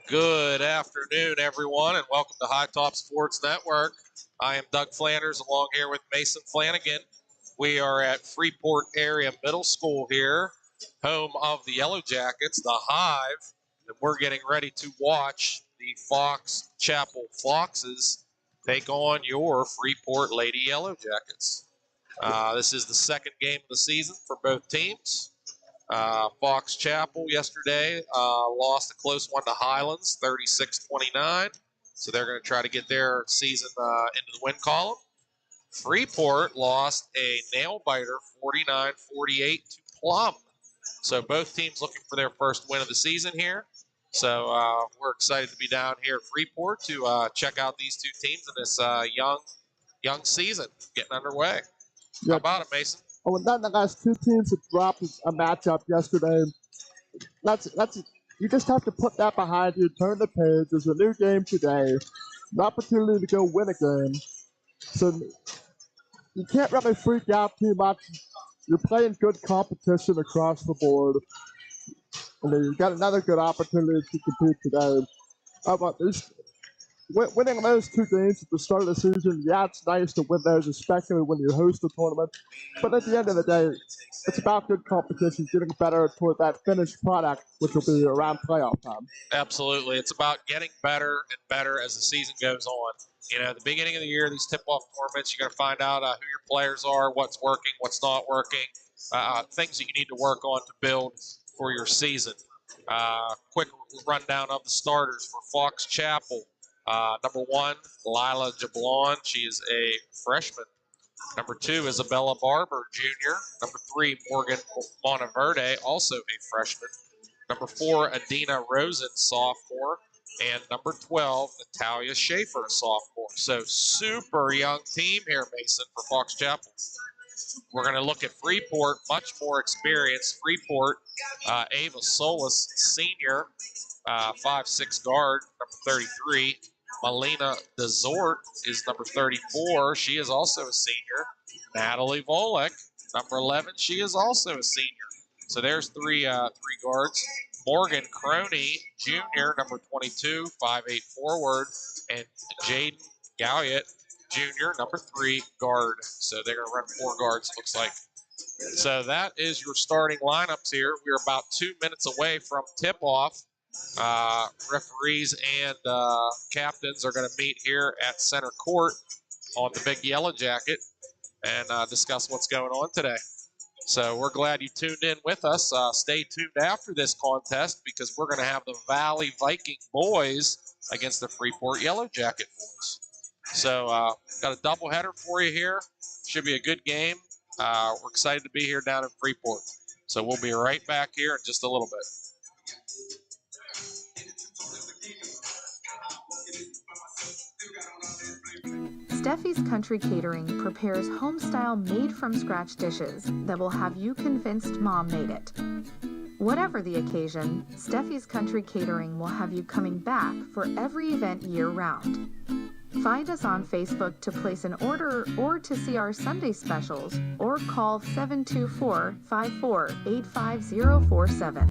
Good afternoon, everyone, and welcome to High Top Sports Network. I am Doug Flanders, along here with Mason Flanagan. We are at Freeport Area Middle School here, home of the Yellow Jackets, the Hive, and we're getting ready to watch the Fox Chapel Foxes take on your Freeport Lady Yellow Jackets. This is the second game of the season for both teams. Fox Chapel yesterday lost a close one to Highlands, 36-29. So they're going to try to get their season into the win column. Freeport lost a nail-biter, 49-48 to Plum. So both teams looking for their first win of the season here. So we're excited to be down here at Freeport to check out these two teams in this young season getting underway. How about it, Mason? Oh, nonetheless, two teams that dropped a matchup yesterday. You just have to put that behind you, turn the page. There's a new game today, an opportunity to go win a game. So you can't really freak out too much. You're playing good competition across the board. And then you've got another good opportunity to compete today. Winning those two games at the start of the season, yeah, it's nice to win those, especially when you host a tournament. But at the end of the day, it's about good competition, getting better toward that finished product, which will be around playoff time. Absolutely. It's about getting better and better as the season goes on. You know, at the beginning of the year, these tip-off tournaments, you're going to find out who your players are, what's working, what's not working, things that you need to work on to build for your season. Quick rundown of the starters for Fox Chapel. Number 1, Lila Jablon. She is a freshman. Number 2, Isabella Barber, junior. Number 3, Morgan Monteverde, also a freshman. Number 4, Adina Rosen, sophomore. And number 12, Natalia Schaefer, sophomore. So super young team here, Mason, for Fox Chapel. We're going to look at Freeport, much more experienced. Freeport, Ava Solis, senior, 5'6" guard, number 33. Melina Dezort is number 34. She is also a senior. Natalie Volek, number 11. She is also a senior. So there's three guards. Morgan Croney, junior, number 22, 5'8" forward. And Jaden Galliot, junior, number 3, guard. So they're going to run 4 guards, looks like. So that is your starting lineups here. We're about 2 minutes away from tip-off. Referees and captains are going to meet here at center court on the Big Yellow Jacket and discuss what's going on today. So we're glad you tuned in with us. Stay tuned after this contest because we're going to have the Valley Viking boys against the Freeport Yellow Jacket boys. So got a doubleheader for you here. Should be a good game. We're excited to be here down in Freeport. So we'll be right back here in just a little bit. Steffi's Country Catering prepares home-style made-from-scratch dishes that will have you convinced Mom made it. Whatever the occasion, Steffi's Country Catering will have you coming back for every event year-round. Find us on Facebook to place an order or to see our Sunday specials, or call 724-54-85047.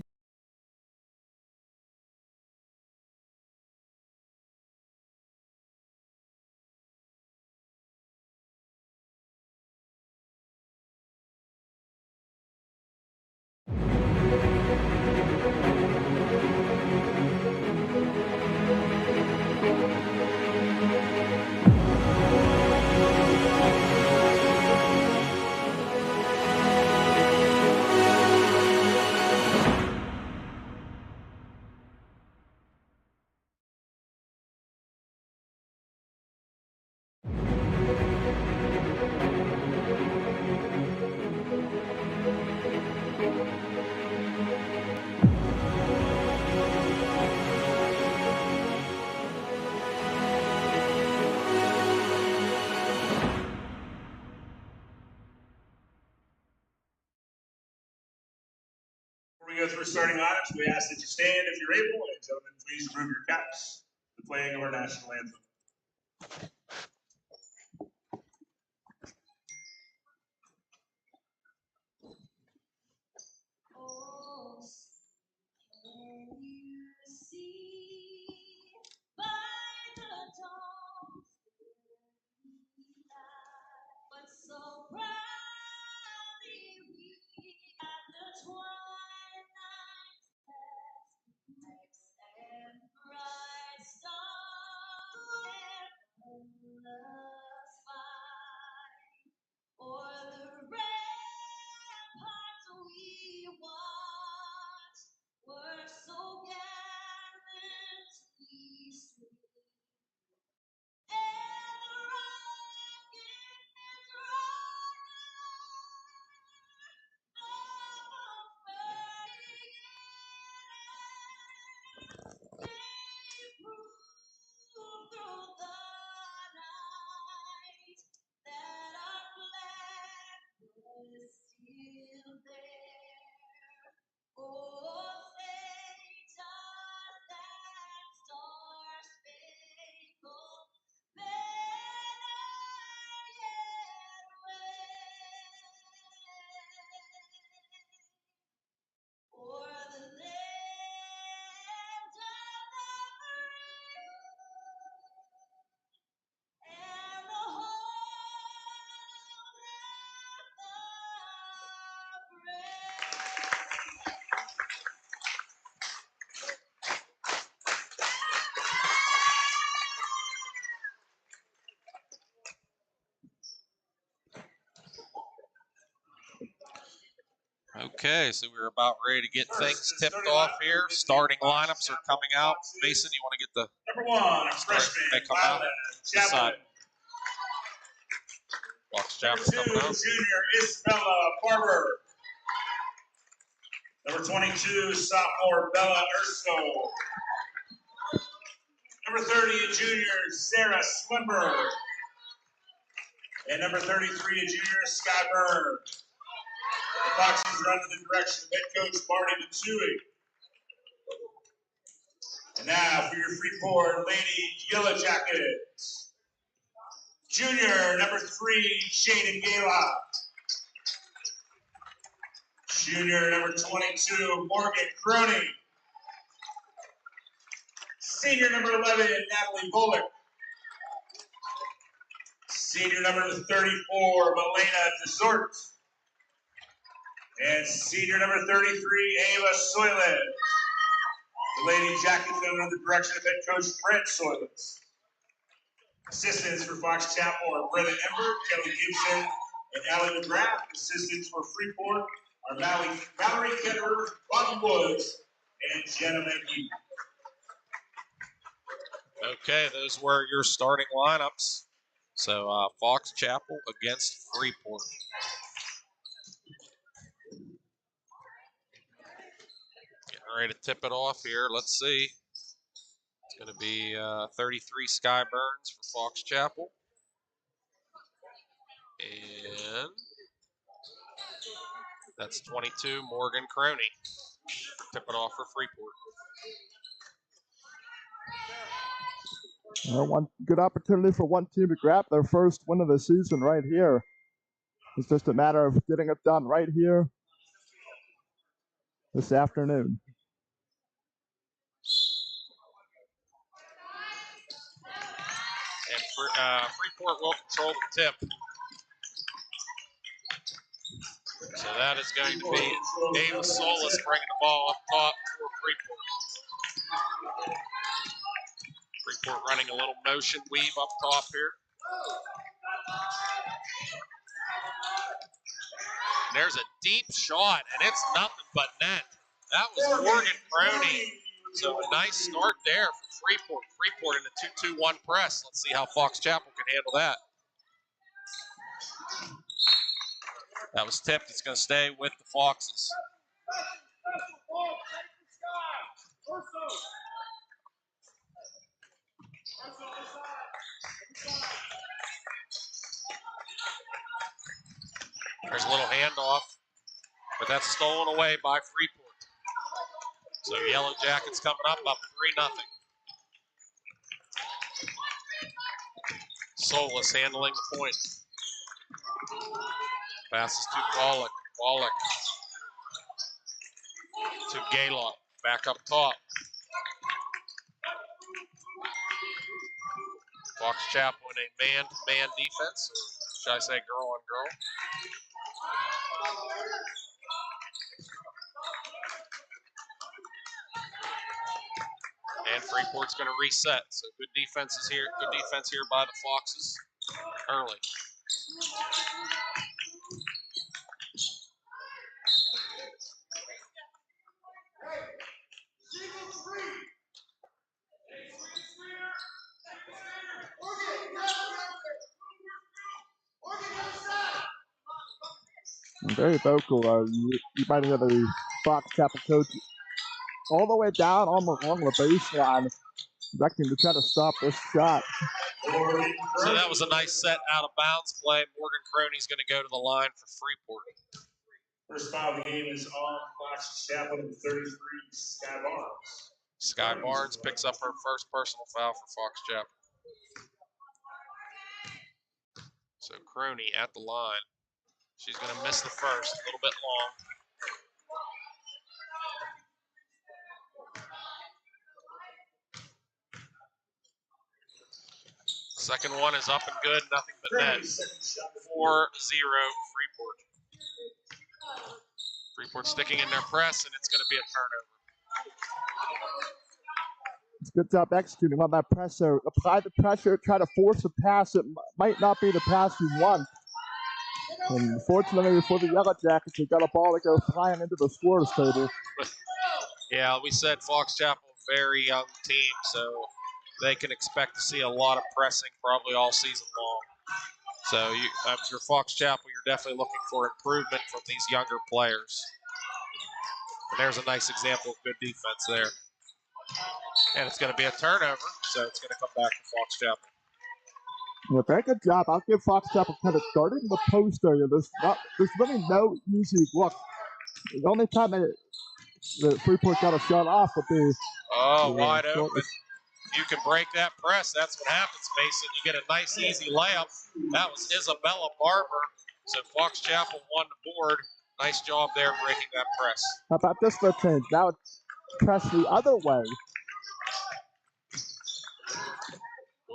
Before we go through starting lineups, we ask that you stand if you're able, and gentlemen, please remove your caps. The playing of our national anthem. Oh, can you see Okay, so we're about ready to get things tipped off here. Starting lineups are coming out. Mason, you want to get the Number 1, a start? freshman, They come out. Violet This side. Chapman. Fox Number Chapel 2, coming out. junior Isabella Barber. Number 22, sophomore Bella Urso. Number 30, a junior Sarah Swinburne. And number 33, a junior Sky Byrne. The Foxes are under the direction of head coach Marty Matsui. And now for your Freeport Lady Yellow Jackets. Junior, number 3, Shaden Gala. Junior, number 22, Morgan Cronin. Senior, number 11, Natalie Bullock. Senior, number 34, Milena Desort. And senior, number 33, Ava Soylent. The Lady Jackets under the direction of head coach Brent Soylent. Assistants for Fox Chapel are Brenda Ember, Kelly Gibson, and Allie McGrath. Assistants for Freeport are Mallory Ketterer, Bobby Woods, and Jenna McGee. Okay, those were your starting lineups. So Fox Chapel against Freeport. Getting ready to tip it off here. Let's see. It's going to be 33 Sky Burns for Fox Chapel. And that's 22 Morgan Cronin. Tip it off for Freeport. One good opportunity for one team to grab their first win of the season right here. It's just a matter of getting it done right here this afternoon. And Freeport will control the tip. So that is going to be Ava Solis bringing the ball up top for Freeport. Freeport running a little motion weave up top here. And there's a deep shot, and it's nothing but net. That was Morgan Cronin. So a nice start there for Freeport. Freeport in a 2-2-1 press. Let's see how Fox Chapel can handle that. That was tipped. It's going to stay with the Foxes. There's a little handoff, but that's stolen away by Freeport. So Yellow Jackets coming up 3-0. Solis handling the point. Passes to Wallach. Wallach to Gaylock. Back up top. Fox Chapel in a man-to-man defense. Should I say girl on girl? And Freeport's going to reset. So good defense here. Good defense here by the Foxes early. Very vocal. You might have a Fox Chapel coach all the way down along the baseline, directing to try to stop this shot. So that was a nice set out of bounds play. Morgan Crony's going to go to the line for Freeport. First foul of the game is on Fox Chapel, 33, Sky Barnes. Sky Barnes picks up her first personal foul for Fox Chapel. So Crony at the line. She's going to miss the first, a little bit long. Second one is up and good, nothing but net. 4-0 Freeport. Freeport sticking in their press, and it's going to be a turnover. It's a good job executing on that pressure. Apply the pressure, try to force a pass. It might not be the pass you want. And fortunately for the Yellow Jackets, they got a ball that goes flying into the scorer's table. Yeah, we said Fox Chapel, very young team, so they can expect to see a lot of pressing probably all season long. So if you're Fox Chapel, you're definitely looking for improvement from these younger players. And there's a nice example of good defense there. And it's going to be a turnover, so it's going to come back to Fox Chapel. Yeah, very good job. I'll give Fox Chapel credit guarding the post area. There's really no easy look. The only time the Freeport got a shot off would be wide open. You can break that press. That's what happens, Mason. You get a nice, easy layup. That was Isabella Barber. So Fox Chapel won the board. Nice job there breaking that press. How about this for a change? Now it's press the other way.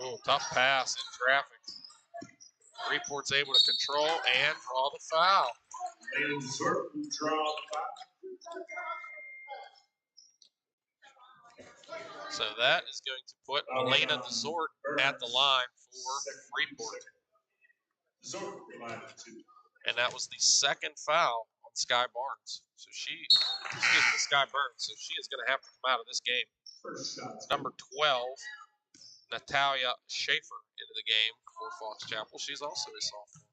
Ooh, tough pass in traffic. Freeport's able to control and draw the foul. So that is going to put Elena Desort at the line for Freeport. And that was the second foul on Sky Barnes. So Sky Burns. So she is going to have to come out of this game. Number 12, Natalia Schaefer into the game for Fox Chapel. She's also a sophomore.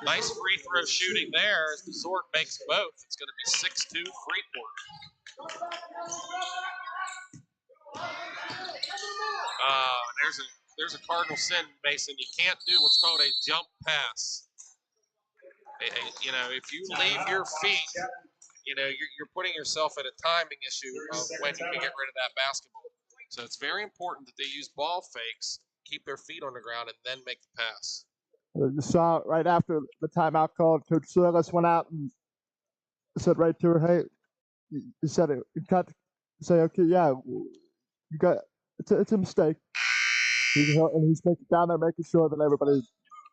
Nice free throw shooting there as Desort makes both. It's going to be 6-2 Freeport. There's a cardinal sin, Mason. You can't do what's called a jump pass. If you leave your feet, you're putting yourself at a timing issue of when you can get rid of that basketball. So it's very important that they use ball fakes, keep their feet on the ground, and then make the pass. You saw right after the timeout called, Coach Silas went out and said right to her, "Hey," he said, "You got to say, okay, yeah, you got it's a mistake." And he's down there making sure that everybody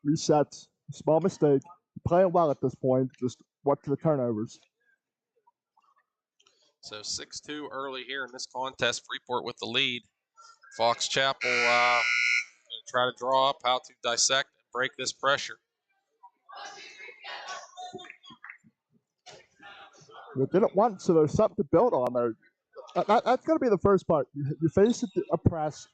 resets. Small mistake. Playing well at this point. Just watch the turnovers. So 6-2 early here in this contest. Freeport with the lead. Fox Chapel going to try to draw up how to dissect and break this pressure. They didn't want, so there's something to build on there. That's going to be the first part. You face a press.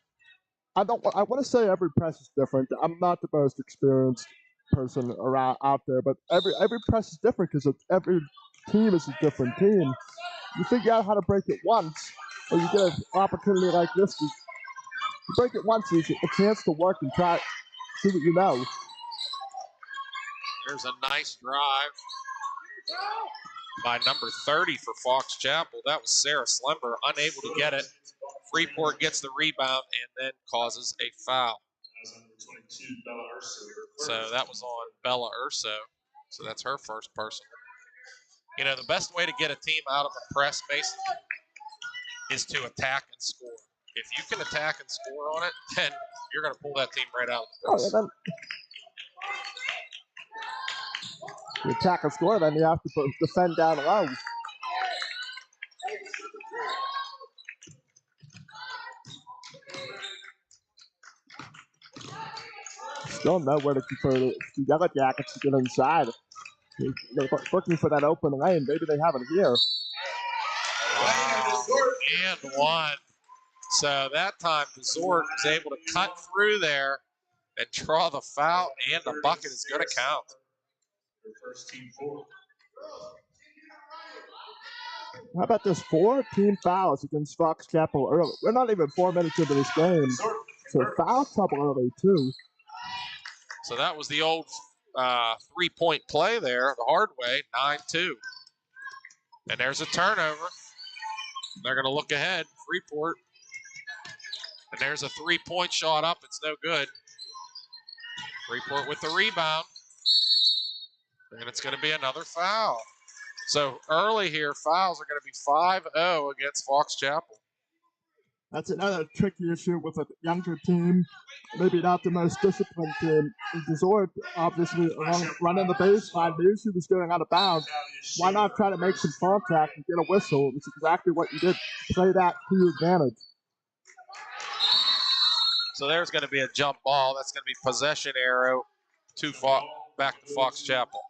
I want to say every press is different. I'm not the most experienced person out there, but every press is different because every team is a different team. You figure out how to break it once, or you get an opportunity like this. You break it once, you get a chance to work and try, see what you know. There's a nice drive by number 30 for Fox Chapel. That was Sarah Slember, unable to get it. Freeport gets the rebound and then causes a foul. So that was on Bella Urso. So that's her first personal. The best way to get a team out of a press, Mason, is to attack and score. If you can attack and score on it, then you're going to pull that team right out. Oh, yeah, then you attack a score, then you have to defend down low. Still nowhere to for the Yellow Jackets to get inside. They're looking for that open lane. Maybe they have it here. Wow. And one. So that time, Zord was able to cut through there and draw the foul, and the bucket is going to count. First team 4. How about this 4 team fouls against Fox Chapel early? We're not even 4 minutes into this game. So foul trouble early, too. So that was the old 3-point play there, the hard way, 9-2. And there's a turnover. They're going to look ahead, Freeport. And there's a 3-point shot up. It's no good. Freeport with the rebound. And it's going to be another foul. So early here, fouls are going to be 5-0 against Fox Chapel. That's another tricky issue with a younger team. Maybe not the most disciplined team. Zord, obviously, running the baseline, the issue was going out of bounds. Why not try to make some contact and get a whistle? It's exactly what you did. Play that to your advantage. So there's going to be a jump ball. That's going to be possession arrow back to Fox Chapel.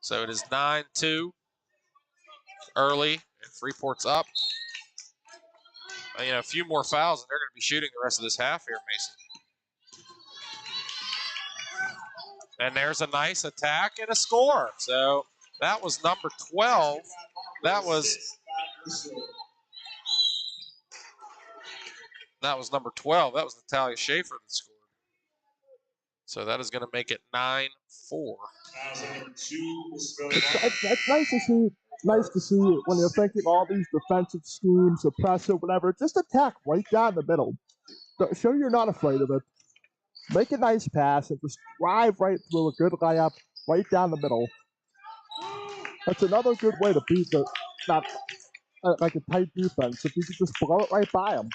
So it is 9-2 early, and Freeport's up. A few more fouls, and they're going to be shooting the rest of this half here, Mason. And there's a nice attack and a score. So that was number 12. That was number 12. That was Natalia Schaefer that scored. So that is going to make it 9-4. It's nice to see. Nice to see when you're thinking all these defensive schemes, or pressure, whatever. Just attack right down the middle. Show you're not afraid of it. Make a nice pass and just drive right through a good layup right down the middle. That's another good way to beat like a tight defense. If you could just blow it right by them.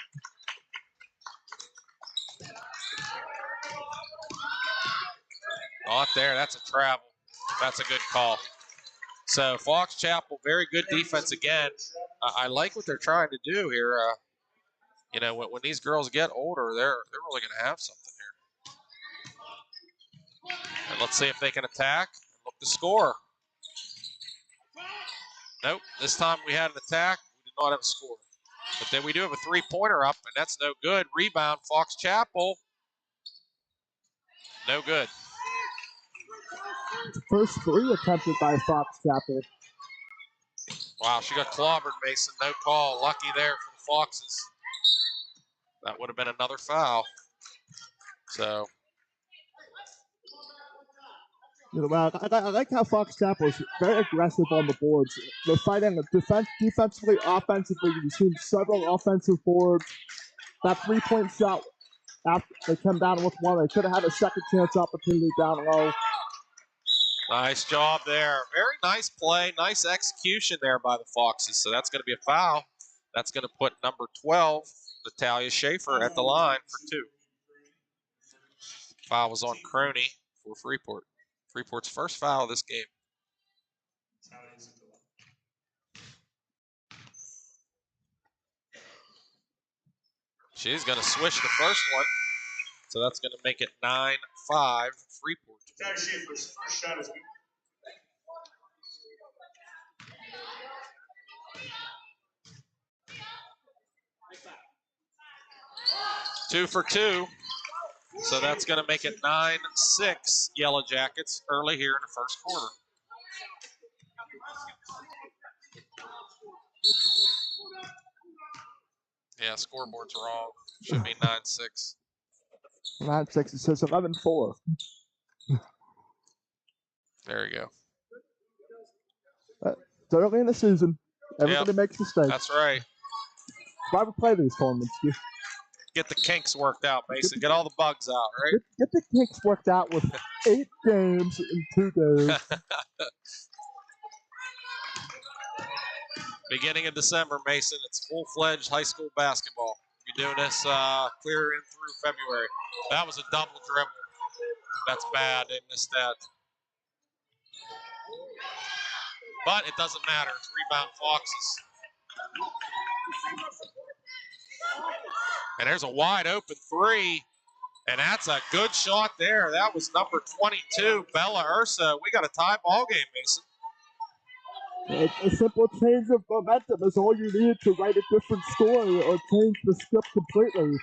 Not there. That's a travel. That's a good call. So Fox Chapel, very good defense again. I like what they're trying to do here. When these girls get older, they're really going to have something here. And let's see if they can attack and look to score. Nope. This time we had an attack. We did not have a score. But then we do have a 3-pointer up, and that's no good. Rebound, Fox Chapel. No good. First 3 attempted by Fox Chapel. Wow, she got clobbered, Mason. No call. Lucky there for the Foxes. That would have been another foul. So. I like how Fox Chapel is very aggressive on the boards. They're fighting defensively, offensively. You've seen several offensive boards. That 3-point shot, after they come down with one, they could have had a second chance opportunity down low. Nice job there. Very nice play. Nice execution there by the Foxes. So that's going to be a foul. That's going to put number 12, Natalia Schaefer, at the line for 2. Foul was on Crony for Freeport. Freeport's first foul of this game. She's going to swish the first one. So that's going to make it 9-5 Freeport. Schaefer's first shot is good. Two for 2. So that's going to make it 9-6 Yellow Jackets early here in the first quarter. Yeah, scoreboard's wrong. Should be 9-6. 9-6. It says 11-4. There you go. It's early in the season. Everybody makes mistakes. That's right. Why we play these tournaments? Get the kinks worked out, Mason. Get all the bugs out, right? Get the kinks worked out with 8 games in 2 days. Beginning of December, Mason, it's full-fledged high school basketball. You doing this clear in through February. That was a double dribble. That's bad. They missed that. But it doesn't matter. It's rebound Foxes. And there's a wide open three. And that's a good shot there. That was number 22, Bella Ursa. We got a tie ball game, Mason. A simple change of momentum is all you need to write a different story or change the script completely.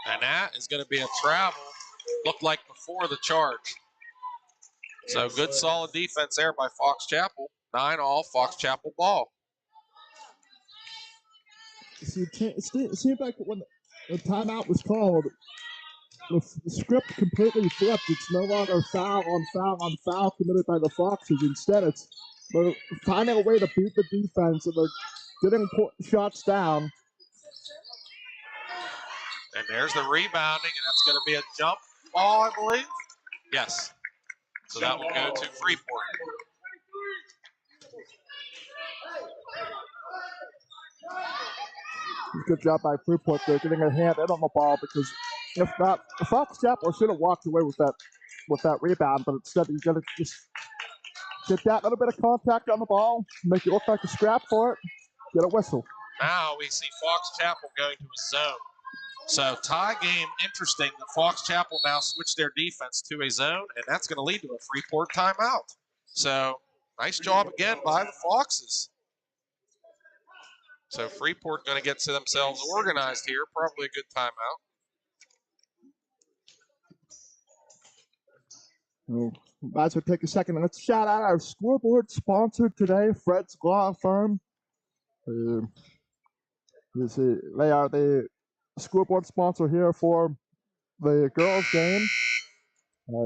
And that is going to be a travel. Looked like before the charge. So good solid defense there by Fox Chapel. 9-all, Fox Chapel ball. See, it seemed like when the timeout was called, the script completely flipped. It's no longer foul on foul on foul committed by the Foxes. Instead, it's they're finding a way to beat the defense, and they're getting shots down. And there's the rebounding, and that's going to be a jump ball, I believe. Yes. So that will go to Freeport. Good job by Freeport there, getting a hand in on the ball, because if not, Fox Chapel should have walked away with that rebound, but instead he's going to just get that little bit of contact on the ball, make it look like a scrap for it, get a whistle. Now we see Fox Chapel going to a zone. So tie game, interesting. The Fox Chapel now switched their defense to a zone, and that's going to lead to a Freeport timeout. So nice job again by the Foxes. So Freeport going to get to themselves organized here. Probably a good timeout. Might as well take a second and let's shout out our scoreboard sponsor today, Fred's Law Firm. You see, they are the scoreboard sponsor here for the girls' game.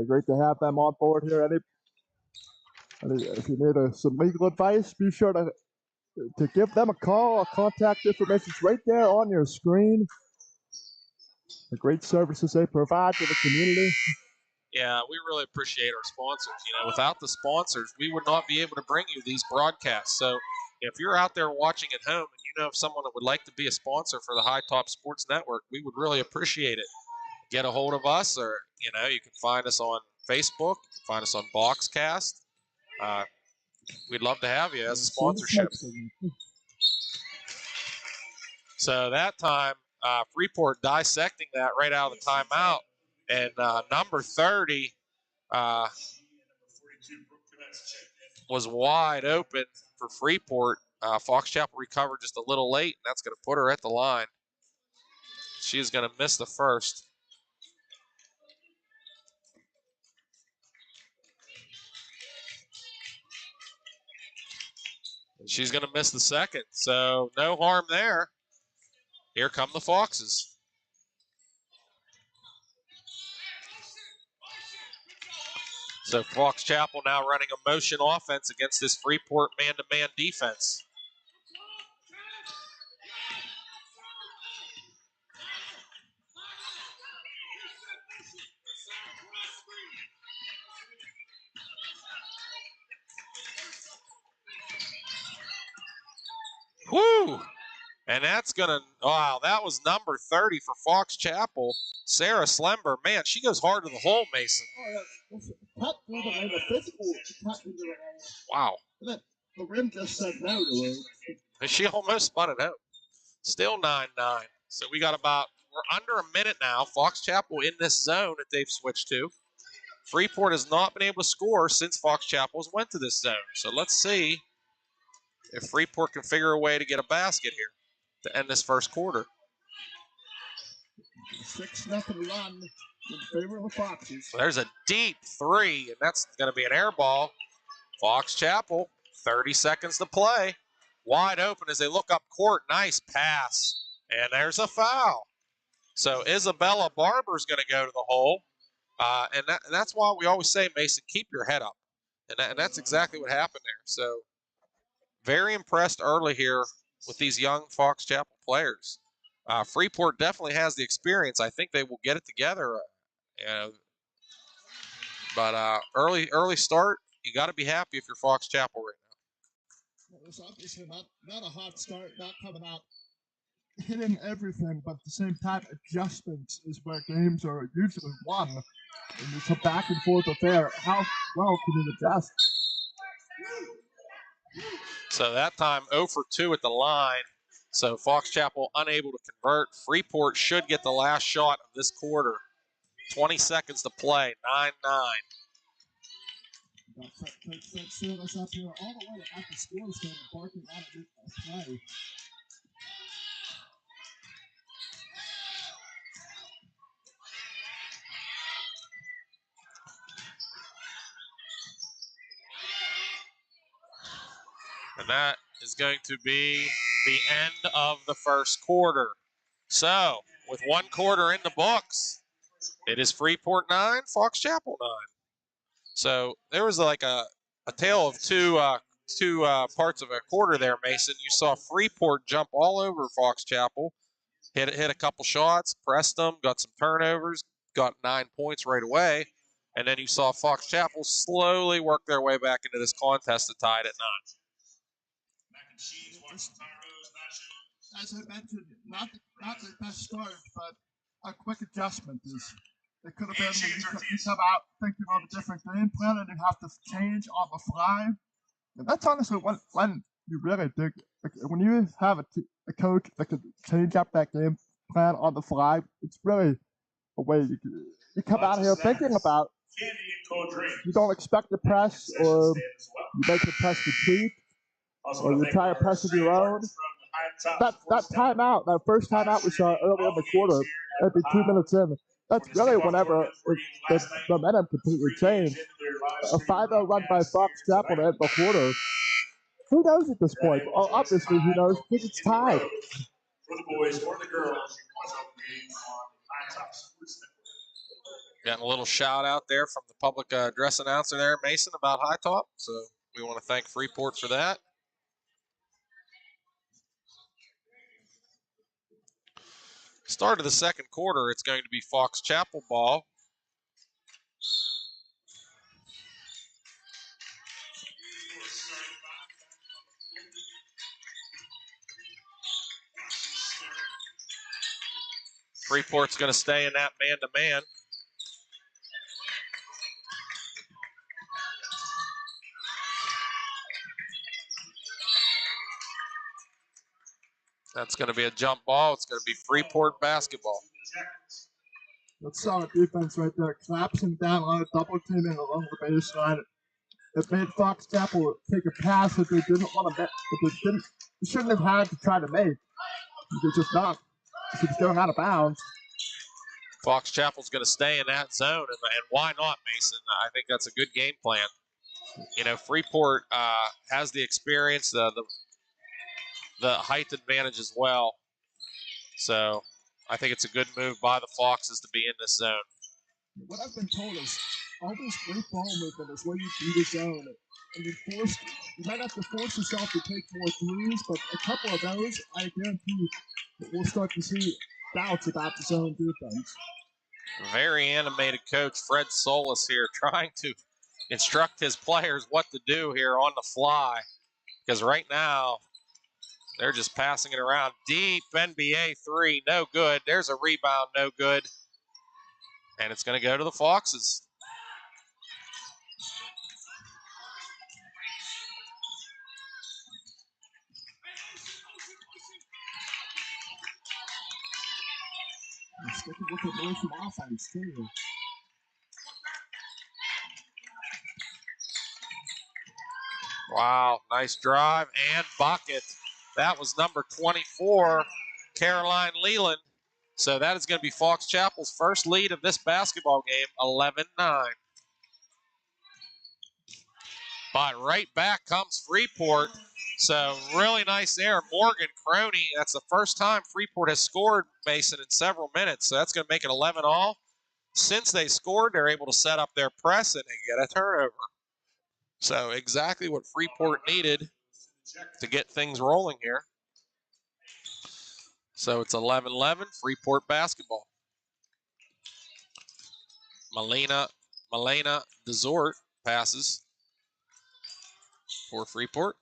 Great to have them on board here. If you need some legal advice, be sure to give them a call. Our contact information is right there on your screen. The great services they provide to the community. Yeah, we really appreciate our sponsors. Without the sponsors, we would not be able to bring you these broadcasts. So if you're out there watching at home and you know of someone that would like to be a sponsor for the High Top Sports Network, we would really appreciate it. Get a hold of us, or you can find us on Facebook, you can find us on Boxcast. We'd love to have you as a sponsorship. So that time, Freeport dissecting that right out of the timeout. And number 30 was wide open for Freeport. Fox Chapel recovered just a little late, and that's going to put her at the line. She's going to miss the first. And she's going to miss the second, so no harm there. Here come the Foxes. So Fox Chapel now running a motion offense against this Freeport man-to-man defense. Woo! And that's going to, wow, that was number 30 for Fox Chapel. Sarah Slember, man, she goes hard to the hole, Mason. Wow. The rim just said no to her. She almost spun it out. Still 9-9. So we're under a minute now. Fox Chapel in this zone that they've switched to. Freeport has not been able to score since Fox Chapel's went to this zone. So let's see if Freeport can figure a way to get a basket here to end this first quarter. 6-0 run in favor of the Foxes. There's a deep three, and that's going to be an air ball. Fox Chapel, 30 seconds to play. Wide open as they look up court. Nice pass. And there's a foul. So Isabella Barber's going to go to the hole. And that's why we always say, Mason, keep your head up. And that's exactly what happened there. So very impressed early here with these young Fox Chapel players. Freeport definitely has the experience. I think they will get it together. But early start, you got to be happy if you're Fox Chapel right now. It's obviously not a hot start, not coming out hitting everything, but at the same time, adjustments is where games are usually won. And it's a back and forth affair. How well can you adjust? So that time 0 for 2 at the line. So Fox Chapel unable to convert. Freeport should get the last shot of this quarter. 20 seconds to play, 9-9. That's setting us up here all the way at the score stand, barking out a play. And that is going to be the end of the first quarter. So, with one quarter in the books, it is Freeport 9, Fox Chapel 9. So, there was like a tale of two parts of a quarter there, Mason. You saw Freeport jump all over Fox Chapel, hit a couple shots, pressed them, got some turnovers, got 9 points right away. And then you saw Fox Chapel slowly work their way back into this contest to tie it at 9. As I mentioned, not the best start, but a quick adjustment is. It could have been you come out thinking of a different game plan and you have to change on the fly. And that's honestly when you really dig. Like, when you have a coach that can change up that game plan on the fly, it's really a way you come out here thinking about. You don't expect the press, or you make the press retreat, or you try to press of your own. That timeout, that first timeout we saw earlier in the quarter, maybe 2 minutes in, that's really whenever the momentum completely changed. A 5-0 run by Fox Chapel to end the quarter. Who knows at this point? Well, obviously, who knows? Because it's tied. For the boys or the girls, Getting a little shout out there from the public address announcer there, Mason, about High Top. So we want to thank Freeport for that. Start of the second quarter, it's going to be Fox Chapel ball. Freeport's going to stay in that man-to-man. That's going to be a jump ball. It's going to be Freeport basketball. That's solid defense right there. Collapsing down on a double teaming along the baseline. It made Fox Chapel take a pass that they didn't want to make. They shouldn't have had to try to make. They just not. She was going out of bounds. Fox Chapel's going to stay in that zone, and why not, Mason? I think that's a good game plan. You know, Freeport has the experience, the height advantage as well. So I think it's a good move by the Foxes to be in this zone. What I've been told is all this great ball movement is where you beat the zone. And you might have to force yourself to take more threes, but a couple of those, I guarantee we'll start to see doubts about the zone defense. Very animated coach Fred Solis here trying to instruct his players what to do here on the fly. Because right now, they're just passing it around. Deep NBA three, no good. There's a rebound, no good. And it's going to go to the Foxes. Sticking with it more from offense, too. Wow, nice drive and bucket. That was number 24, Caroline Leland. So that is going to be Fox Chapel's first lead of this basketball game, 11-9. But right back comes Freeport. So really nice there. Morgan Croney, that's the first time Freeport has scored, Mason, in several minutes. So that's going to make it 11 all. Since they scored, they're able to set up their press and they get a turnover. So exactly what Freeport needed to get things rolling here. So it's 11-11, Freeport basketball. Malena Desort passes for Freeport.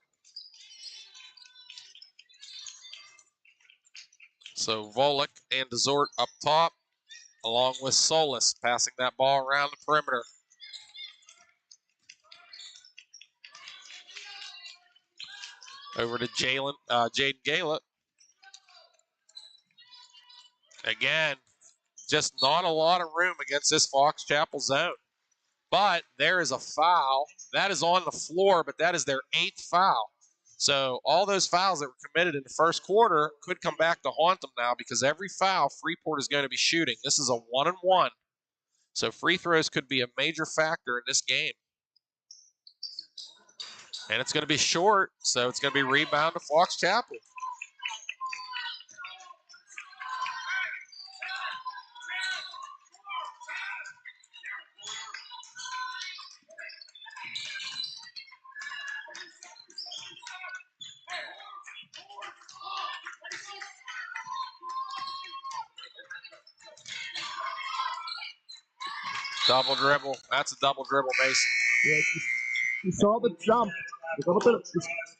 So Volek and Dessort up top, along with Solis passing that ball around the perimeter. Over to Jaden Gala. Again, just not a lot of room against this Fox Chapel zone. But there is a foul. That is on the floor, but that is their 8th foul. So all those fouls that were committed in the first quarter could come back to haunt them now because every foul Freeport is going to be shooting. This is a 1-and-1. So free throws could be a major factor in this game. And it's going to be short, so it's going to be rebound to Fox Chapel. Double dribble. That's a double dribble, Mason. Yeah, you saw the jump. A little bit of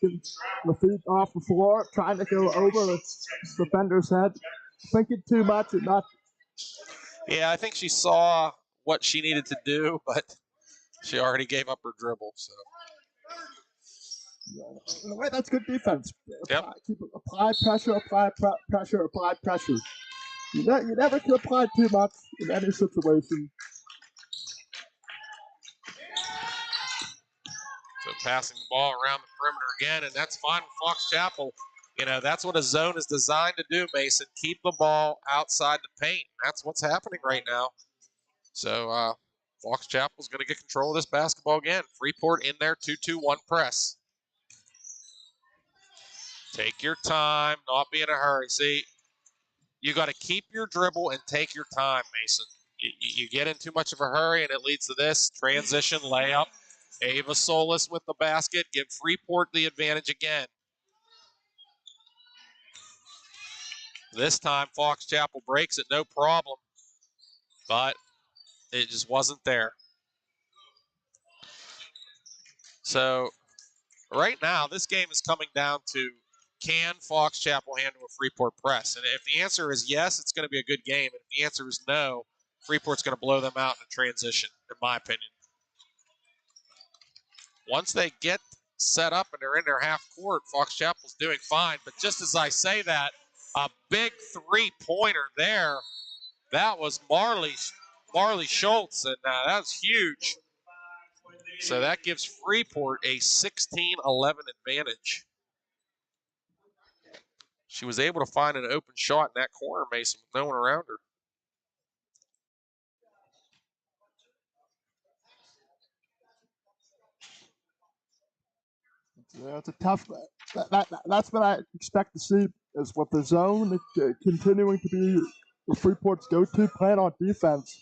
the feet off the floor, trying to go over the defender's head. Thinking too much and not. Yeah, I think she saw what she needed to do, but she already gave up her dribble. So. In a way, that's good defense. Yep. Apply pressure, pressure, apply pressure. You never can apply too much in any situation. So passing the ball around the perimeter again, and that's fine with Fox Chapel. You know, that's what a zone is designed to do, Mason. Keep the ball outside the paint. That's what's happening right now. So Fox Chapel's going to get control of this basketball again. Freeport in their 2-2-1 press. Take your time, not be in a hurry. See, you got to keep your dribble and take your time, Mason. You get in too much of a hurry, and it leads to this transition layup. Ava Solis with the basket. Give Freeport the advantage again. This time, Fox Chapel breaks it, no problem. But it just wasn't there. So right now, this game is coming down to, can Fox Chapel handle a Freeport press? And if the answer is yes, it's going to be a good game. And if the answer is no, Freeport's going to blow them out in a transition, in my opinion. Once they get set up and they're in their half court, Fox Chapel's doing fine. But just as I say that, a big three-pointer there. That was Marley Schultz, and that was huge. So that gives Freeport a 16-11 advantage. She was able to find an open shot in that corner, Mason, with no one around her. Yeah, it's a tough. That's what I expect to see is with the zone continuing to be Freeport's go-to plan on defense.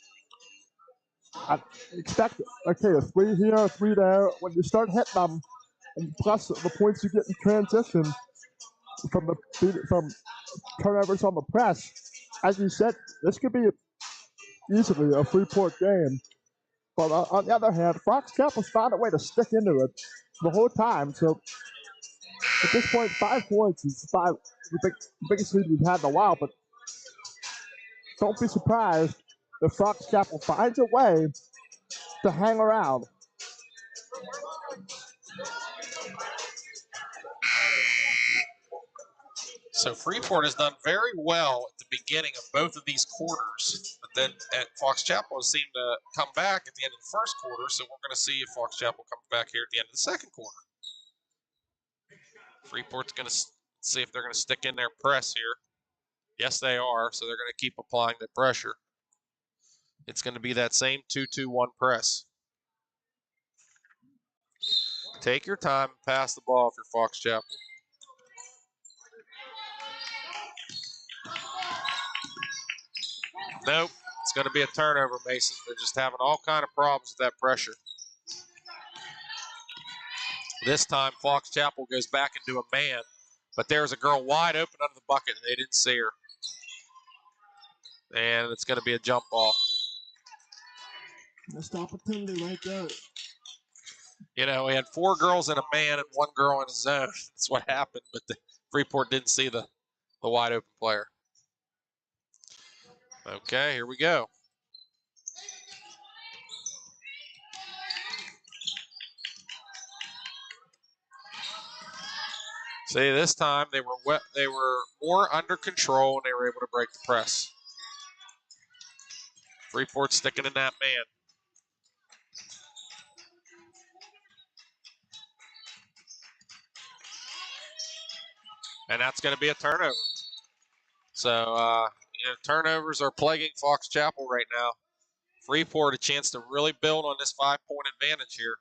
I expect, okay, a 3 here, a 3 there. When you start hitting them, and plus the points you get in transition from turnovers on the press, as you said, this could be easily a Freeport game. But on the other hand, Fox Chapel's found a way to stick into it the whole time. So at this point, 5 points is the biggest lead we've had in a while. But don't be surprised if Fox Chapel finds a way to hang around. So Freeport has done very well at the beginning of both of these quarters, but then at Fox Chapel has seemed to come back at the end of the first quarter, so we're going to see if Fox Chapel comes back here at the end of the second quarter. Freeport's going to see if they're going to stick in their press here. Yes, they are, so they're going to keep applying the pressure. It's going to be that same 2-2-1 press. Take your time and pass the ball if you're Fox Chapel. Nope, it's going to be a turnover, Mason. They're just having all kind of problems with that pressure. This time, Fox Chapel goes back into a man, but there's a girl wide open under the bucket, and they didn't see her. And it's going to be a jump ball. Missed opportunity right there. You know, we had 4 girls in a man and 1 girl in a zone. That's what happened, but the Freeport didn't see the wide open player. Okay, here we go. See, this time they were more under control and they were able to break the press. Freeport sticking in that man. And that's going to be a turnover. So, turnovers are plaguing Fox Chapel right now. Freeport a chance to really build on this 5-point advantage here.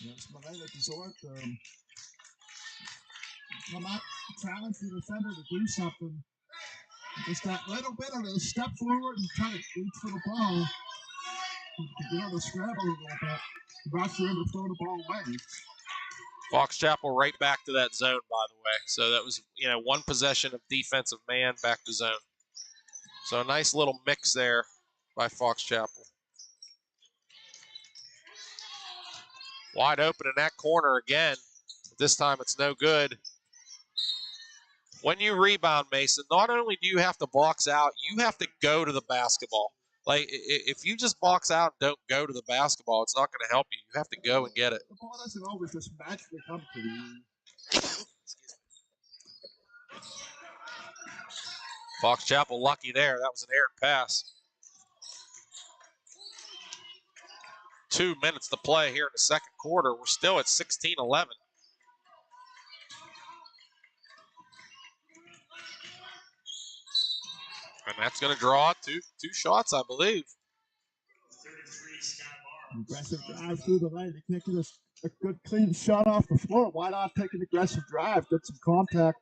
Yes, Malaya Resort, come out, challenge the defender to do something. Just that little bit of a step forward and try to reach for the ball. Get on the scramble a little bit. Rush in to throw the ball away. Fox Chapel right back to that zone, by the way. So that was, one possession of defensive man back to zone. So a nice little mix there by Fox Chapel. Wide open in that corner again. This time it's no good. When you rebound, Mason, not only do you have to box out, you have to go to the basketball. Like, if you just box out and don't go to the basketball, it's not going to help you. You have to go and get it. The ball doesn't always just magically come to you. Fox Chapel lucky there. That was an errant pass. 2 minutes to play here in the second quarter. We're still at 16-11. And that's going to draw two shots, I believe. 33, Scott Barnes. Aggressive drive through the lane. You can't get a good clean shot off the floor. Why not take an aggressive drive, get some contact?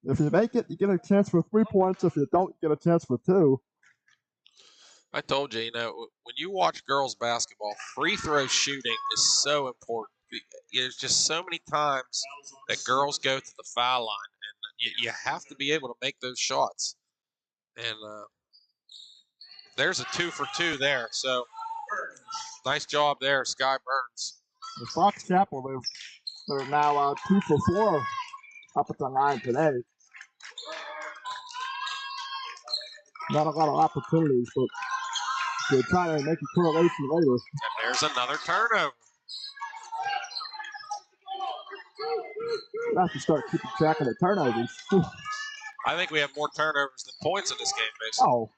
If you make it, you get a chance for 3 points. If you don't, you get a chance for 2. I told you, when you watch girls basketball, free throw shooting is so important. There's just so many times that girls go to the foul line, and you have to be able to make those shots. And there's a 2 for 2 there. So nice job there, Sky Burns. The Fox Chapel, they're now 2 for 4 up at the line today. Not a lot of opportunities, but they're trying to make a correlation later. And there's another turnover. We have to start keeping track of the turnovers. I think we have more turnovers than points in this game, Mason. Oh.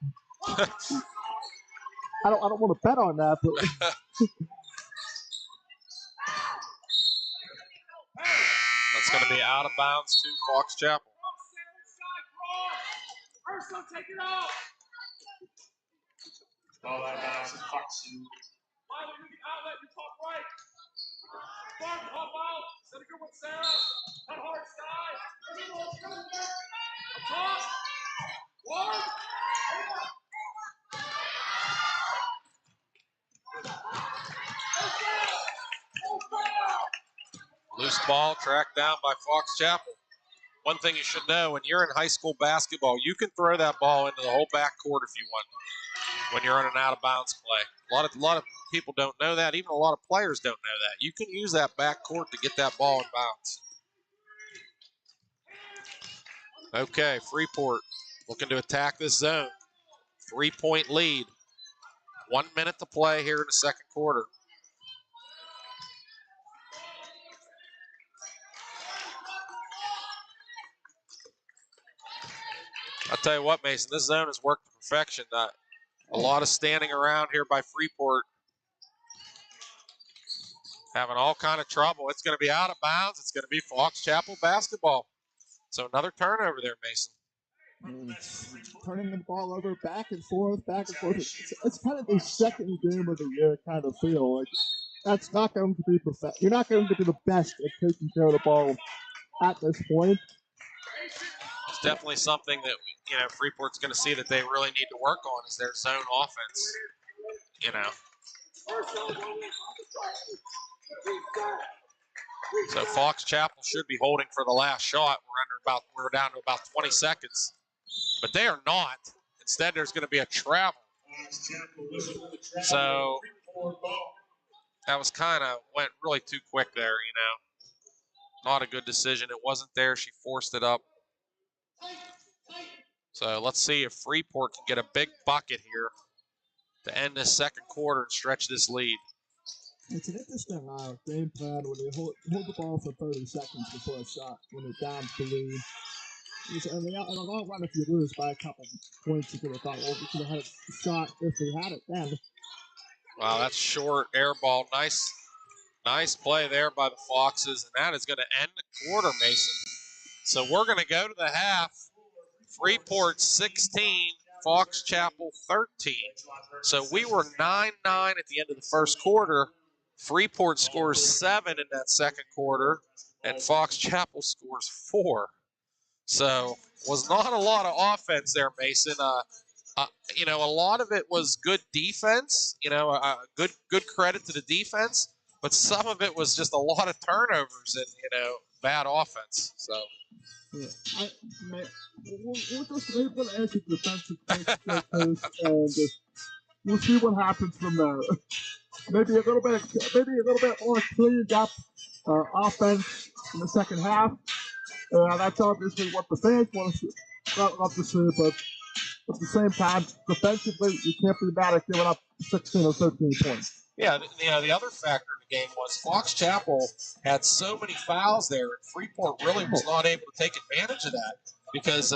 I don't want to bet on that, but that's going to be out of bounds to Fox Chapel. Ball out of bounds to Fox. Loose ball tracked down by Fox Chapel. One thing you should know, when you're in high school basketball, you can throw that ball into the whole backcourt if you want when you're on an out-of-bounds play. A lot of people don't know that. Even a lot of players don't know that. You can use that backcourt to get that ball in bounds. Okay, Freeport looking to attack this zone. 3-point lead. 1 minute to play here in the second quarter. I'll tell you what, Mason, this zone has worked to perfection. A lot of standing around here by Freeport. Having all kind of trouble. It's going to be out of bounds. It's going to be Fox Chapel basketball. So another turnover there, Mason. Turning the ball over back and forth, back and forth. It's kind of the second game of the year kind of feel. Like that's not going to be perfect. You're not going to be the best at taking care of the ball at this point. It's definitely something that Freeport's going to see that they really need to work on is their zone offense. So Fox Chapel should be holding for the last shot. We're down to about 20 seconds, but they are not. Instead, there's going to be a travel. So that was went really too quick there. Not a good decision. It wasn't there. She forced it up. So let's see if Freeport can get a big bucket here to end this second quarter and stretch this lead. It's an interesting game plan when you hold the ball for 30 seconds before a shot when you're down 3. And in the long run, if you lose by a couple points, you could have thought, well, we could have had a shot if we had it then. Wow, that's short air ball. Nice play there by the Foxes, and that is going to end the quarter, Mason. So we're going to go to the half. Freeport 16, Fox Chapel 13. So we were 9-9 at the end of the first quarter. Freeport scores 7 in that second quarter, and Fox Chapel scores 4. So was not a lot of offense there, Mason. You know, a lot of it was good defense. You know, good credit to the defense, but some of it was just a lot of turnovers and bad offense. So. Yeah, we'll just able to answer the defensive coach, and we'll see what happens from there. Maybe a little bit more cleaned up offense in the second half. That's obviously what the fans want to see, but at the same time, defensively, you can't be mad at giving up 16 or 13 points. Yeah, the other factor in the game was Fox Chapel had so many fouls there, and Freeport really was not able to take advantage of that because,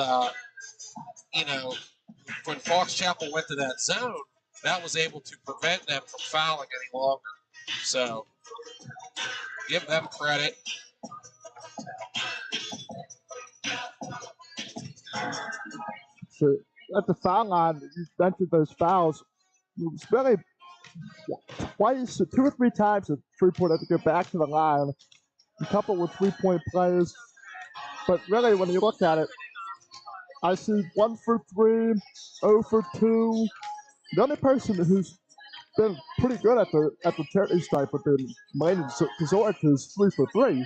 when Fox Chapel went to that zone, that was able to prevent them from fouling any longer. So, give them credit. So, at the foul line, you mentioned those fouls. It's really twice, 2 or 3 times that Freeport had to go back to the line, a couple with 3-point plays. But really, when you look at it, I see 1 for 3, 0 for 2. The only person who's been pretty good at the charity stripe with the main resort is 3 for 3.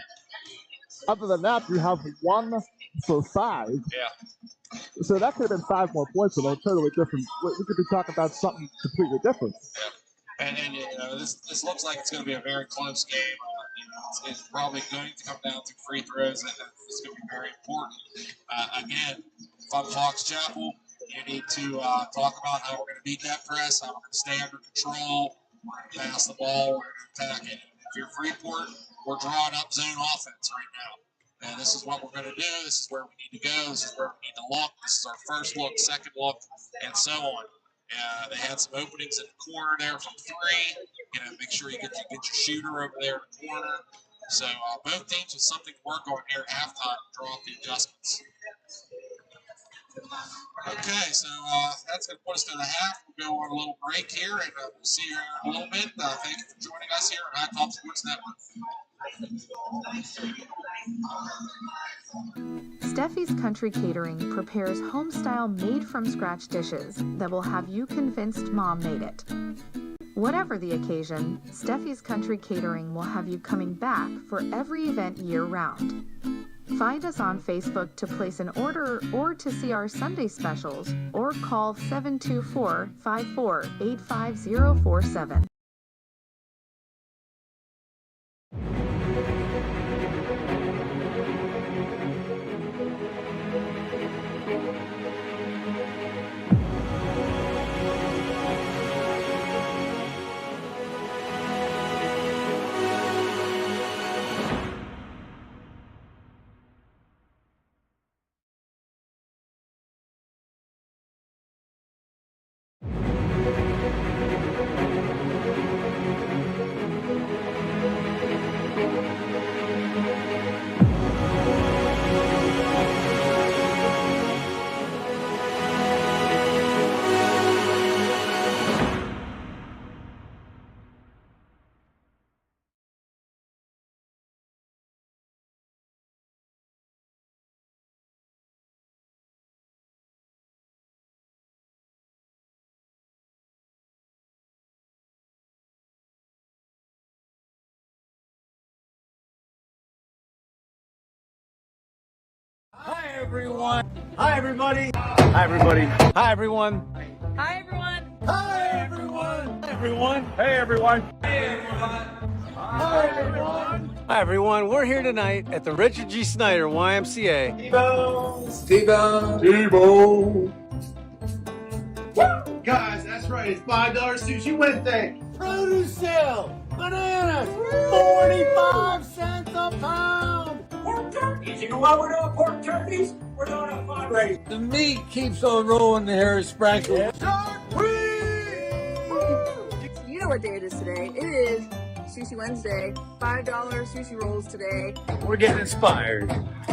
Other than that, you have 1 for 5. Yeah. So that could have been 5 more points, and they're totally different. We could be talking about something completely different. Yeah. And this looks like it's going to be a very close game. It's probably going to come down to free throws, and it's going to be very important. Again, from Fox Chapel, you need to talk about how we're going to beat that press, how we're going to stay under control, we're going to pass the ball, we're going to attack it. If you're Freeport, we're drawing up zone offense right now. And this is what we're going to do. This is where we need to go. This is where we need to look. This is our first look, second look, and so on. They had some openings in the corner there from 3. Make sure you get your shooter over there in the corner. So both teams with something to work on here at halftime to draw up the adjustments. Okay, so that's going to put us to the half. We'll go on a little break here, and we'll see you in a little bit. Thank you for joining us here on High Top Sports Network. Steffi's Country Catering prepares home-style made-from-scratch dishes that will have you convinced Mom made it. Whatever the occasion, Steffi's Country Catering will have you coming back for every event year-round. Find us on Facebook to place an order or to see our Sunday specials, or call 724-54-85047. Hi everyone. Hi everybody. Hi everybody. Hi everyone. Hi everyone. Hi everyone. Hi everyone. Hey everyone. Hey everyone. Hi everyone. Hi, everyone. We're here tonight at the Richard G. Snyder YMCA. T-Bone. Guys, that's right. It's $5 Sushi Wednesday. Produce sale. Bananas. 45 cents a pound. Pork turkeys. You know why we're doing pork turkeys? We're doing a fundraiser. The meat keeps on rolling the Harry Sprinkle. You know what day it is today. It is Sushi Wednesday. $5 sushi rolls today. We're getting inspired.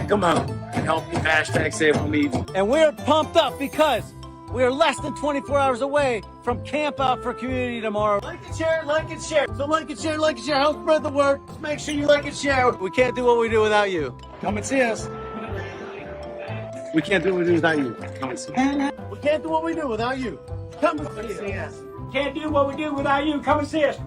Come on, help me #SaveOnMeat. And we're pumped up because we are less than 24 hours away from Camp Out for Community tomorrow. Like and share, like and share. So like and share, like and share. Help spread the word. Just make sure you like and share. We can't do what we do without you. Come and see us. We can't do what we do without you. Come and see us. We can't do what we do without you. Come and see us. Can't do what we do without you. Come and see us.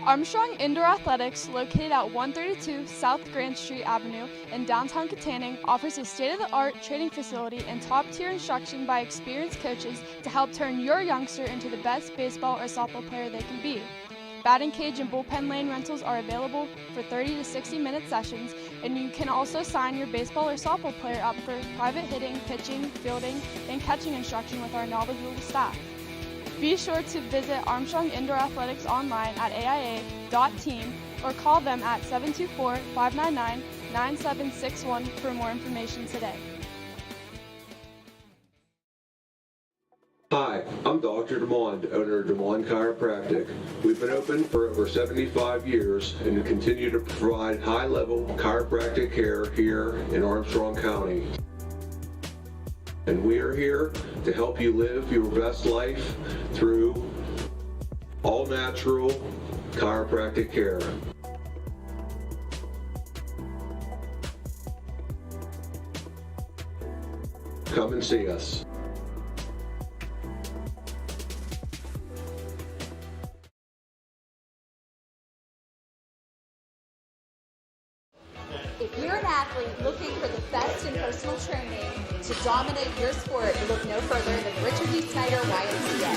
Armstrong Indoor Athletics, located at 132 South Grand Street Avenue in downtown Katanning, offers a state-of-the-art training facility and top-tier instruction by experienced coaches to help turn your youngster into the best baseball or softball player they can be. Batting cage and bullpen lane rentals are available for 30 to 60-minute sessions, and you can also sign your baseball or softball player up for private hitting, pitching, fielding, and catching instruction with our knowledgeable staff. Be sure to visit Armstrong Indoor Athletics online at aia.team or call them at 724-599-9761 for more information today. Hi, I'm Dr. DeMond, owner of DeMond Chiropractic. We've been open for over 75 years and continue to provide high-level chiropractic care here in Armstrong County. And we are here to help you live your best life through all-natural chiropractic care. Come and see us. If you're an athlete looking for the best in personal training to dominate your sport, look no further than Richard G. Snyder YMCA.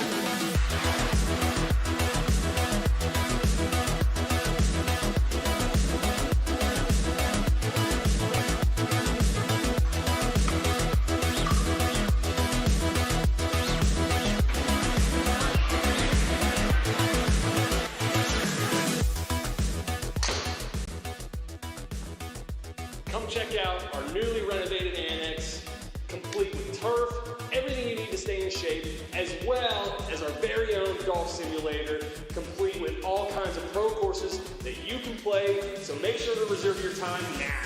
Come check out our newly renovated annex, complete with turf, everything you need to stay in shape, as well as our very own golf simulator, complete with all kinds of pro courses that you can play, so make sure to reserve your time now.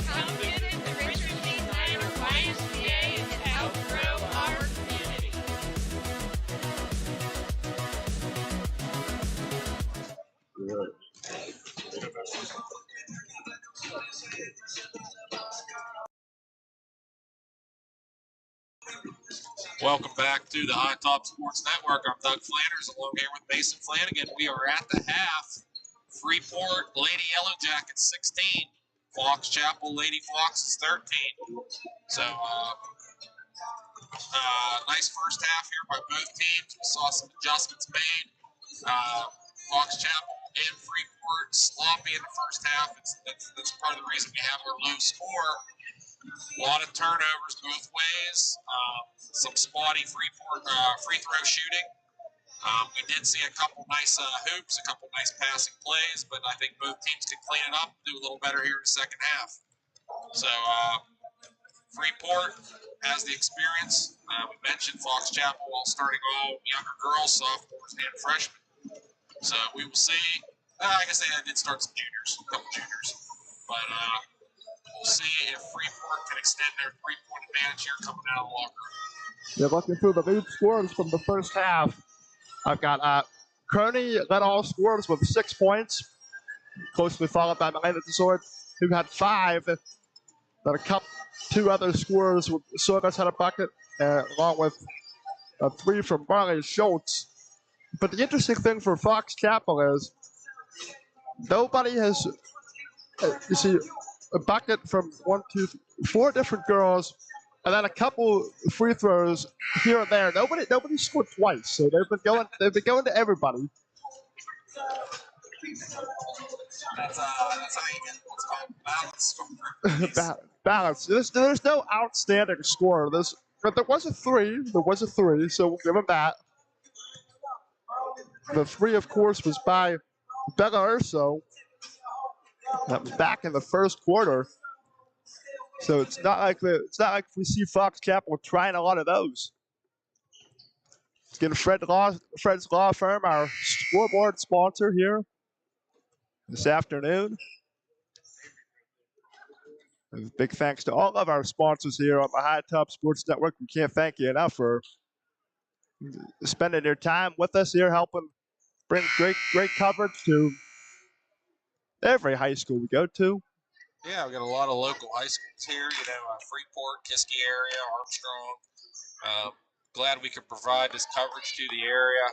Come visit the Richard G. Snyder YMCA and help grow our community. Welcome back to the High Top Sports Network. I'm Doug Flanders, along here with Mason Flanagan. We are at the half. Freeport Lady Yellow Jackets 16, Fox Chapel Lady Foxes 13. So nice first half here by both teams. We saw some adjustments made. Fox Chapel and Freeport sloppy in the first half. That's part of the reason we have our low score. A lot of turnovers both ways. Some spotty Freeport free throw shooting. We did see a couple nice hoops, a couple nice passing plays, but I think both teams can clean it up and do a little better here in the second half. So Freeport has the experience. We mentioned Fox Chapel while starting all younger girls, sophomores, and freshmen. So we will see. I guess they did start some juniors, a couple juniors. But we'll see if Freeport can extend their three-point advantage here coming out of the locker room. You're looking through the lead scores from the first half. I've got Kearney led all scorers with 6 points, closely followed by Milena DeSort, who had 5. Then two other scorers, Sogas had a bucket, along with a 3 from Marley Schultz. But the interesting thing for Fox Chapel is nobody has, you see, a bucket from 4 different girls and then a couple free throws here and there. Nobody scored twice, so they've been going to everybody. That's how you get what's called balance. Balance. There's no outstanding scorer. But there was a three. So we'll give him that. The three, of course, was by Bella Urso. That was back in the first quarter. So it's not like we see Fox Chapel trying a lot of those. Let's get Fred's Law Firm, our scoreboard sponsor here this afternoon. And big thanks to all of our sponsors here on the High Top Sports Network. We can't thank you enough for spending your time with us here, helping bring great coverage to every high school we go to. Yeah, we got a lot of local high schools here. Freeport, Kiski area, Armstrong. Glad we could provide this coverage to the area.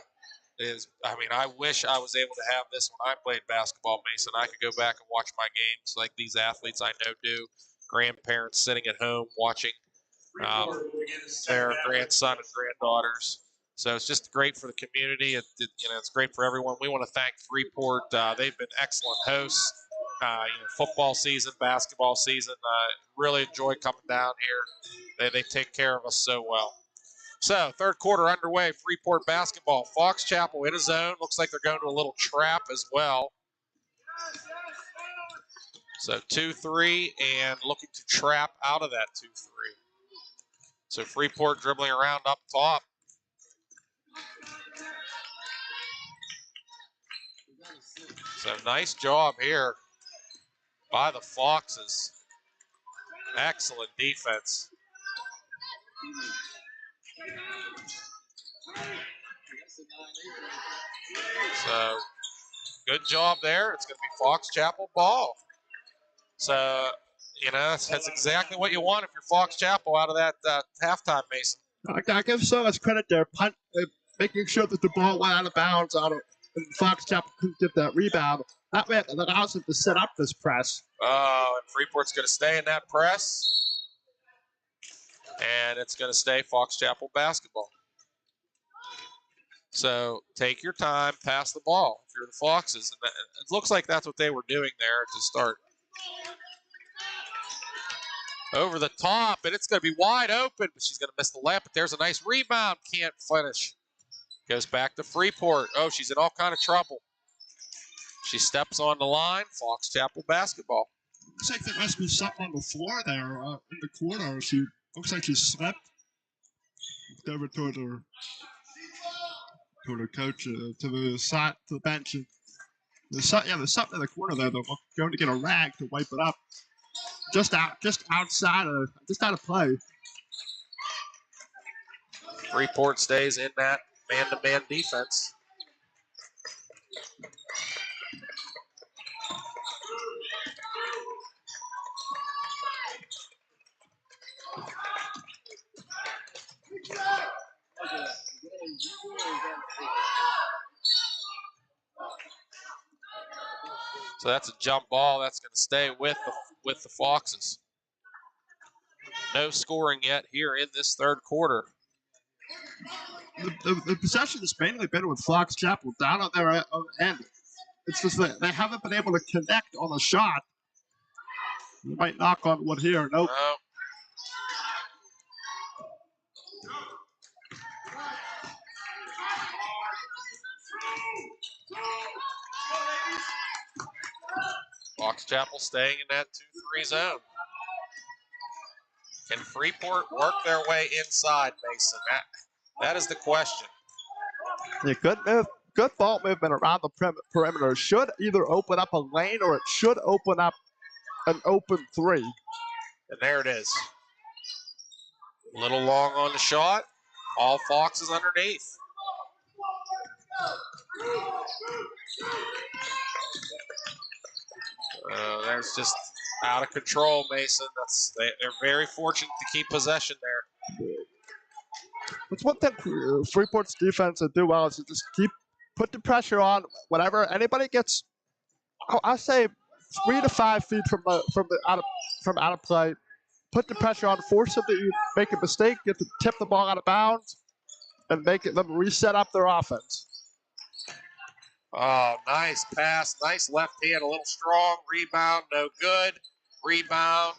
I wish I was able to have this when I played basketball, Mason. I could go back and watch my games like these athletes I know do. Grandparents sitting at home watching their grandson and granddaughters. So it's just great for the community. It's great for everyone. We want to thank Freeport. They've been excellent hosts. Football season, basketball season. Really enjoy coming down here. They take care of us so well. So, third quarter underway, Freeport basketball. Fox Chapel in a zone. Looks like they're going to a little trap as well. So, 2-3 and looking to trap out of that 2-3. So, Freeport dribbling around up top. So, nice job here by the Foxes. Excellent defense. So, good job there. It's going to be Fox Chapel ball. So, that's exactly what you want if you're Fox Chapel out of that halftime, Mason. I give so much credit there, making sure that the ball went out of bounds and Fox Chapel couldn't get that rebound. That way it allows him to set up this press. Oh, and Freeport's going to stay in that press. And it's going to stay Fox Chapel basketball. So take your time, pass the ball if you're the Foxes. And it looks like that's what they were doing there to start. Over the top, and it's going to be wide open, but she's going to miss the layup. But there's a nice rebound. Can't finish. Goes back to Freeport. Oh, she's in all kind of trouble. She steps on the line. Fox Chapel basketball. Looks like there must be something on the floor there in the corner. She looks like she slipped. Looked over toward her coach, to the side, to the bench. And there's something in the corner there. They're going to get a rag to wipe it up. Just outside of play. Freeport stays in that man-to-man defense. So that's a jump ball. That's going to stay with the Foxes. No scoring yet here in this third quarter. The possession has mainly been with Fox Chapel down on their end. It's just that they haven't been able to connect on a shot. You might knock on wood here. Nope. No. Fox Chapel staying in that 2-3 zone. Can Freeport work their way inside, Mason? That is the question. Yeah, good ball movement around the perimeter. Should either open up a lane or it should open up an open three. And there it is. A little long on the shot. All Foxes underneath. There's just out of control, Mason. They're very fortunate to keep possession there. That's one thing Freeport's defense will do well is to just put the pressure on whenever anybody gets. I say 3 to 5 feet from out of play. put the pressure on, force them to make a mistake, get to tip the ball out of bounds, and make it them reset up their offense. Oh, nice pass. Nice left hand, a little strong. Rebound, no good. Rebound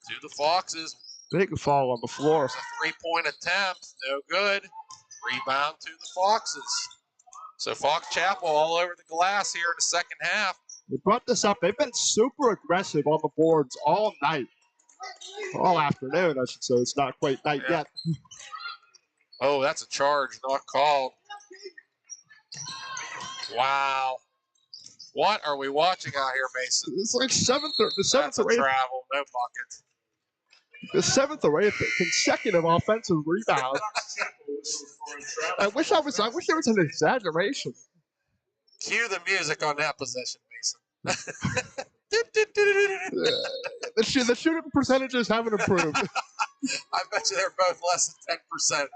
to the Foxes. Big fall on the floor. There's a three-point attempt, no good. Rebound to the Foxes. So Fox Chapel all over the glass here in the second half. They brought this up. They've been super aggressive on the boards all night. All afternoon, I should say. It's not quite night yet. Oh, that's a charge, not called. Wow. What are we watching out here, Mason? It's like the seventh or eighth. Travel, no bucket. The seventh or eighth consecutive offensive rebound. I wish there was an exaggeration. Cue the music on that possession, Mason. The shooting percentages haven't improved. I bet you they're both less than 10%.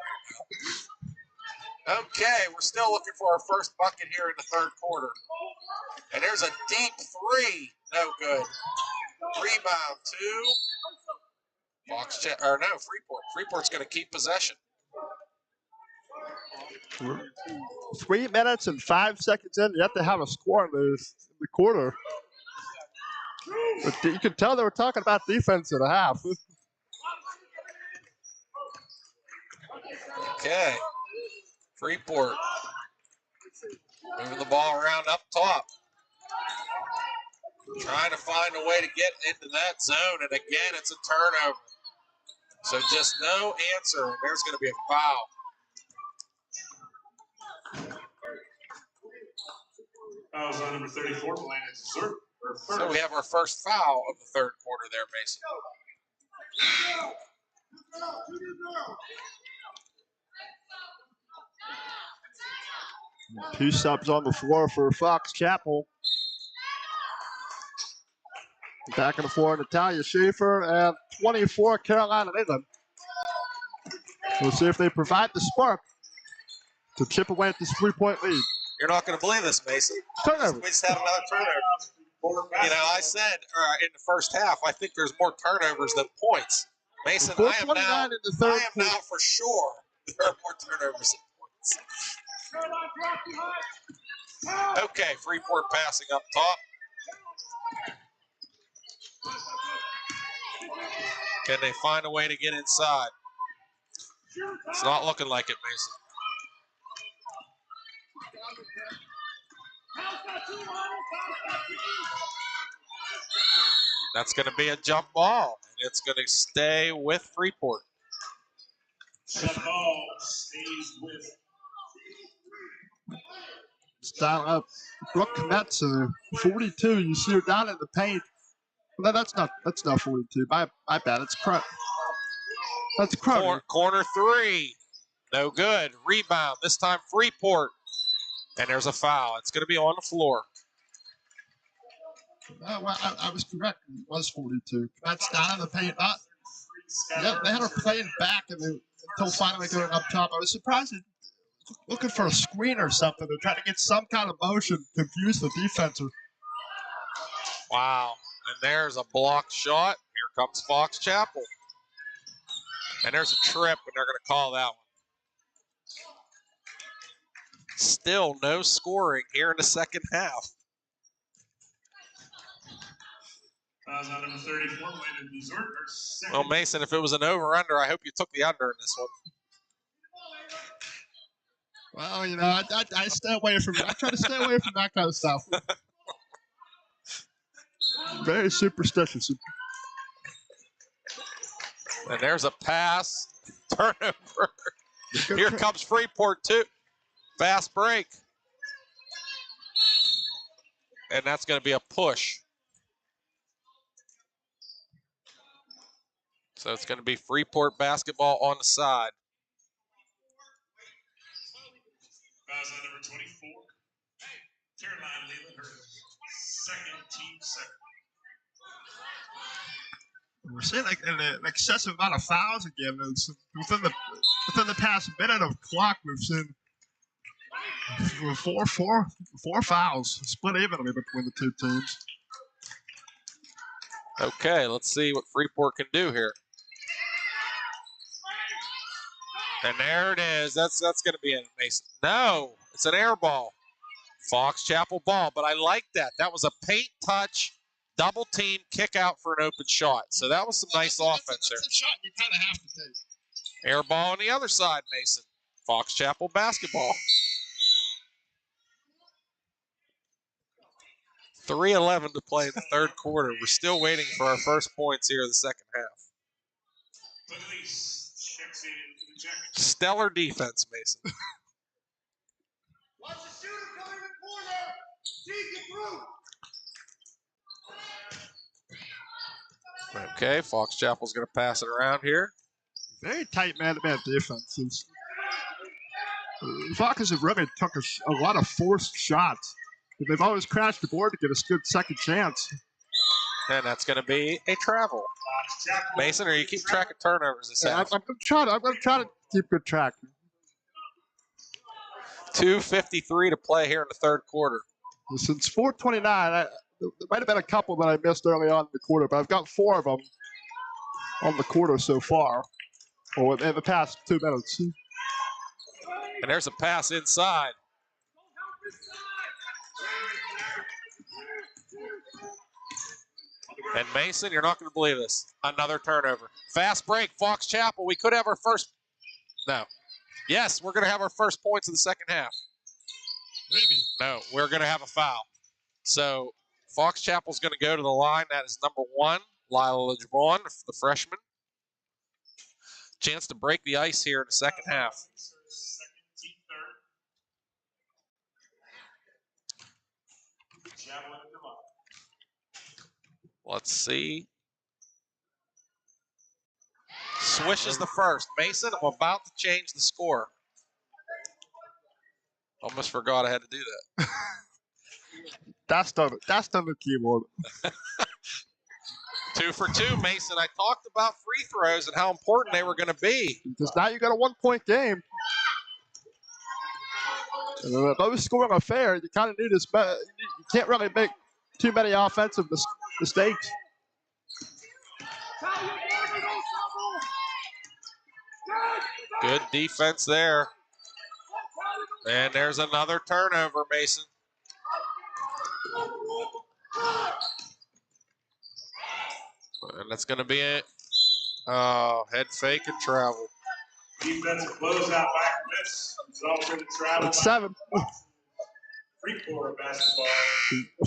Okay, we're still looking for our first bucket here in the third quarter. And there's a deep three. No good. Rebound to Freeport. Freeport's going to keep possession. 3 minutes and 5 seconds in, you have to have a score in the quarter. But you can tell they were talking about defense at a half. Okay. Freeport moving the ball around up top. Trying to find a way to get into that zone, and again, it's a turnover. So just no answer, and there's going to be a foul. Fouls on number 34, Milena Dessert. So we have our first foul of the third quarter there, Mason. 2 subs on the floor for Fox Chapel. Back on the floor, Natalia Schaefer, and 24, Carolina Inland. We'll see if they provide the spark to chip away at this 3-point lead. You're not going to believe this, Mason. Turnover. We just had another turnover. You know, I said in the first half, I think there's more turnovers than points. Mason, I am now for sure there are more turnovers than points. Okay, Freeport passing up top. Can they find a way to get inside? It's not looking like it, Mason. That's going to be a jump ball, and it's going to stay with Freeport. Jump ball stays with. Style up. Brooke Kmetzer, 42. You see her down in the paint. No, that's not 42. My bad. It's Crone. That's Crone. Corner three. No good. Rebound. This time Freeport. And there's a foul. It's going to be on the floor. I was correct. It was 42. That's down in the paint. They had her playing back until finally going up top. I was surprised. Looking for a screen or something. They're trying to get some kind of motion, confuse the defender. Wow. And there's a blocked shot. Here comes Fox Chapel. And there's a trip, and they're going to call that one. Still no scoring here in the second half. Fouls on number 34, Milena Dessert. Well, Mason, if it was an over-under, I hope you took the under in this one. Well, you know, I stay away from it. I try to stay away from that kind of stuff. Very superstitious. And there's a pass. Turnover. Here comes Freeport, too. Fast break. And that's going to be a push. So it's going to be Freeport basketball on the side. Fouls on number 24. Caroline Leland, her second team second. We're seeing like an excessive amount of fouls again. It's within the past minute of clock, we've seen four fouls split evenly between the two teams. Okay, let's see what Freeport can do here. And there it is. That's going to be a Mason. No, it's an air ball. Fox Chapel ball, but I like that. That was a paint touch, double team, kick out for an open shot. So that was some nice offense there. That's a shot you kind of have to take. Air ball on the other side, Mason. Fox Chapel basketball. 3:11 to play in the third quarter. We're still waiting for our first points here in the second half. Stellar defense, Mason. Watch the shooter come in the corner. See, get through. Okay, Fox Chapel's going to pass it around here. Very tight man-to-man defense. Fox have really took a lot of forced shots. They've always crashed the board to get a good second chance. And that's going to be a travel. Mason, or you keep track of turnovers this half? I'm going to try to keep good track. 2:53 to play here in the third quarter. Since 4:29, there might have been a couple that I missed early on in the quarter, but I've got 4 of them on the quarter so far, or in the past 2 minutes. And there's a pass inside. And Mason, you're not going to believe this. Another turnover. Fast break, Fox Chapel. We could have our first. No. Yes, we're going to have our first points in the second half. Maybe. No, we're going to have a foul. So Fox Chapel's going to go to the line. That is number 1, Lila LeJabon, the freshman. Chance to break the ice here in the second half. Let's see. Swishes the first. Mason, I'm about to change the score. Almost forgot I had to do that. That's done the keyboard. 2 for 2, Mason. I talked about free throws and how important they were going to be. Because now you got a 1-point game. And low scoring affair, you kind of need this. You can't really make too many offensive mistakes. Good defense there. And there's another turnover, Mason. And that's going to be it. Head fake and travel. Defensive closeout back miss. It's also the travel. It's 7. Freeport basketball.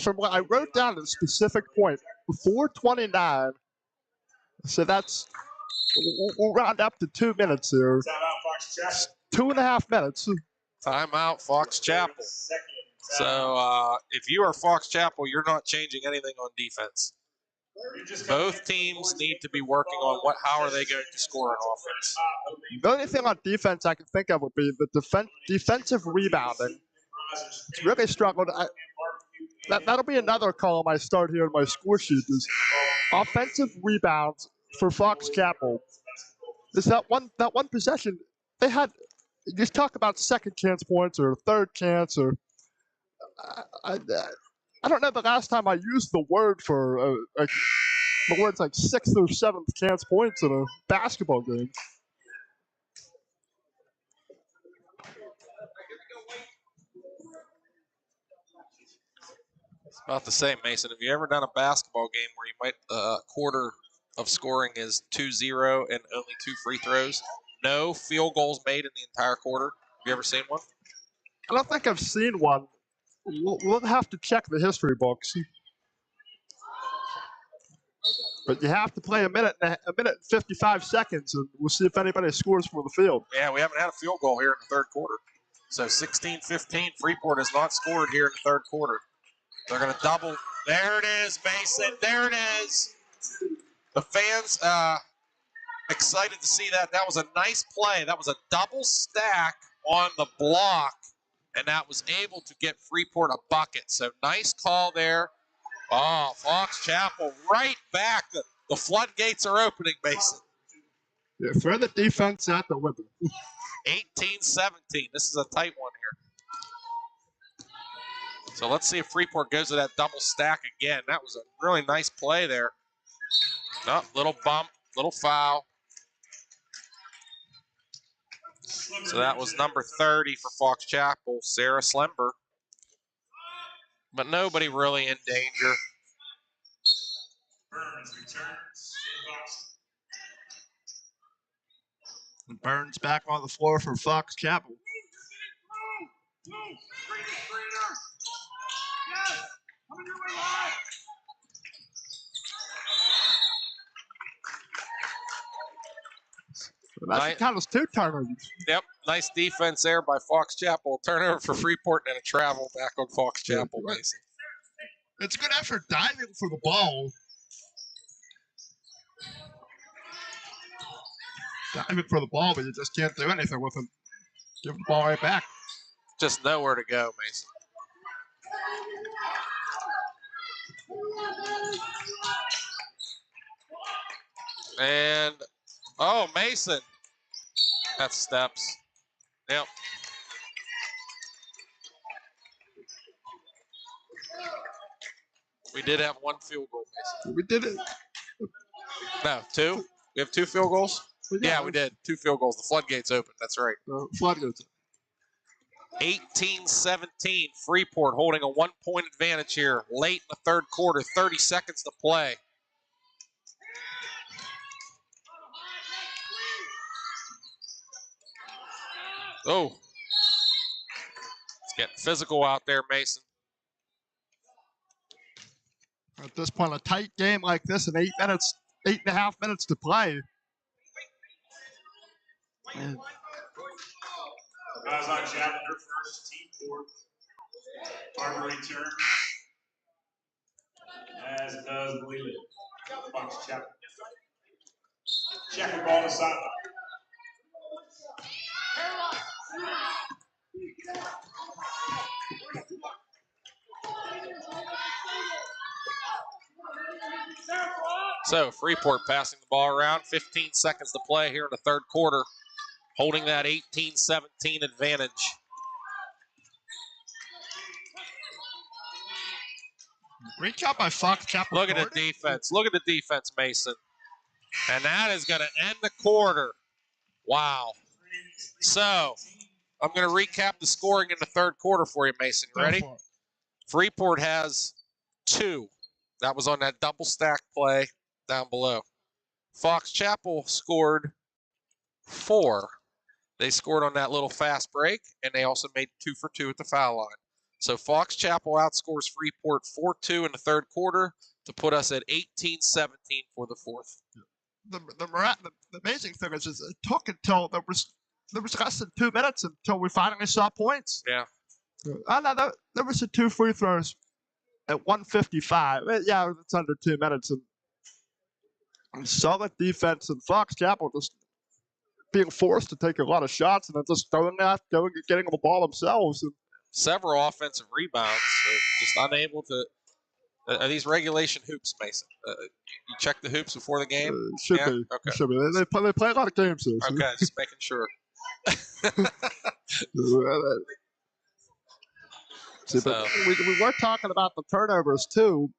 From what I wrote down at a specific point, 4:29. So that's, we'll round up to 2 minutes here. Timeout, Fox Chapel. 2.5 minutes. Timeout, Fox Chapel. So if you are Fox Chapel, you're not changing anything on defense. Both teams need to be working on how are they going to score on offense. The only thing on defense I can think of would be the defensive rebounding. It's really struggled. That'll be another column I start here in my score sheet is offensive rebounds for Fox Chapel. Is that one possession they had? You just talk about second chance points or third chance or I don't know the last time I used the word for the words like 6th or 7th chance points in a basketball game. It's about the same, Mason. Have you ever done a basketball game where you might quarter of scoring is 2-0 and only 2 free throws? No field goals made in the entire quarter. Have you ever seen one? I don't think I've seen one. We'll have to check the history books. But you have to play a minute and 55 seconds, and we'll see if anybody scores from the field. Yeah, we haven't had a field goal here in the third quarter. So 16-15, Freeport has not scored here in the third quarter. They're going to double. There it is, Mason. There it is. The fans excited to see that. That was a nice play. That was a double stack on the block, and that was able to get Freeport a bucket. So nice call there. Oh, Fox Chapel right back. The floodgates are opening, Mason. Yeah, throw the defense at the window. 18-17. This is a tight one here. So let's see if Freeport goes to that double stack again. That was a really nice play there. Oh, little bump, little foul. So that was number 30 for Fox Chapel, Sarah Slember. But nobody really in danger. Burns returns. And Burns back on the floor for Fox Chapel. That counts 2 turnovers. Yep, nice defense there by Fox Chapel. Turnover for Freeport and a travel back on Fox Chapel, Mason. It's a good effort diving for the ball. Diving for the ball, but you just can't do anything with it. Give the ball right back. Just nowhere to go, Mason. And, oh, Mason. That's steps. Yep. We did have 1 field goal, Mason. We did it. No, 2? We have 2 field goals? Yeah, we did. 2 field goals. The floodgates open. That's right. Floodgates. 18-17. Freeport holding a 1-point advantage here late in the third quarter. 30 seconds to play. Oh. It's getting physical out there, Mason. At this point, a tight game like this in 8.5 minutes to play. Man. Guys on Chapel, their first team fourth. Harbor returns. As does Lely. Fox Chapel. Check the ball on the sideline. So Freeport passing the ball around. 15 seconds to play here in the third quarter. Holding that 18-17 advantage. Great job by Fox Chapel. Look at the defense. Look at the defense, Mason. And that is going to end the quarter. Wow. So I'm going to recap the scoring in the third quarter for you, Mason. You ready? Freeport has 2. That was on that double stack play down below. Fox Chapel scored 4. They scored on that little fast break, and they also made 2 for 2 at the foul line. So Fox Chapel outscores Freeport 4-2 in the third quarter to put us at 18-17 for the fourth. The amazing thing is it took until there was less than 2 minutes until we finally saw points. Yeah. There was 2 free throws at 1:55. Yeah, it's under 2 minutes. And solid defense, and Fox Chapel just being forced to take a lot of shots and then just getting the ball themselves. And several offensive rebounds, just unable to. Are these regulation hoops, Mason? You check the hoops before the game? Should be. Okay. Should be. They play a lot of games here. So. Okay, just making sure. But we were talking about the turnovers too.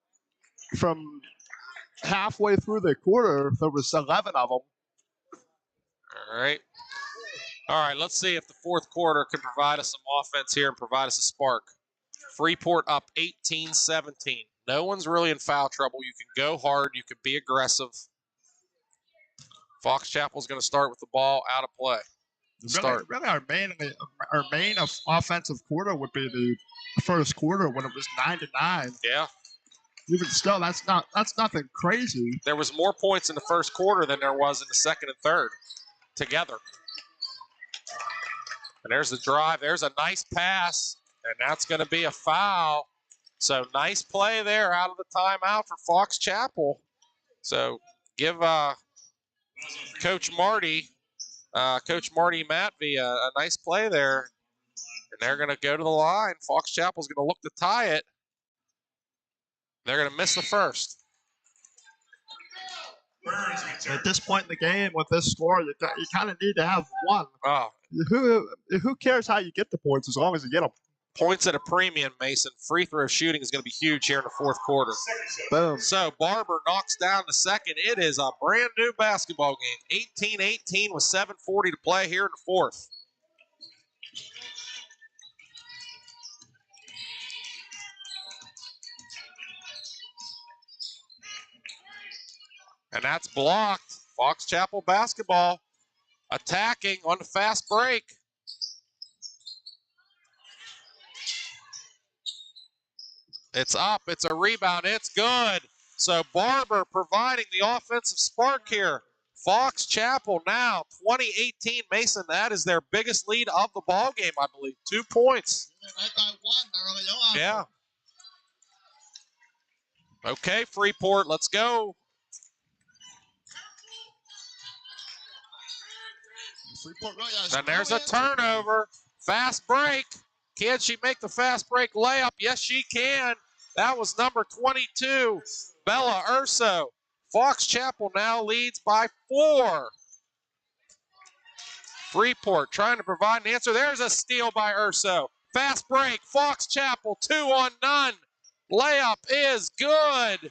From halfway through the quarter, there was 11 of them. All right, let's see if the fourth quarter can provide us some offense here and provide us a spark. Freeport up 18-17. No one's really in foul trouble. You can go hard. You can be aggressive. Fox Chapel's going to start with the ball out of play. Really, our main offensive quarter would be the first quarter when it was 9-9. Yeah. Even still, that's nothing crazy. There was more points in the first quarter than there was in the second and third together. And there's the drive. There's a nice pass, and that's going to be a foul. So nice play there out of the timeout for Fox Chapel. So give Coach Marty Matvey a nice play there. And they're going to go to the line. Fox Chapel's going to look to tie it. They're going to miss the first. At this point in the game, with this score, you kind of need to have one. Oh. Who cares how you get the points as long as you get them? Points at a premium, Mason. Free throw shooting is going to be huge here in the fourth quarter. Boom. So Barber knocks down the second. It is a brand new basketball game. 18-18 with 7:40 to play here in the fourth. And that's blocked. Fox Chapel basketball attacking on the fast break. It's up. It's a rebound. It's good. So Barber providing the offensive spark here. Fox Chapel now 20-18. Mason, that is their biggest lead of the ball game, I believe. 2 points. I got one early on. Yeah. Okay, Freeport, let's go. Freeport really has And no there's a answer. turnover. Fast break. Can she make the fast break layup? Yes, she can. That was number 22, Bella Urso. Fox Chapel now leads by 4. Freeport trying to provide an answer. There's a steal by Urso. Fast break. Fox Chapel 2 on none. Layup is good.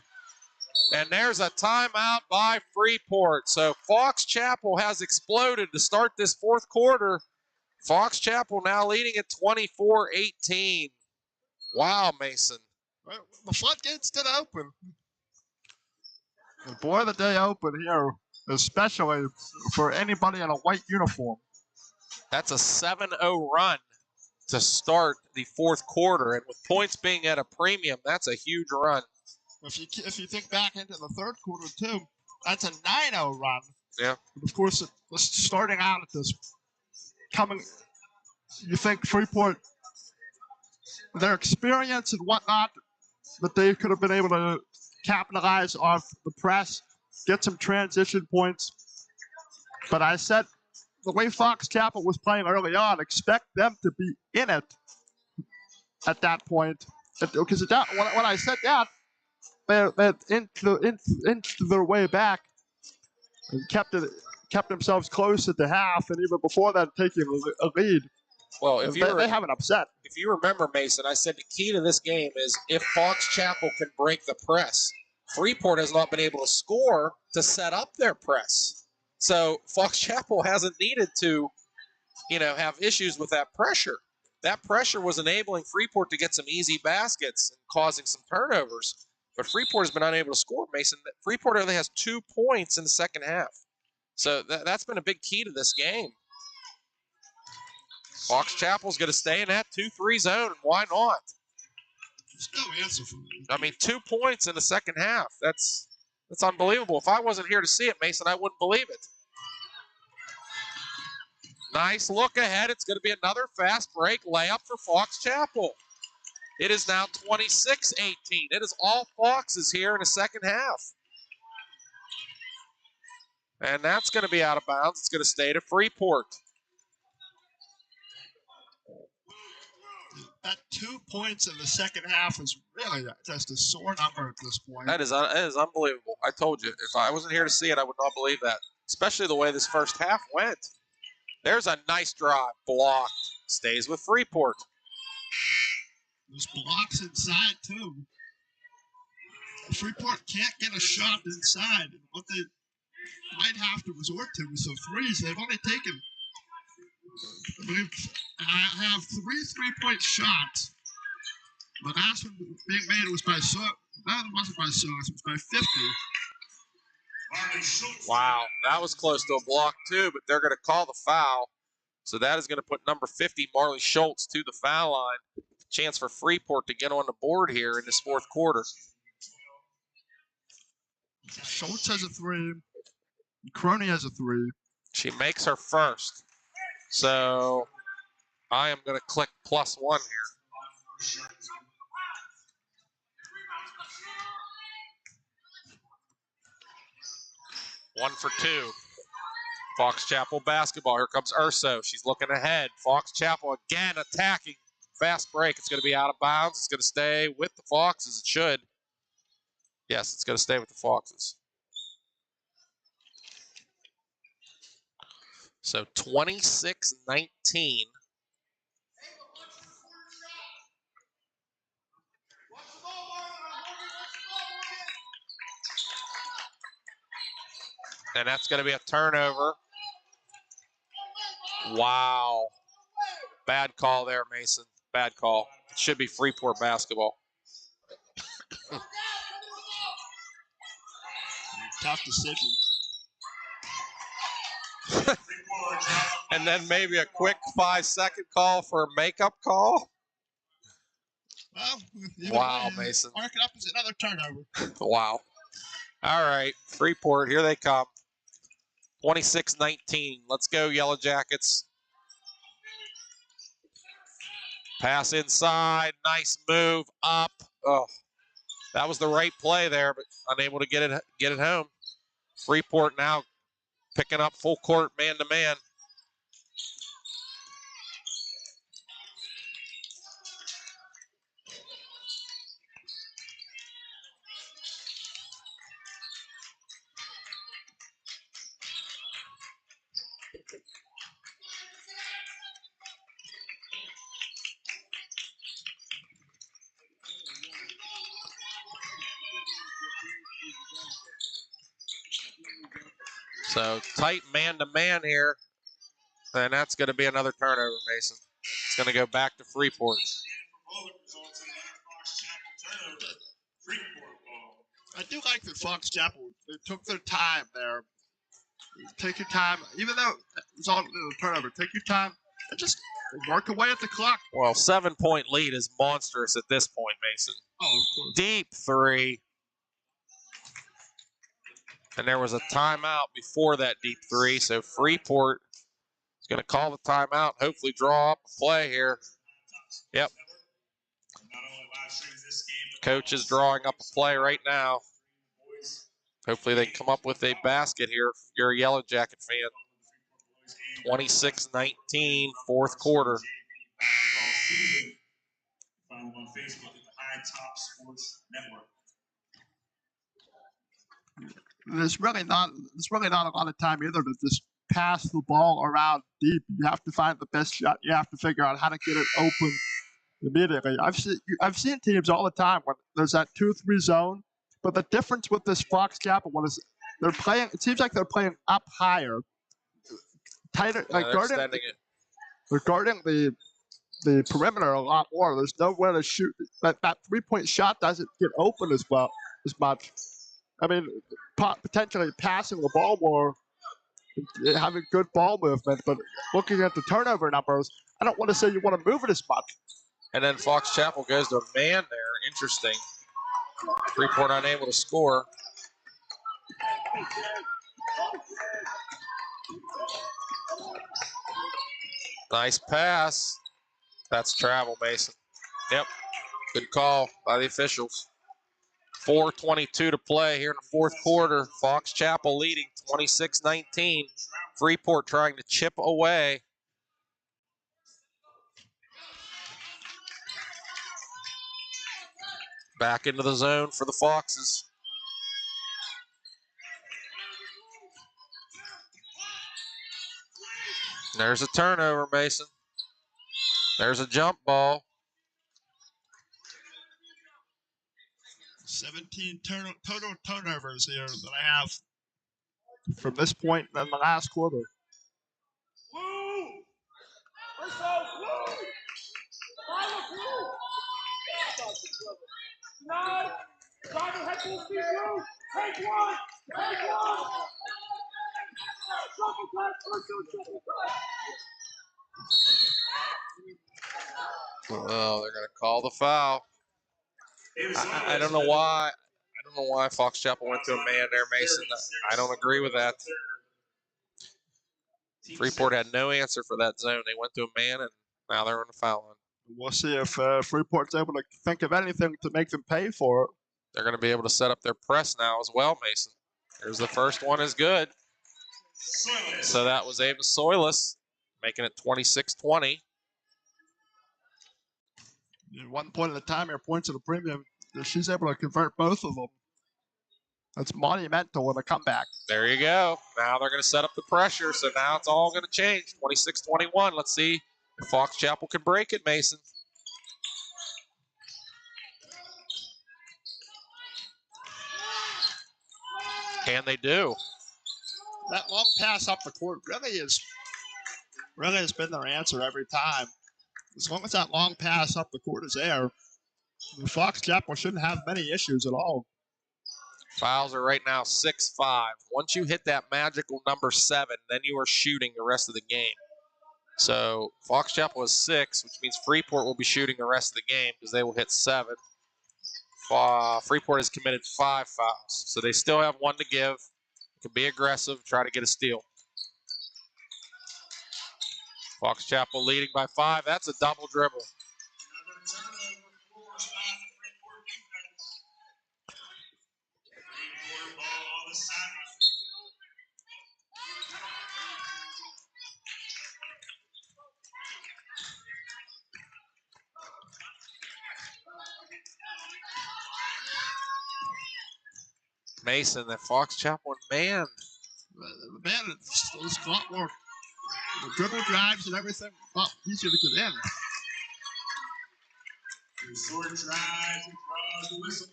And there's a timeout by Freeport. So Fox Chapel has exploded to start this fourth quarter. Fox Chapel now leading at 24-18. Wow, Mason. Well, the floodgates did open. And boy, did they open here, especially for anybody in a white uniform. That's a 7-0 run to start the fourth quarter. And with points being at a premium, that's a huge run. If you think back into the third quarter, too, that's a 9-0 run. Yeah. And of course, starting out at this you think Freeport, their experience and whatnot, that they could have been able to capitalize off the press, get some transition points. But I said, the way Fox Chapel was playing early on, expect them to be in it at that point. Because when I said that, they inched their way back and kept themselves close at the half, and even before that, taking a lead. Well, they haven't upset. If you remember, Mason, I said the key to this game is if Fox Chapel can break the press. Freeport has not been able to score to set up their press. So Fox Chapel hasn't needed to, have issues with that pressure. That pressure was enabling Freeport to get some easy baskets and causing some turnovers. But Freeport has been unable to score, Mason. Freeport only has 2 points in the second half. So that's been a big key to this game. Fox Chapel's going to stay in that 2-3 zone, and why not? There's no answer for me. I mean, 2 points in the second half. That's unbelievable. If I wasn't here to see it, Mason, I wouldn't believe it. Nice look ahead. It's going to be another fast break layup for Fox Chapel. It is now 26-18. It is all Foxes here in the second half. And that's going to be out of bounds. It's going to stay to Freeport. That 2 points in the second half is really just a sore number at this point. That is unbelievable. I told you. If I wasn't here to see it, I would not believe that. Especially the way this first half went. There's a nice drive. Blocked. Stays with Freeport. There's blocks inside, too. Freeport can't get a shot inside. What they might have to resort to is some threes. They've only taken, I have 3 3-point shots. The last one being made was by no, it wasn't by Solis, it was by 50. Wow, that was close to a block too, but they're going to call the foul. So that is going to put number 50, Marley Schultz, to the foul line. Chance for Freeport to get on the board here in this fourth quarter. Schultz has a 3. Crony has a 3. She makes her first. So I am going to click +1 here. One for 2. Fox Chapel basketball. Here comes Urso. She's looking ahead. Fox Chapel again attacking. Fast break. It's going to be out of bounds. It's going to stay with the Foxes. It should. Yes, it's going to stay with the Foxes. So 26-19. And that's going to be a turnover. Wow. Bad call there, Mason. Bad call. It should be Freeport basketball. Tough decision. And then maybe a quick 5-second call for a makeup call. Well, Wow, Mason. Mark it up as another turnover. Wow. All right, Freeport, here they come. 26-19. Let's go, Yellow Jackets. Pass inside. Nice move up. Oh, that was the right play there, but unable to get it home. Freeport now picking up full court man-to-man. So tight man-to-man here, and that's going to be another turnover, Mason. It's going to go back to Freeport. I do like that Fox Chapel. They took their time there. Take your time, even though it's all a turnover. Take your time and just work away at the clock. Well, 7-point lead is monstrous at this point, Mason. Oh, of course. Deep three. And there was a timeout before that deep three, so Freeport is going to call the timeout, hopefully draw up a play here. Yep. Coach is drawing up a play right now. Hopefully they come up with a basket here if you're a Yellow Jacket fan. 26-19, fourth quarter. Follow on Facebook at the High Top Sports Network. There's really not a lot of time either to just pass the ball around deep. You have to find the best shot. You have to figure out how to get it open immediately. I've seen teams all the time when there's that 2-3 zone, but the difference with this Fox Chapel one is they're playing. It seems like they're playing up higher, tighter, like guarding. They're guarding the perimeter a lot more. There's nowhere to shoot. That 3-point shot doesn't get open as much. I mean, potentially passing the ball more, having good ball movement, but looking at the turnover numbers, I don't want to say you want to move it as much. And then Fox Chapel goes to a man there. Interesting. Freeport unable to score. Nice pass. That's travel, Mason. Yep. Good call by the officials. 4:22 to play here in the fourth quarter. Fox Chapel leading 26-19. Freeport trying to chip away. Back into the zone for the Foxes. There's a turnover, Mason. There's a jump ball. 17 total turnovers here that I have from this point in the last quarter. Oh, they're going to call the foul. I don't know why. I don't know why Fox Chapel went to a man there, Mason. I don't agree with that. Freeport had no answer for that zone. They went to a man, and now they're on the foul line. We'll see if Freeport's able to think of anything to make them pay for it. They're going to be able to set up their press now as well, Mason. Here's the first one is good. So that was Ava Soilis, making it 26-20. 1 point at a time, here, points at a premium. If she's able to convert both of them, that's monumental in a comeback. There you go. Now they're going to set up the pressure, so now it's all going to change. 26-21. Let's see if Fox Chapel can break it, Mason. Can they do? that long pass up the court really has been their answer every time. As long as that long pass up the court is there, Fox Chapel shouldn't have many issues at all. Fouls are right now 6-5. Once you hit that magical number 7, then you are shooting the rest of the game. So Fox Chapel is 6, which means Freeport will be shooting the rest of the game because they will hit 7. Freeport has committed 5 fouls, so they still have 1 to give. Can be aggressive, try to get a steal. Fox Chapel leading by 5. That's a double dribble. Mason, that Fox Chapel man. Man, it's a lot more. The dribble drives and everything, a lot easier to get in. Short drives and draws the whistle.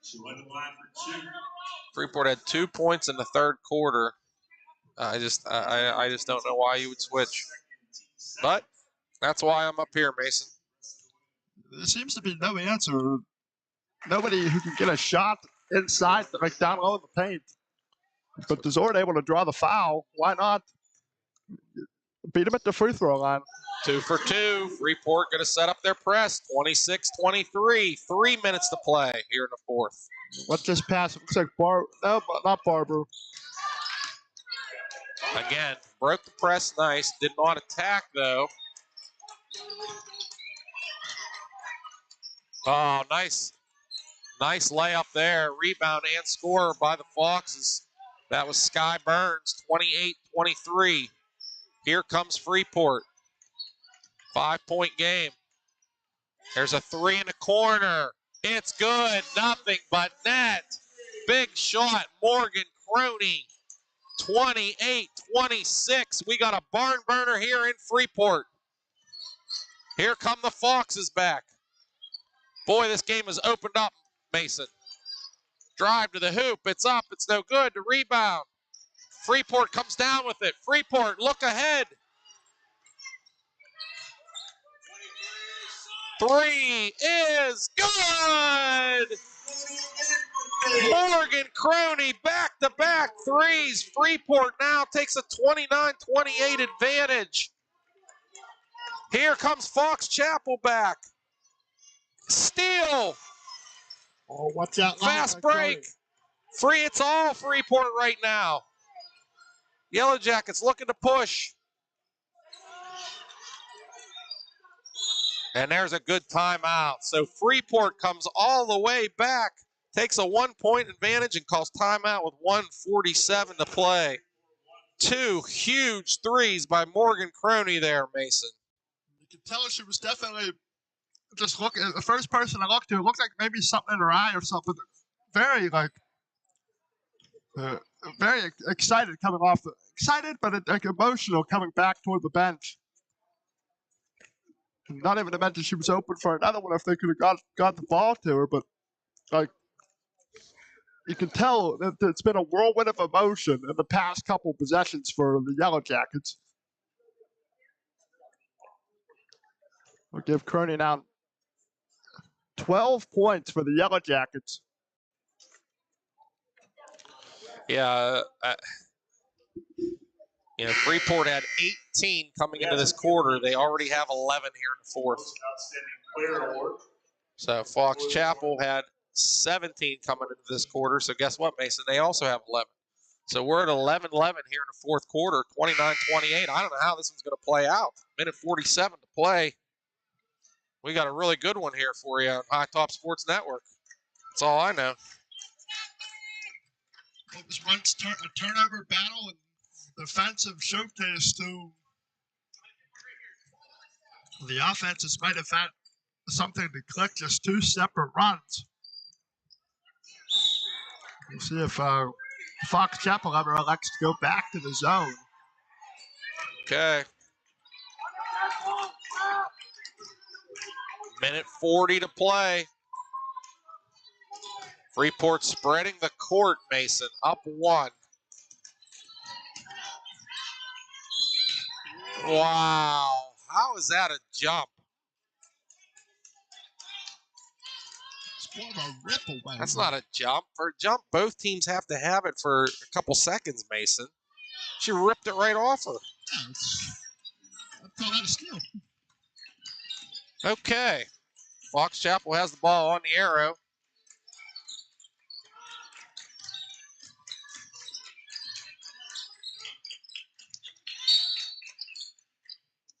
She went the line for 2. Freeport had 2 points in the third quarter. I just don't know why you would switch. But that's why I'm up here, Mason. There seems to be no answer. Nobody who can get a shot inside, like down low in the paint. But Dezord able to draw the foul. Why not beat him at the free throw line? 2 for 2. Freeport going to set up their press. 26-23. 3 minutes to play here in the fourth. Let's just pass. It looks like not Barber. Again, broke the press nice. Did not attack, though. Oh, nice. Nice layup there. Rebound and score by the Foxes. That was Sky Burns, 28-23. Here comes Freeport. 5-point game. There's a 3 in the corner. It's good. Nothing but net. Big shot. Morgan Croney. 28-26. We got a barn burner here in Freeport. Here come the Foxes back. Boy, this game has opened up, Mason. Drive to the hoop. It's up. It's no good. The rebound. Freeport comes down with it. Freeport, look ahead. 3 is good. Morgan Croney back-to-back threes. Freeport now takes a 29-28 advantage. Here comes Fox Chapel back. Steal. Oh, watch out. Fast break. It's all Freeport right now. Yellow Jackets looking to push. And there's a good timeout. So Freeport comes all the way back, takes a 1-point advantage and calls timeout with 1:47 to play. 2 huge threes by Morgan Croney there, Mason. You can tell she was definitely just looking. The first person I looked to, it looked like maybe something in her eye or something. Very very excited coming off excited, but emotional coming back toward the bench. Not even to mention she was open for another one if they could have got the ball to her, but you can tell that it's been a whirlwind of emotion in the past couple possessions for the Yellow Jackets. We'll give Croney now 12 points for the Yellow Jackets. Yeah, Freeport had 18 coming into this quarter. They already have 11 here in the fourth. So Fox Chapel had 17 coming into this quarter. So guess what, Mason? They also have 11. So we're at 11-11 here in the fourth quarter, 29-28. I don't know how this one's going to play out. Minute 47 to play. We got a really good one here for you on High Top Sports Network. That's all I know. It was once a turnover battle and defensive showcase to the offenses might have had something to click, just 2 separate runs. We'll see if Fox Chapel ever elects to go back to the zone. Okay. Minute 40 to play. Freeport spreading the court, Mason, up 1. Wow. How is that a jump? It's more of a rip away. That's not a jump. For a jump, both teams have to have it for a couple seconds, Mason. She ripped it right off her. I call that a steal. Okay. Fox Chapel has the ball on the arrow.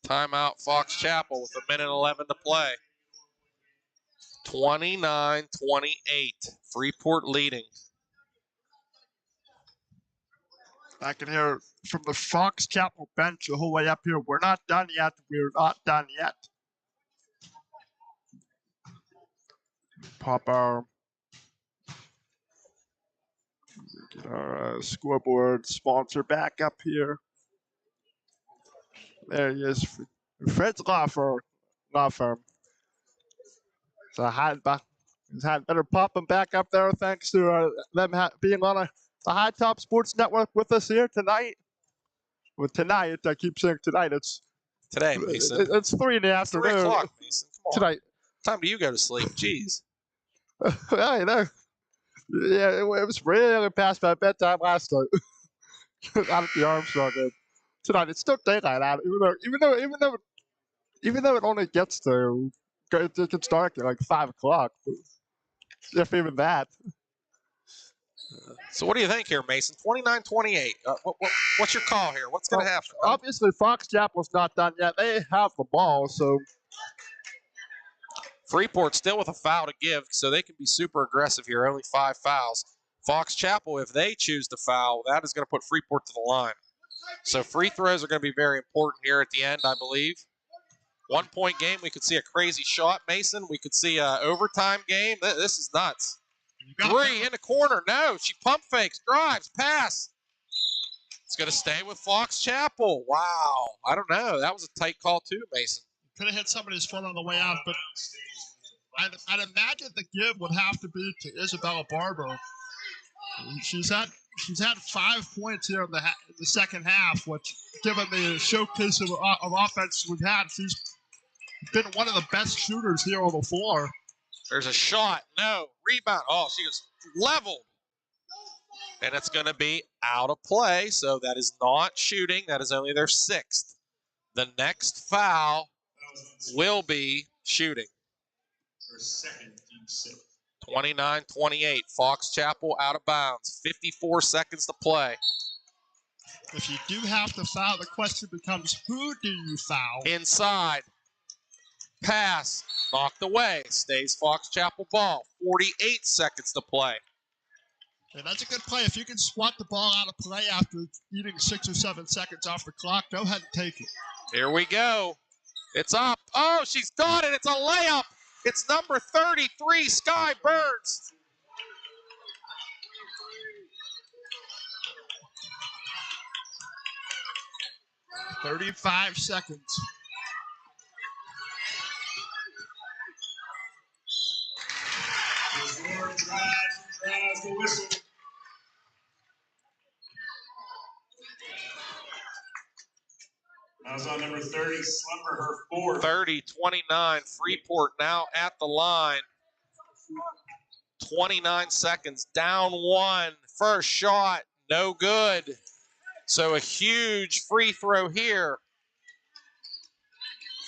Timeout, Fox Chapel with 1:11 to play. 29-28. Freeport leading. I can hear from the Fox Chapel bench the whole way up here. We're not done yet. We're not done yet. Pop our get our scoreboard sponsor back up here. There he is, Fred's Law Firm. So he's had better pop him back up there thanks to them being on the High Top Sports Network with us here tonight. Well, tonight, I keep saying tonight. It's today, Mason. It's 3 in the afternoon. 3 o'clock, Mason. Come on. Tonight. Time do you go to sleep? Jeez. I know. Yeah, it was really past my bedtime last night. Out at the Armstrong game. Tonight, it's still daylight out. Even though it only gets to it gets dark at like 5 o'clock, if even that. So what do you think here, Mason? 29-28. What's your call here? What's going to happen? Obviously, Fox Chapel's not done yet. They have the ball, so. Freeport still with a foul to give, so they can be super aggressive here. Only 5 fouls. Fox Chapel, if they choose to foul, that is going to put Freeport to the line. So free throws are going to be very important here at the end, I believe. 1-point game, we could see a crazy shot, Mason. We could see an overtime game. This is nuts. 3 in the corner. No, she pump fakes, drives, pass. It's going to stay with Fox Chapel. Wow. I don't know. That was a tight call too, Mason. Could have hit somebody's foot on the way out, but I'd imagine the give would have to be to Isabella Barber. She's had 5 points here in the second half, which, given the showcase of offense we've had, she's been one of the best shooters here on the floor. There's a shot. No. Rebound. Oh, she was leveled. And it's going to be out of play, so that is not shooting. That is only their 6th. The next foul will be shooting. 29-28. Fox Chapel out of bounds. 54 seconds to play. If you do have to foul, the question becomes, who do you foul? Inside. Pass. Knocked away. Stays Fox Chapel ball. 48 seconds to play. Yeah, that's a good play. If you can swat the ball out of play after eating 6 or 7 seconds off the clock, go ahead and take it. Here we go. It's up. Oh, she's got it. It's a layup. It's number 33, Sky Burns. "35 seconds. Drives the whistle. That was on number 30, Slumber, her 4th. 30-29. Freeport now at the line. 29 seconds. Down 1. First shot. No good. So a huge free throw here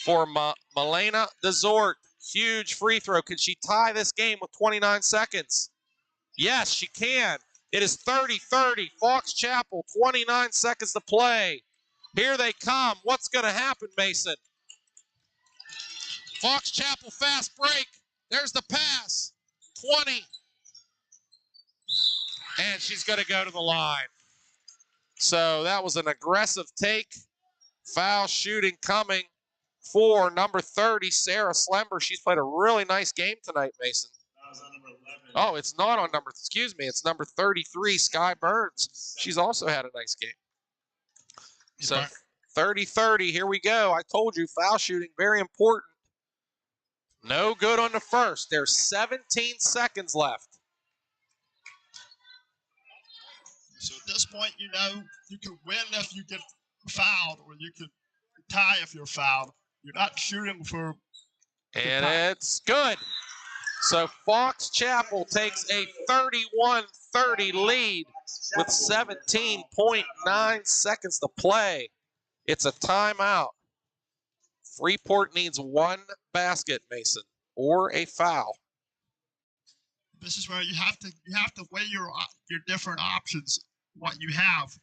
for Milena Desort. Huge free throw. Can she tie this game with 29 seconds? Yes, she can. It is 30-30. Fox Chapel, 29 seconds to play. Here they come. What's going to happen, Mason? Fox Chapel fast break. There's the pass. 20. And she's going to go to the line. So that was an aggressive take. Foul shooting coming for number 30, Sarah Slember. She's played a really nice game tonight, Mason. That was on number 11. Oh, it's not on number, excuse me, it's number 33, Sky Burns. She's also had a nice game. So 30-30, here we go. I told you, foul shooting, very important. No good on the first. There's 17 seconds left. So at this point, you know, you can win if you get fouled, or you can tie if you're fouled. You're not shooting for. And it's good. So Fox Chapel takes a 31-30 lead with 17.9 seconds to play. It's a timeout. Freeport needs one basket, Mason, or a foul. This is where you have to weigh your different options. What you have,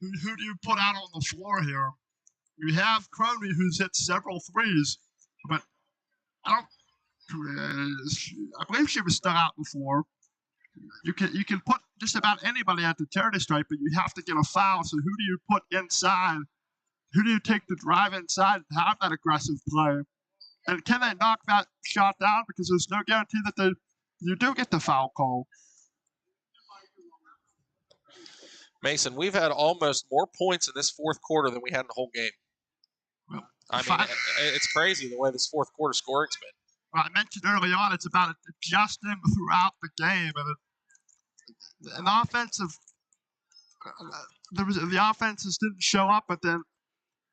who do you put out on the floor here? You have Crony, who's hit several threes, but I believe she was still out before. You can put just about anybody at the charity stripe, but you have to get a foul. So who do you put inside? Who do you take the drive inside and have that aggressive play? And can they knock that shot down? Because there's no guarantee that you do get the foul call. Mason, we've had almost more points in this fourth quarter than we had in the whole game. Well, I mean, it's crazy the way this fourth quarter scoring's been. Well, I mentioned early on, it's about adjusting throughout the game, and an offensive. The offenses didn't show up, but then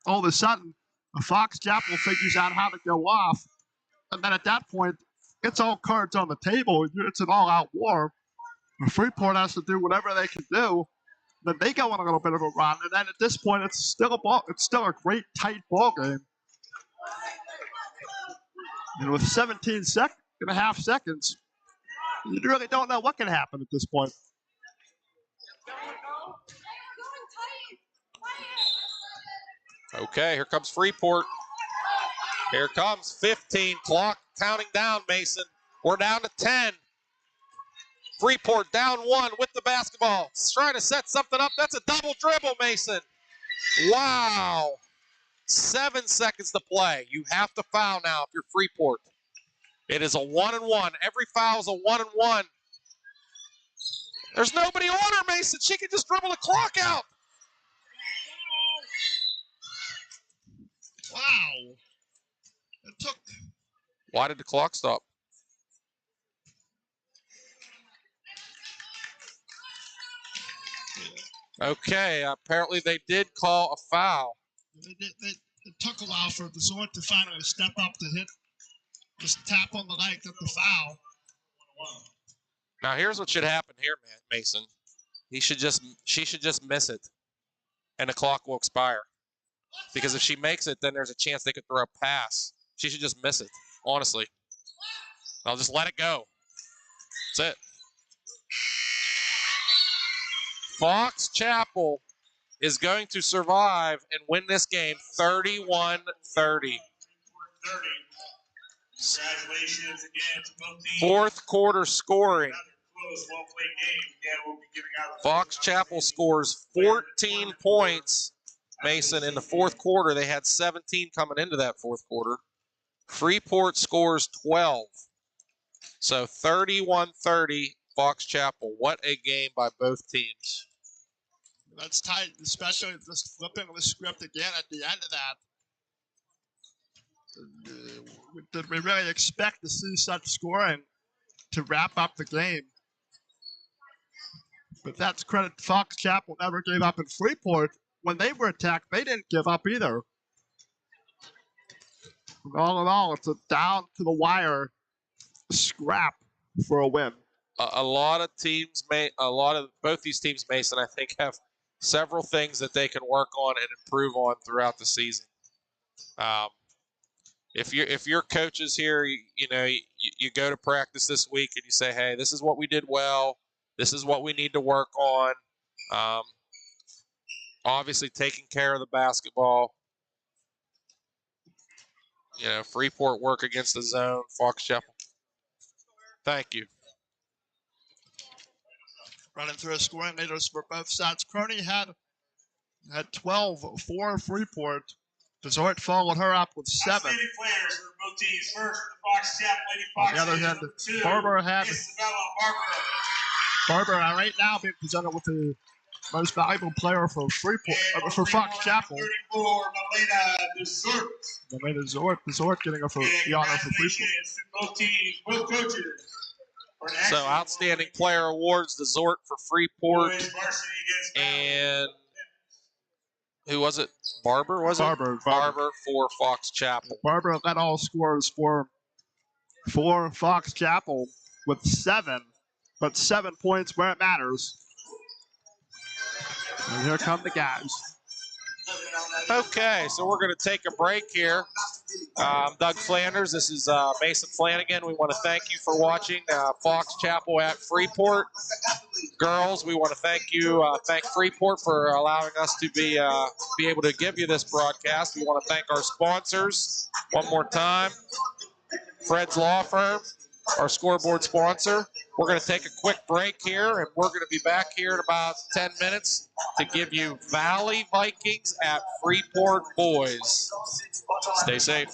all of a sudden, Fox Chapel figures out how to go off, and then at that point, it's all cards on the table. It's an all-out war. Freeport has to do whatever they can do. Then they go on a little bit of a run, and then at this point, it's still a great tight ball game. And with 17.5 seconds, you really don't know what can happen at this point. Okay, here comes Freeport. Here comes 15. Clock counting down, Mason. We're down to 10. Freeport down 1 with the basketball. Trying to set something up. That's a double dribble, Mason. Wow. 7 seconds to play. You have to foul now if you're Freeport. It is a 1-and-1. Every foul is a 1-and-1. There's nobody on her, Mason. She can just dribble the clock out. Wow. It took. Why did the clock stop? Okay, apparently they did call a foul. It took a while for the Zord to finally step up to hit, just tap on the leg, get the foul. Now here's what should happen here, Mason. She should just miss it, and the clock will expire. Because if she makes it, then there's a chance they could throw a pass. She should just miss it, honestly. I'll just let it go. That's it. Fox Chapel is going to survive and win this game 31-30. Congratulations again to both teams. Fourth quarter scoring. Close, well-played game. Again, we'll be giving out Fox Chapel scores 14 points, Mason, in the fourth quarter. They had 17 coming into that fourth quarter. Freeport scores 12. So 31-30, Fox Chapel. What a game by both teams. That's tight, especially just flipping the script again at the end of that. Did we really expect to see such scoring to wrap up the game? But that's credit to Fox Chapel. Never gave up in Freeport. When they were attacked, they didn't give up either. And all in all, it's a down to the wire scrap for a win. A lot of both these teams, Mason, I think, have several things that they can work on and improve on throughout the season. If your coaches here, you go to practice this week and you say, hey, this is what we did well. This is what we need to work on. Obviously, taking care of the basketball. Freeport work against the zone. Fox Chapel. Thank you. Running through a scoring leaders for both sides. Crony had 12 for Freeport. Desort followed her up with 7. Outstanding players for both teams. First, the Fox Chapel Lady Fox. On the other hand, Barber had Barber right now being presented with the most valuable player for Freeport for Fox Chapel. 34, Malena Zort. Zort getting her for the honor for Freeport. Both teams, both coaches. So outstanding player awards, the Zort for Freeport, and Who was it? Barber, was it? Barber for Fox Chapel. Barber led all scorers for Fox Chapel with 7, but 7 points where it matters. And here come the guys. Okay, so we're going to take a break here. I'm Doug Flanders. This is Mason Flanagan. We want to thank you for watching Fox Chapel at Freeport. Girls, we want to thank Freeport for allowing us to be able to give you this broadcast. We want to thank our sponsors one more time. Fred's Law Firm, our scoreboard sponsor. We're going to take a quick break here, and we're going to be back here in about 10 minutes to give you Valley Vikings at Freeport boys. Stay safe.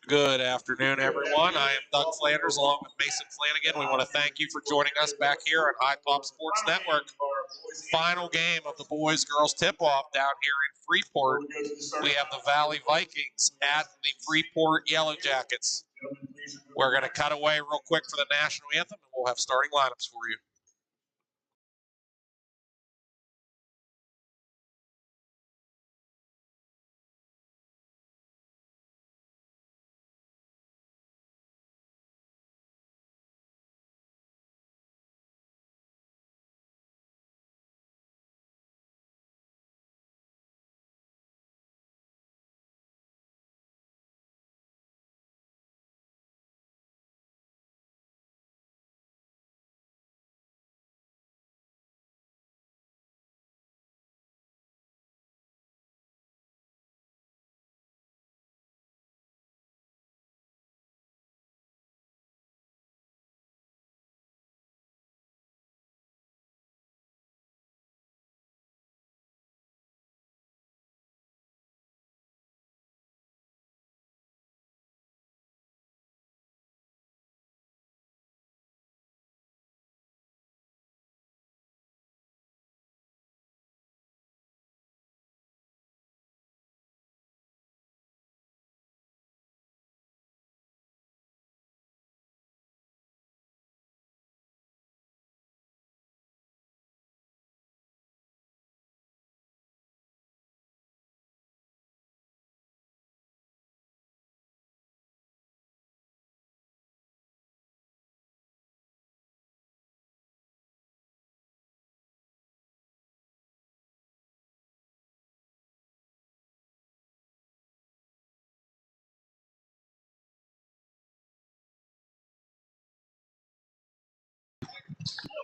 Good afternoon, everyone. I am Doug Flanders along with Mason Flanagan. We want to thank you for joining us back here on High Top Sports Network. Final game of the boys-girls tip-off down here in Freeport. We have the Valley Vikings at the Freeport Yellow Jackets. We're going to cut away real quick for the national anthem, and we'll have starting lineups for you.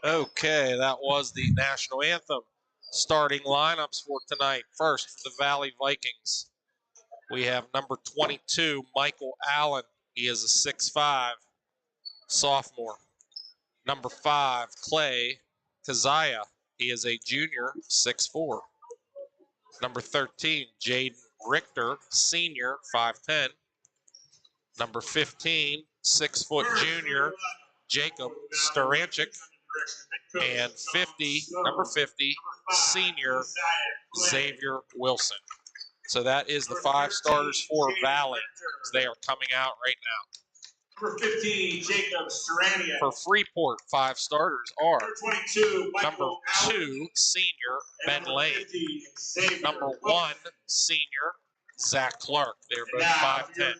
Okay, that was the national anthem. Starting lineups for tonight. First, for the Valley Vikings, we have number 22, Michael Allen. He is a 6'5", sophomore. Number 5, Clay Kazaya. He is a junior, 6'4". Number 13, Jaden Richter, senior, 5'10". Number 15, 6-foot junior, Jacob Staranchik. And number 50, senior, Xavier Wilson. So that is the 5 starters for Valley. They are coming out right now. Number 15, Jacob Serrania. For Freeport, 5 starters are number 2, senior, Ben Lane. Number 1, senior, Zach Clark. They're both 5'10".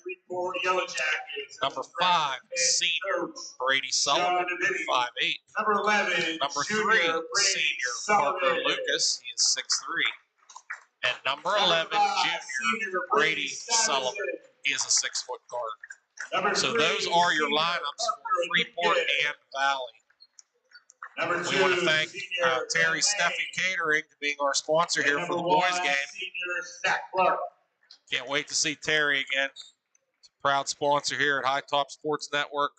Number 5, senior, Brady Sullivan, 5'8". Number 11, Number 3, senior, Parker Lucas. He is 6'3". And number 11, junior, Brady Sullivan. He is a 6-foot guard. So those are your lineups for Freeport and Valley. We want to thank Terry Steffi Catering for being our sponsor here for the boys game. Can't wait to see Terry again. Proud sponsor here at High Top Sports Network.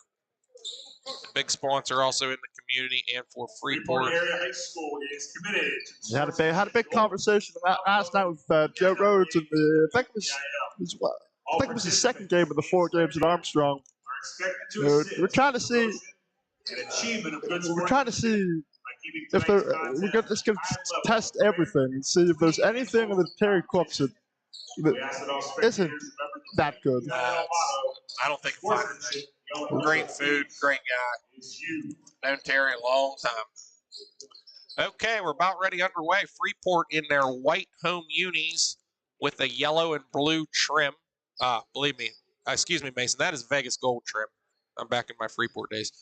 Big sponsor also in the community and for Freeport. Area High School is committed to Had a big conversation last night with Joe Rhodes, and I think it was the second game of the 4 games at Armstrong. We're trying to see. We're trying to see if we're just going to test everything and see if there's anything that Terry cooks that isn't that good. I don't think it's anything. Great food, great guy. Known Terry a long time. Okay, we're about ready underway. Freeport in their white home unis with a yellow and blue trim. Believe me, excuse me, Mason, that is Vegas gold trim. I'm back in my Freeport days.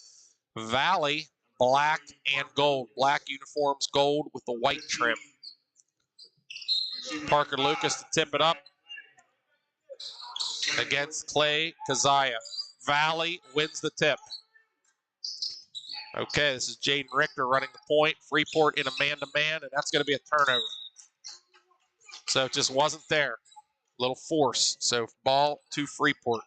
Valley, black and gold. Black uniforms, gold with the white trim. Parker Lucas to tip it up against Clay Kazaya. Valley wins the tip. Okay, this is Jaden Richter running the point. Freeport in a man-to-man, and that's going to be a turnover. So it just wasn't there. Little force. So ball to Freeport.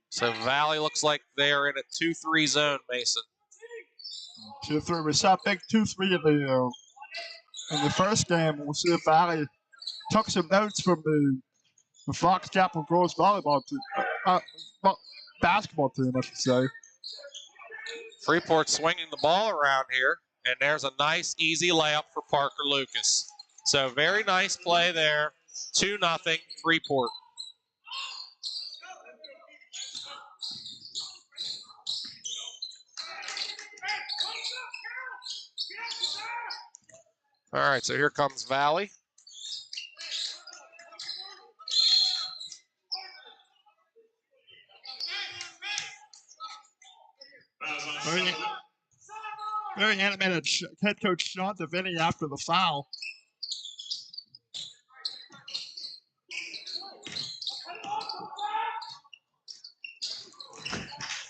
So Valley looks like they are in a 2-3 zone, Mason. 2-3. We saw a big 2-3 in the first game. We'll see if Valley took some notes from the Fox Chapel girls volleyball team, basketball team, I should say. Freeport swinging the ball around here, and there's a nice, easy layup for Parker Lucas. So very nice play there. 2-0 Freeport. All right, so here comes Valley. Very animated head coach Sean Deviney after the foul.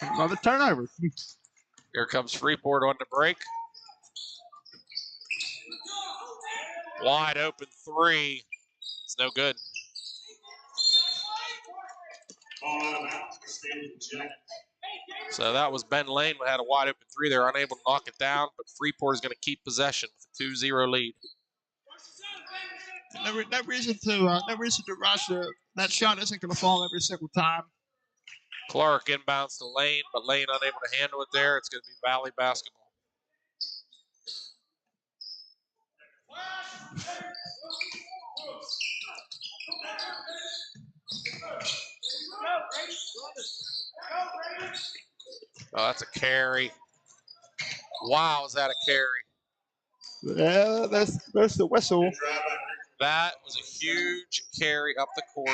Another turnover. Here comes Freeport on the break. Wide open three. It's no good. So that was Ben Lane who had a wide open three. They're unable to knock it down, but Freeport is going to keep possession with a 2-0 lead. No reason to rush it. That shot isn't going to fall every single time. Clark inbounds to Lane, but Lane unable to handle it there. It's going to be Valley basketball. Oh, that's a carry. Wow, is that a carry? Yeah, there's the whistle. That was a huge carry up the court.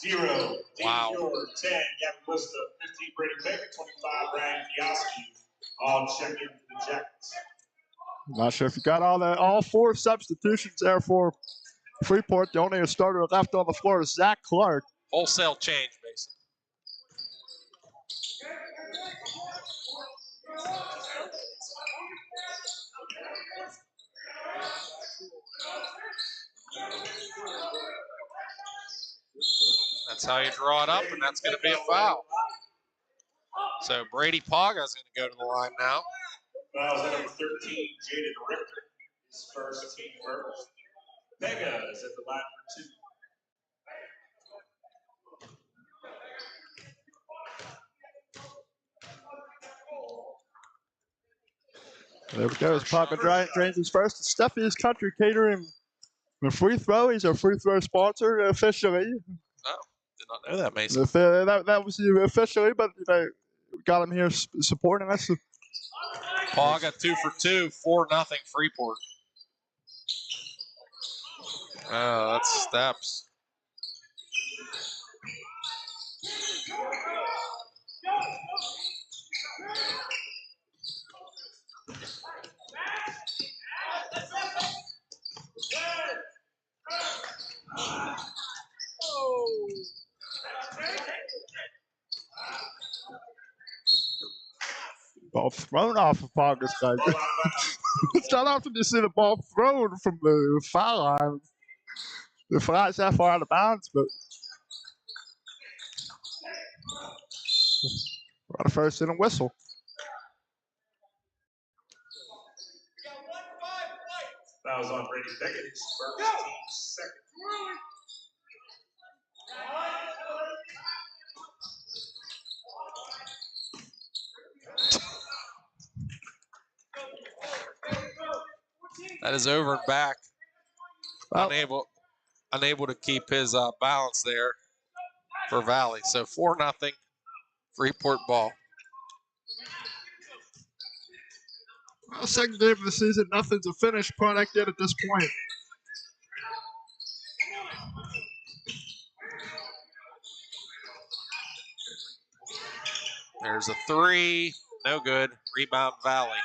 0. Wow. 10. Gavin Busta, 15. Brady Pickett, 25. Ryan Kioski. All check in for the Jackets. Not sure if you got all four substitutions there for Freeport. The only starter left on the floor is Zach Clark. Wholesale change, basically. That's how you draw it up, and that's going to be a foul. So Brady Paga is going to go to the line now. Fouls at number 13, Jaden Richter. His first team first. Pega is at the line for 2. There we go. Paga drains his first. Steffi's Country Catering. The free throw. He's our free throw sponsor officially. Oh, did not know that, Mason. That was officially, but we got him here supporting us. Paga 2 for 2, 4-0 Freeport. Oh, that's steps. Ball thrown off of Paga's guy. It's not often you see the ball thrown from the foul line. The flag's that far out of bounds, but we're on a first and a whistle. That was on Brady Pickett, his first team second. That is over and back. Unable to keep his balance there for Valley. So 4-0 Freeport ball. Well, second game of the season, nothing's a finished product yet at this point. There's a three. No good. Rebound Valley.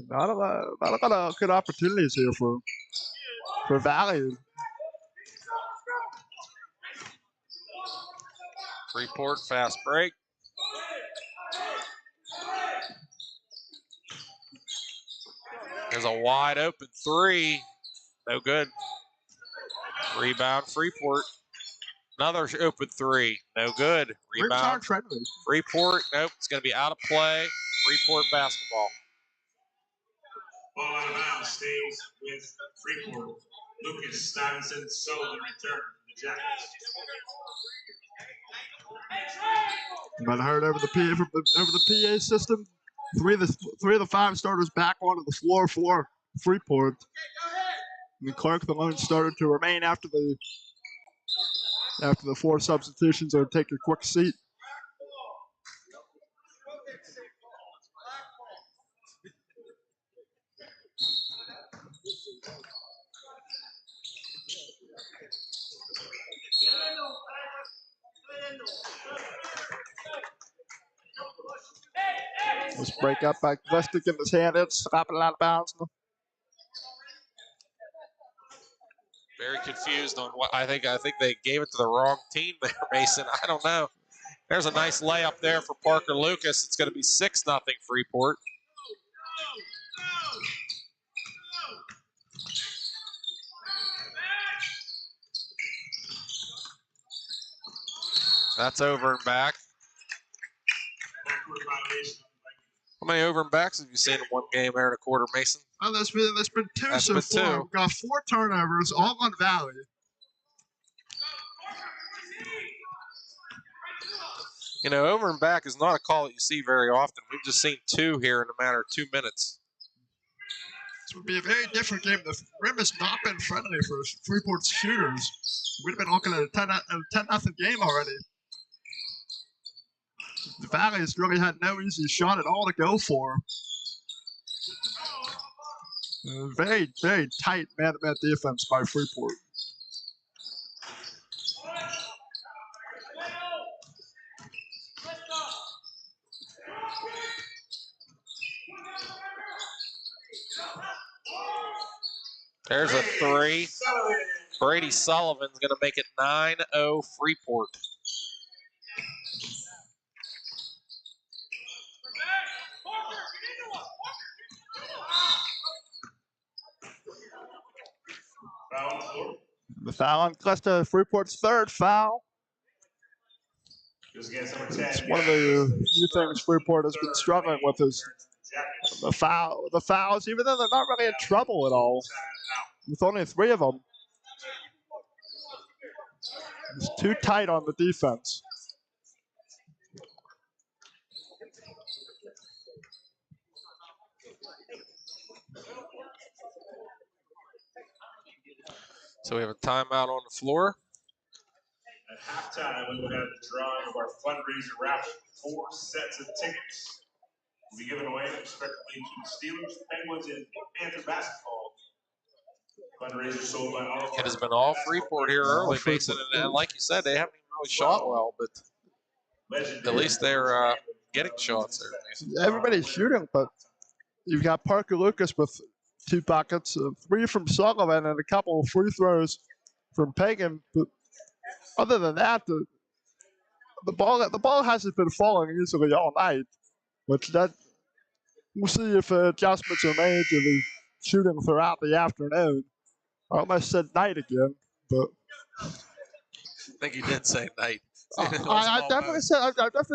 Not a lot of good opportunities here for Valley. Freeport fast break. There's a wide open three. No good. Rebound Freeport. Another open three. No good. Rebound Freeport. Nope. It's going to be out of play. Freeport basketball. Ball out of bounds stays with Freeport. Lucas, Stevenson, Sullivan return for the Jackets. You might have heard over the PA system. Three of the five starters back onto the floor for Freeport. And Clark, the lone starter, to remain after the four substitutions or take a quick seat. This break up by Glustic in his hand. It's slapping it out of bounds. Very confused on what I think they gave it to the wrong team there, Mason. I don't know. There's a nice layup there for Parker Lucas. It's going to be 6-0 Freeport. That's over and back. How many over and backs have you seen in one game there in a quarter, Mason? Oh, there's been two so far. We've got 4 turnovers, all on Valley. You know, over and back is not a call that you see very often. We've just seen 2 here in a matter of 2 minutes. This would be a very different game. The rim has not been friendly for Freeport's shooters. We'd have been looking at a 10-0 game already. The Valley has really had no easy shot at all to go for. Very, very tight man-to-man defense by Freeport. There's a 3. Brady Sullivan's going to make it 9-0 Freeport. The foul on Cluster, Freeport's 3rd foul. It's one of the few things Freeport has been struggling with is the fouls, even though they're not really in trouble at all, with only 3 of them. It's too tight on the defense. So we have a timeout on the floor. At halftime, we will have the drawing of our fundraiser raffle. 4 sets of tickets will be given away respectively to Steelers, Penguins, and Panther basketball. Fundraiser sold by all of It has been all Freeport here early, Mason, and like you said, they haven't even really shot well, but at least they're getting shots there, Mason. Everybody's shooting, but you've got Parker Lucas with 2 buckets, 3 from Sullivan, and a couple of free throws from Pagan. But other than that, the ball hasn't been falling easily all night. Which we'll see if adjustments are made to the shooting throughout the afternoon. I almost said night again, but I think you did say night. I definitely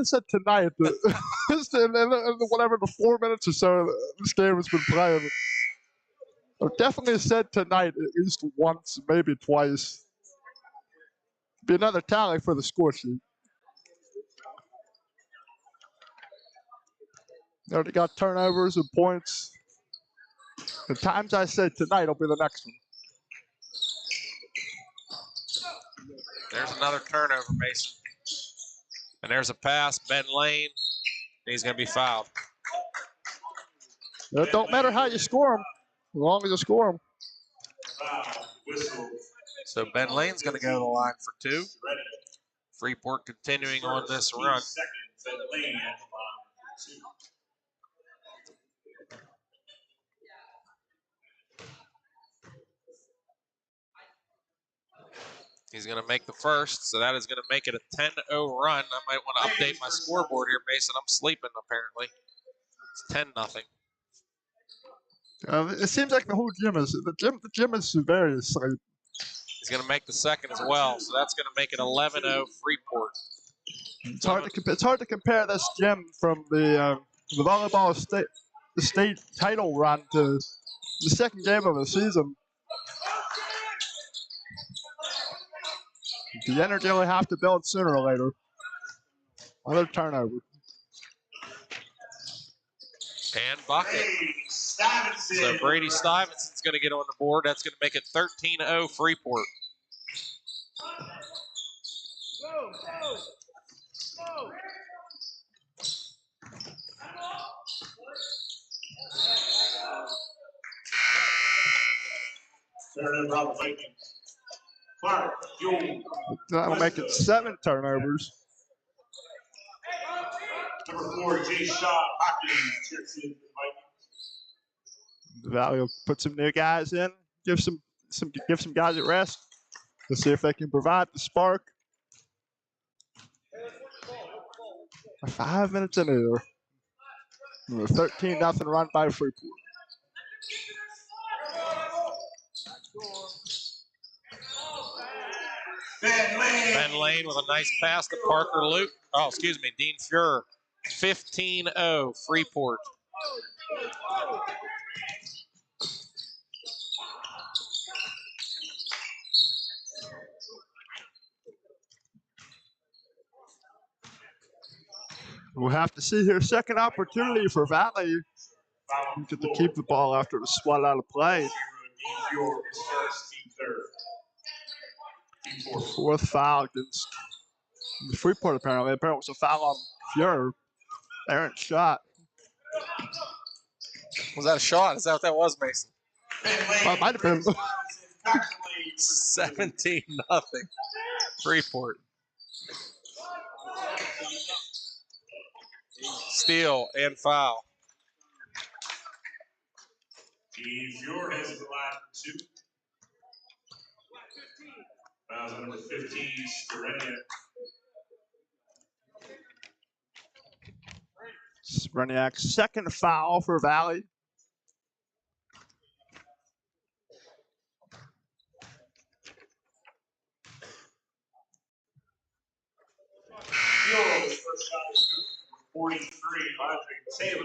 said tonight. Whatever the 4 minutes or so this game has been playing, I've definitely said tonight at least once, maybe twice. Be another tally for the score sheet. They already got turnovers and points. The times I said tonight will be the next one. There's another turnover, Mason. And there's a pass, Ben Lane. He's going to be fouled. It don't matter how you score them, as long as you score them. So Ben Lane's going to go to the line for 2. Freeport continuing on this run. He's going to make the first, so that is going to make it a 10-0 run. I might want to update my scoreboard here, Mason. I'm sleeping, apparently. It's 10-0. It seems like the gym is very asleep. He's going to make the second as well, so that's going to make it 11-0 Freeport. It's hard to compare this gym from the volleyball state title run to the second game of the season. The energy will have to build sooner or later. Another turnover. And bucket. So Brady Stuyvesant's going to get on the board. That's going to make it 13-0 Freeport. That'll make it 7 turnovers. Number 4, Jay Shaw, Hopkins, checks in for the Vikings. The Valley will put some new guys in, give some guys a rest to see if they can provide the spark. 5 minutes into a 13-0 run by Freeport. Ben Lane with a nice pass to Parker Luke. Oh, excuse me, Dean Fuhrer. 15-0 Freeport. We'll have to see here. Second opportunity for Valley. Get to keep the ball after it was swatted out of play. Fourth foul against the Freeport, apparently. Apparently it was a foul on Fuhrer. Errant shot. Was that a shot? Is that what that was, Mason? Well, it might have been. 17-0 Freeport. Steal and foul. Dean Fuhrer has the line for 2. Fouls on number 15, Serenia. Spreniak's second foul for Valley.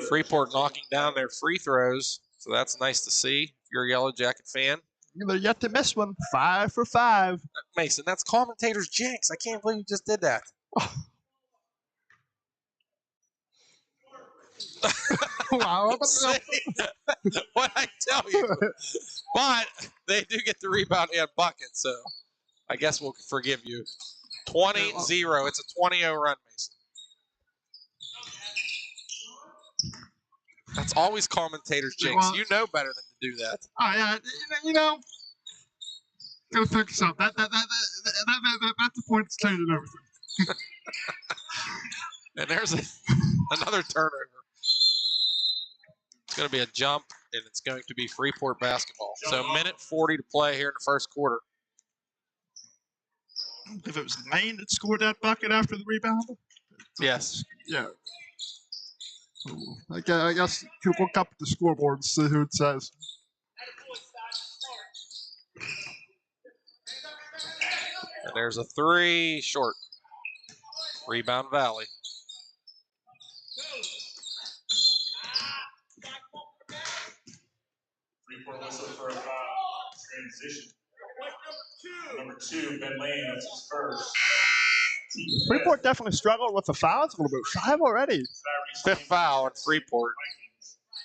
Freeport knocking down their free throws, so that's nice to see if you're a Yellow Jacket fan. They're yet to miss one. 5 for 5. Mason, that's commentator's jinx. I can't believe you just did that. Wow. What I tell you. But they do get the rebound and bucket, so I guess we'll forgive you. 20-0. It's a 20-0 run, Mason. That's always commentator's jinx. Well, you know better than to do that. Oh, yeah. Go fix up. That's the point that's changing everything. And there's another turnover. It's going to be a jump, and it's going to be Freeport basketball. So minute 40 to play here in the first quarter. If it was Lane that scored that bucket after the rebound? Yes. Yeah. I guess you could look up at the scoreboard and see who it says. And there's a 3 short. Rebound Valley. Freeport whistle for a foul. Transition. Number 2, Ben Lane, that's his first. Freeport definitely struggled with the fouls a little bit. 5 already. 5th foul at Freeport.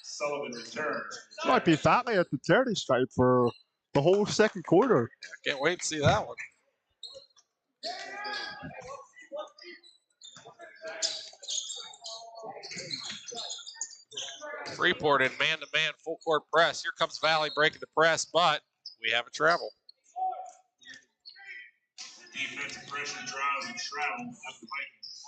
Sullivan returns. Might be Valley at the charity stripe for the whole second quarter. Can't wait to see that one. Freeport in man-to-man full court press. Here comes Valley breaking the press, but we have a travel. Defensive pressure drives and travel at the Vikings.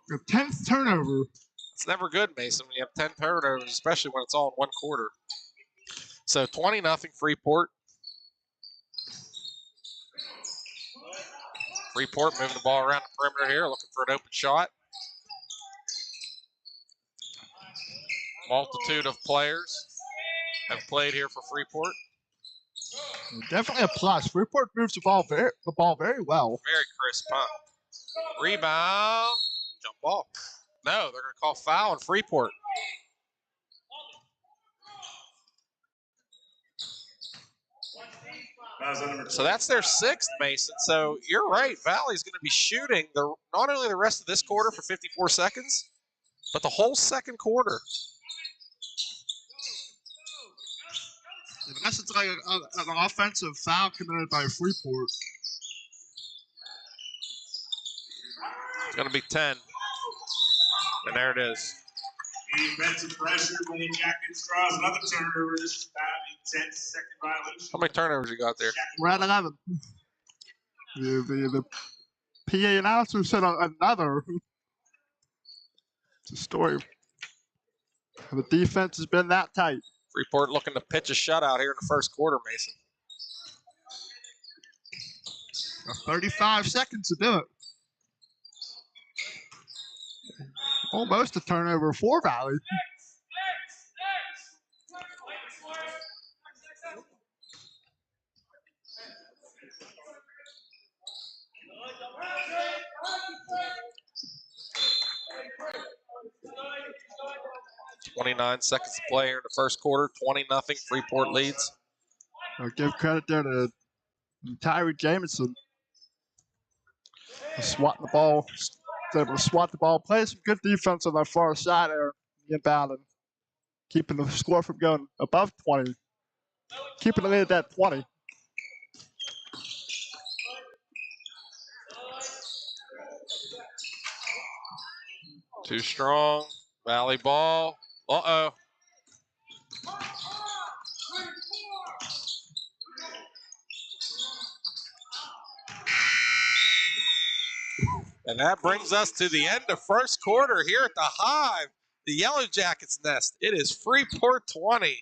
The 10th turnover. It's never good, Mason, when you have 10 turnovers, especially when it's all in one quarter. So 20-0 Freeport. Freeport moving the ball around the perimeter here, looking for an open shot. Multitude of players. have played here for Freeport. Definitely a plus. Freeport moves the ball very well. Very crisp, huh? Rebound. Jump ball. No, they're going to call foul on Freeport. So that's their 6th, Mason. So you're right. Valley's going to be shooting not only the rest of this quarter for 54 seconds, but the whole second quarter. Unless it's like an offensive foul committed by Freeport. It's going to be 10. And there it is. Defensive pressure when the Jackets draws another turnover. This is about a 10-second violation. How many turnovers you got there? We're at 11. The PA announcer said another. It's a story. The defense has been that tight. Freeport looking to pitch a shutout here in the first quarter, Mason. 35 seconds to do it. Almost a turnover for Valley. .29 seconds to play here in the first quarter. 20-0. Freeport leads. I'll give credit there to Tyree Jamison. Swatting the ball. Able to swat the ball. Play some good defense on that far side there. Inbound and keeping the score from going above 20. Keeping the lead at that 20. Too strong. Valley ball. Uh-oh. And that brings us to the end of first quarter here at the Hive, the Yellow Jackets nest. It is Freeport 20,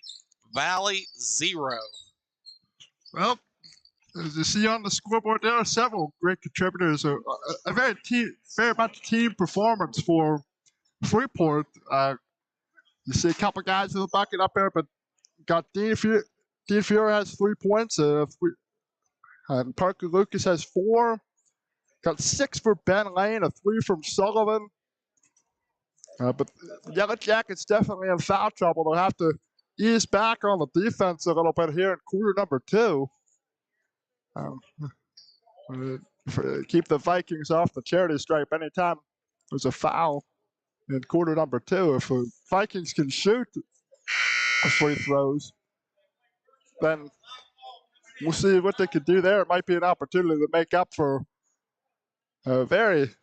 Valley 0. Well, as you see on the scoreboard, there are several great contributors. A very much team performance for Freeport. You see a couple guys in the bucket up there, but got Dean Fury has 3 points. And Parker Lucas has 4. Got 6 for Ben Lane, a 3 from Sullivan. But the Yellow Jackets definitely in foul trouble. They'll have to ease back on the defense a little bit here in quarter number 2. Keep the Vikings off the charity stripe anytime there's a foul in quarter number 2. If the Vikings can shoot free throws, then we'll see what they can do there. It might be an opportunity to make up for a very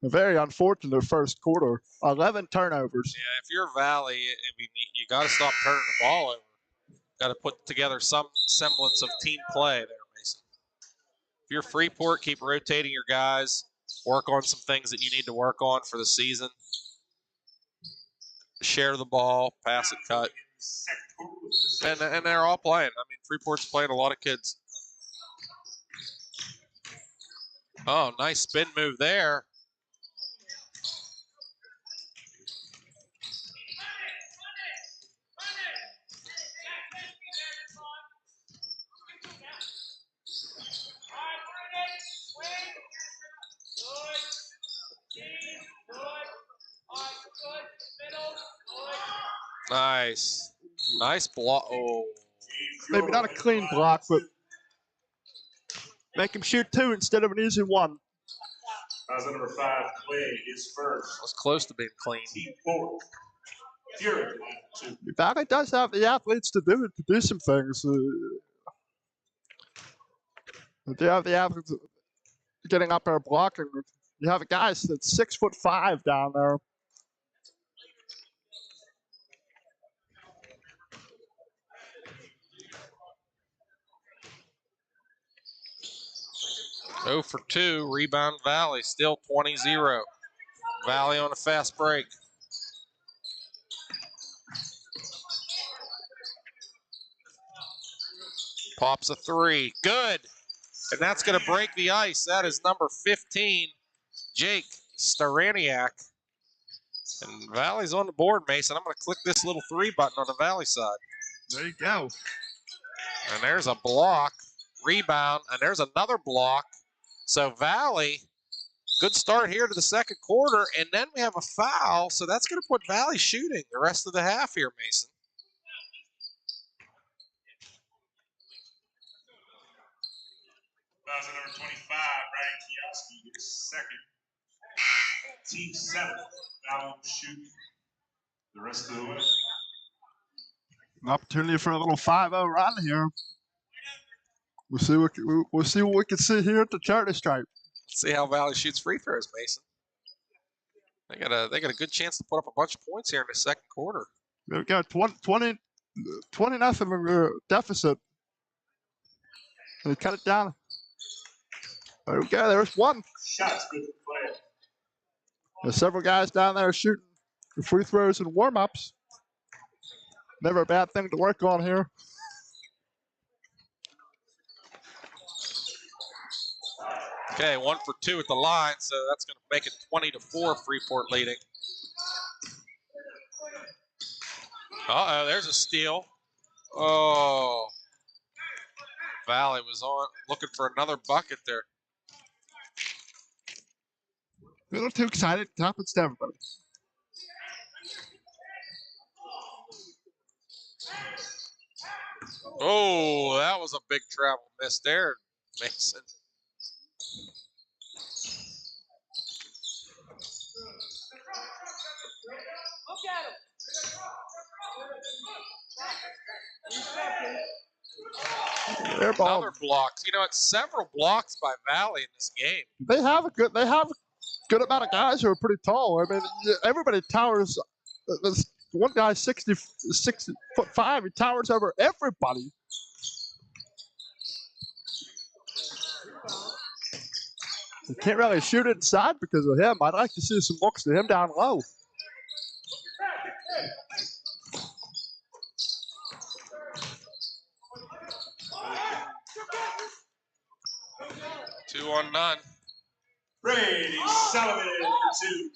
unfortunate first quarter. 11 turnovers. Yeah, if you're Valley, I mean, you got to stop turning the ball over. Got to put together some semblance of team play there, Mason. If you're Freeport, keep rotating your guys. Work on some things that you need to work on for the season. Share the ball, pass it, cut. And they're all playing. I mean, Freeport's playing a lot of kids. Oh, nice spin move there. Nice. Nice block. Oh. Maybe not a clean block, but make him shoot 2 instead of an easy 1. As number 5, Clay is first. Was close to being clean. Team 4. Fury 2. Valley does have the athletes to do some things. They have the athletes getting up there blocking. You have a guy that's 6'5" down there. Oh for 2, rebound Valley, still 20-0. Valley on a fast break. Pops a 3, good. And that's going to break the ice. That is number 15, Jake Staraniak. And Valley's on the board, Mason. I'm going to click this little 3 button on the Valley side. There you go. And there's a block, rebound, and there's another block. So Valley, good start here to the second quarter, and then we have a foul, so that's going to put Valley shooting the rest of the half here, Mason. Fouls at number 25, Ryan Kioski, his second. Team 7, foul shooting the rest of the way. An opportunity for a little 5-0 run here. We'll see what we can see here at the charity stripe. See how Valley shoots free throws, Mason. They got a good chance to put up a bunch of points here in the second quarter. They've got 20 nothing deficit. And they cut it down. There we go. There's one. Shots good for play. There's several guys down there shooting the free throws and warm-ups. Never a bad thing to work on here. Okay, 1 for 2 at the line, so that's going to make it 20-4, Freeport leading. Uh-oh, there's a steal. Oh. Valley was looking for another bucket there. A little too excited. It happens to everybody. Oh, that was a big travel miss there, Mason. Another block. You know, it's several blocks by Valley in this game. They have a good amount of guys who are pretty tall. I mean, everybody towers. There's one guy 6'5". He towers over everybody. They can't really shoot it inside because of him. I'd like to see some looks to him down low. Two on none. Brady Sullivan for 2.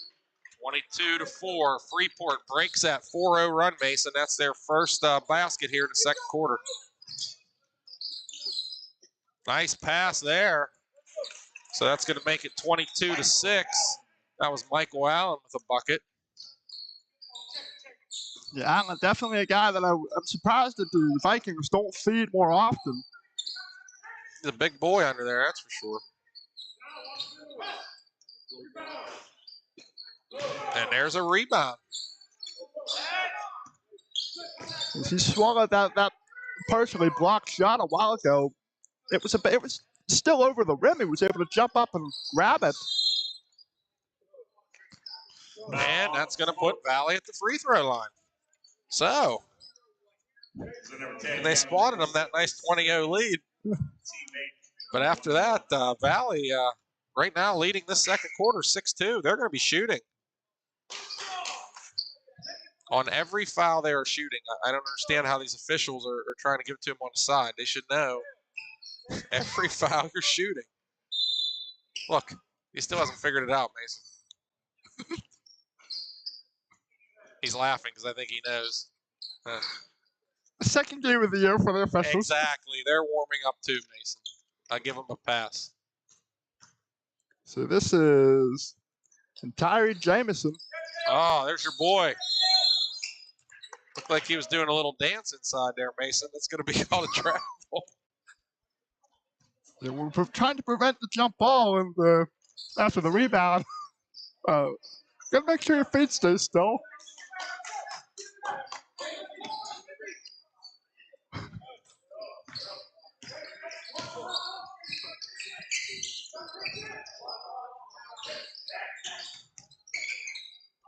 22-4. Freeport breaks that 4-0 run, Mason. That's their first basket here in the second quarter. Nice pass there. So that's going to make it 22-6. That was Michael Allen with a bucket. Yeah, Allen, definitely a guy that I'm surprised that the Vikings don't feed more often. He's a big boy under there, that's for sure. And there's a rebound. He swallowed that partially blocked shot a while ago. It was still over the rim. He was able to jump up and grab it. And that's going to put Valley at the free throw line. So, and they spotted him that nice 20-0 lead. But after that, Valley right now leading this second quarter 6-2. They're going to be shooting. On every foul they are shooting. I don't understand how these officials are trying to give it to him on the side. They should know. Every foul you're shooting. Look, he still hasn't figured it out, Mason. He's laughing because I think he knows. Second game of the year for the officials. Exactly. They're warming up too, Mason. I give them a pass. So this is Tyree Jamison. Oh, there's your boy. Looked like he was doing a little dance inside there, Mason. That's going to be called a travel. Yeah, we're trying to prevent the jump ball and after the rebound. Gotta make sure your feet stay still.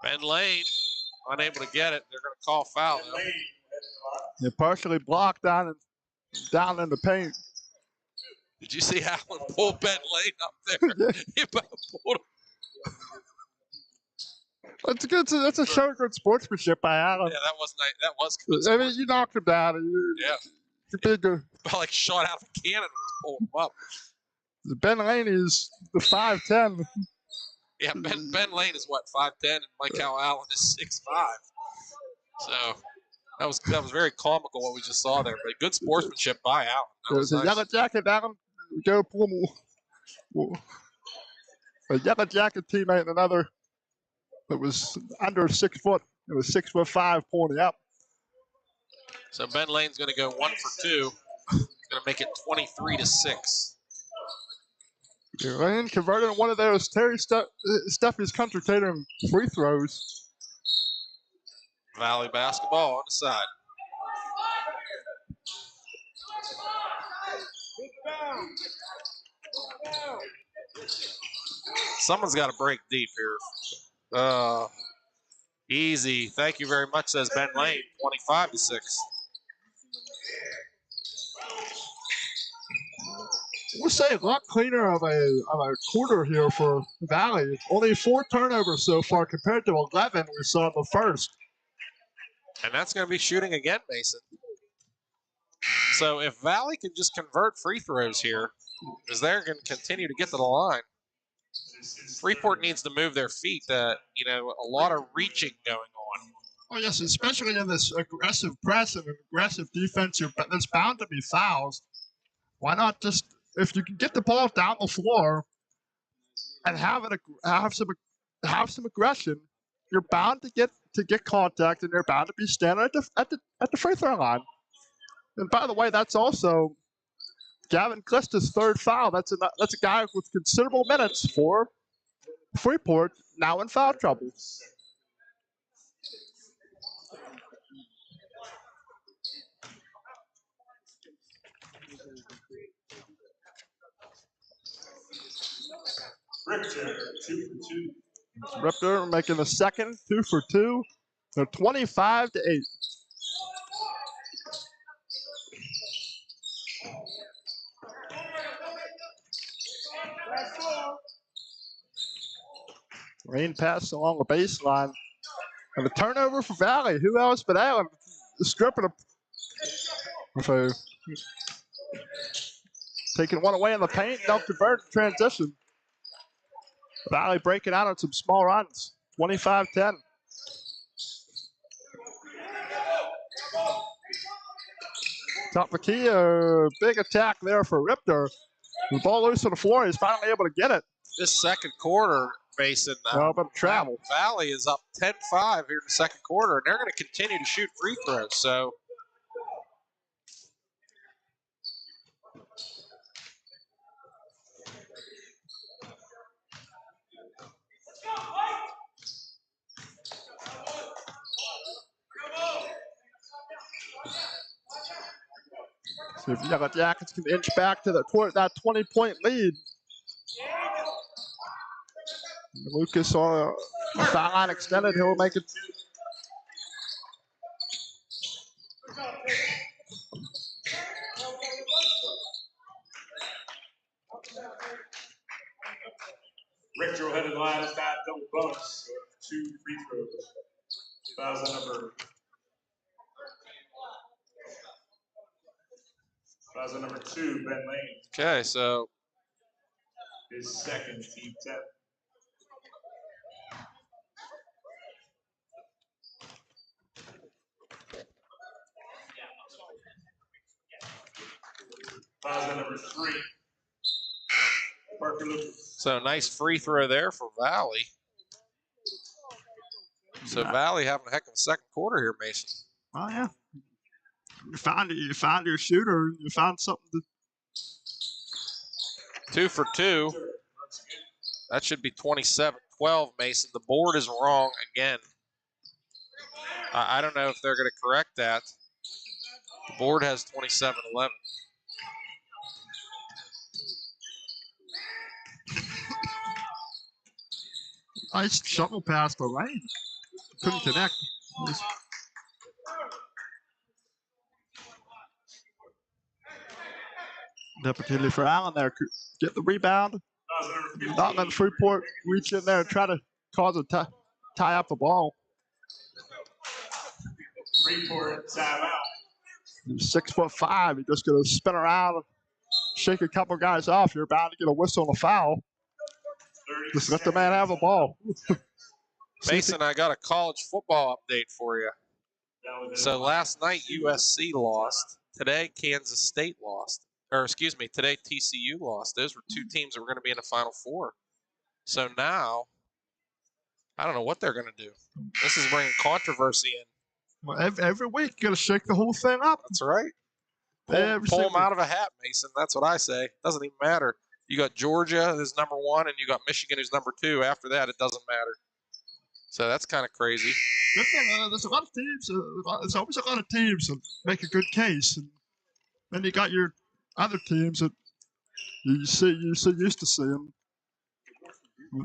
Ben Lane unable to get it. They're going to call foul though. They're partially blocked down in the paint. Did you see Allen pull Ben Lane up there? He about pulled him. That's good. That's a show of good sportsmanship by Allen. Yeah, that was good. I mean, you knocked him down. Yeah. You did good. Like shot out of a cannon and just pulled him up. Ben Lane is the 5'10". Yeah, Ben Lane is what, 5'10", and Michael Allen is 6'5". So That was very comical what we just saw there, but good sportsmanship by Allen. That was There's a nice. Yellow Jacket down. Go pull a Yellow Jacket teammate and another that was under 6 foot. It was 6'5" pulling up. So Ben Lane's going to go 1 for 2. Going to make it 23-6. Lane converted one of those Steffi's Country Catering free throws. Valley basketball on the side. Someone's got to break deep here. Easy. Thank you very much, says Ben Lane. 25-6. We'll say a lot cleaner of a quarter here for Valley. Only 4 turnovers so far compared to 11 we saw in the first. And that's going to be shooting again, Mason. So if Valley can just convert free throws here, because they're going to continue to get to the line, Freeport needs to move their feet. A lot of reaching going on. Oh, yes, especially in this aggressive press and aggressive defense, there's bound to be fouls. Why not just, if you can get the ball down the floor and have some aggression, you're bound to get contact, and you're bound to be standing at the free throw line. And by the way, that's also Gavin Klista's 3rd foul. That's a guy with considerable minutes for Freeport, now in foul trouble. Richter, 2 for 2. Richter making the second, 2 for 2. They're 25-8. Rain pass along the baseline. And a turnover for Valley. Who else but Allen? Stripping him. Taking one away in the paint. Don't convert in transition. Valley breaking out on some small runs. 25-10. Top of the key, a big attack there for Richter. The ball loose on the floor. He's finally able to get it. This second quarter, Mason, but travel. Valley is up 10-5 here in the second quarter, and they're going to continue to shoot free throws. So see if Yellow Jackets can inch back to that 20-point lead. Lucas on a foul line extended. He'll make it. Richter will head to the line as that double bonus. So 2 free throws. Foul number 2, Ben Lane. okay, so His second, team 10. Foul number 3. Parker Lucas. So nice free throw there for Valley. So Valley having a heck of a second quarter here, Mason. Oh yeah. You found your shooter. You found something to. 2 for 2. That should be 27-12, Mason. The board is wrong again. I don't know if they're going to correct that. The board has 27-11. Nice shovel pass to Lane. Couldn't connect. The opportunity for Allen there. Get the rebound. Not letting Freeport reach in there and try to cause a tie up the ball. Freeport timeout. He's 6'5". He's just going to spin around, shake a couple guys off. You're bound to get a whistle and a foul. Just let the man have the ball. Mason, I got a college football update for you. So last night USC lost. Today Kansas State lost. Or excuse me, today TCU lost. Those were two teams that were going to be in the Final Four. So now, I don't know what they're going to do. This is bringing controversy in. Well, every week you got to shake the whole thing up. That's right. Pull them out of a hat, Mason. That's what I say. Doesn't even matter. You got Georgia who's number 1, and you got Michigan who's number 2. After that, it doesn't matter. So that's kind of crazy. Good thing, there's a lot of teams. There's always a lot of teams that make a good case, and then you got your other teams that you're so used to seeing.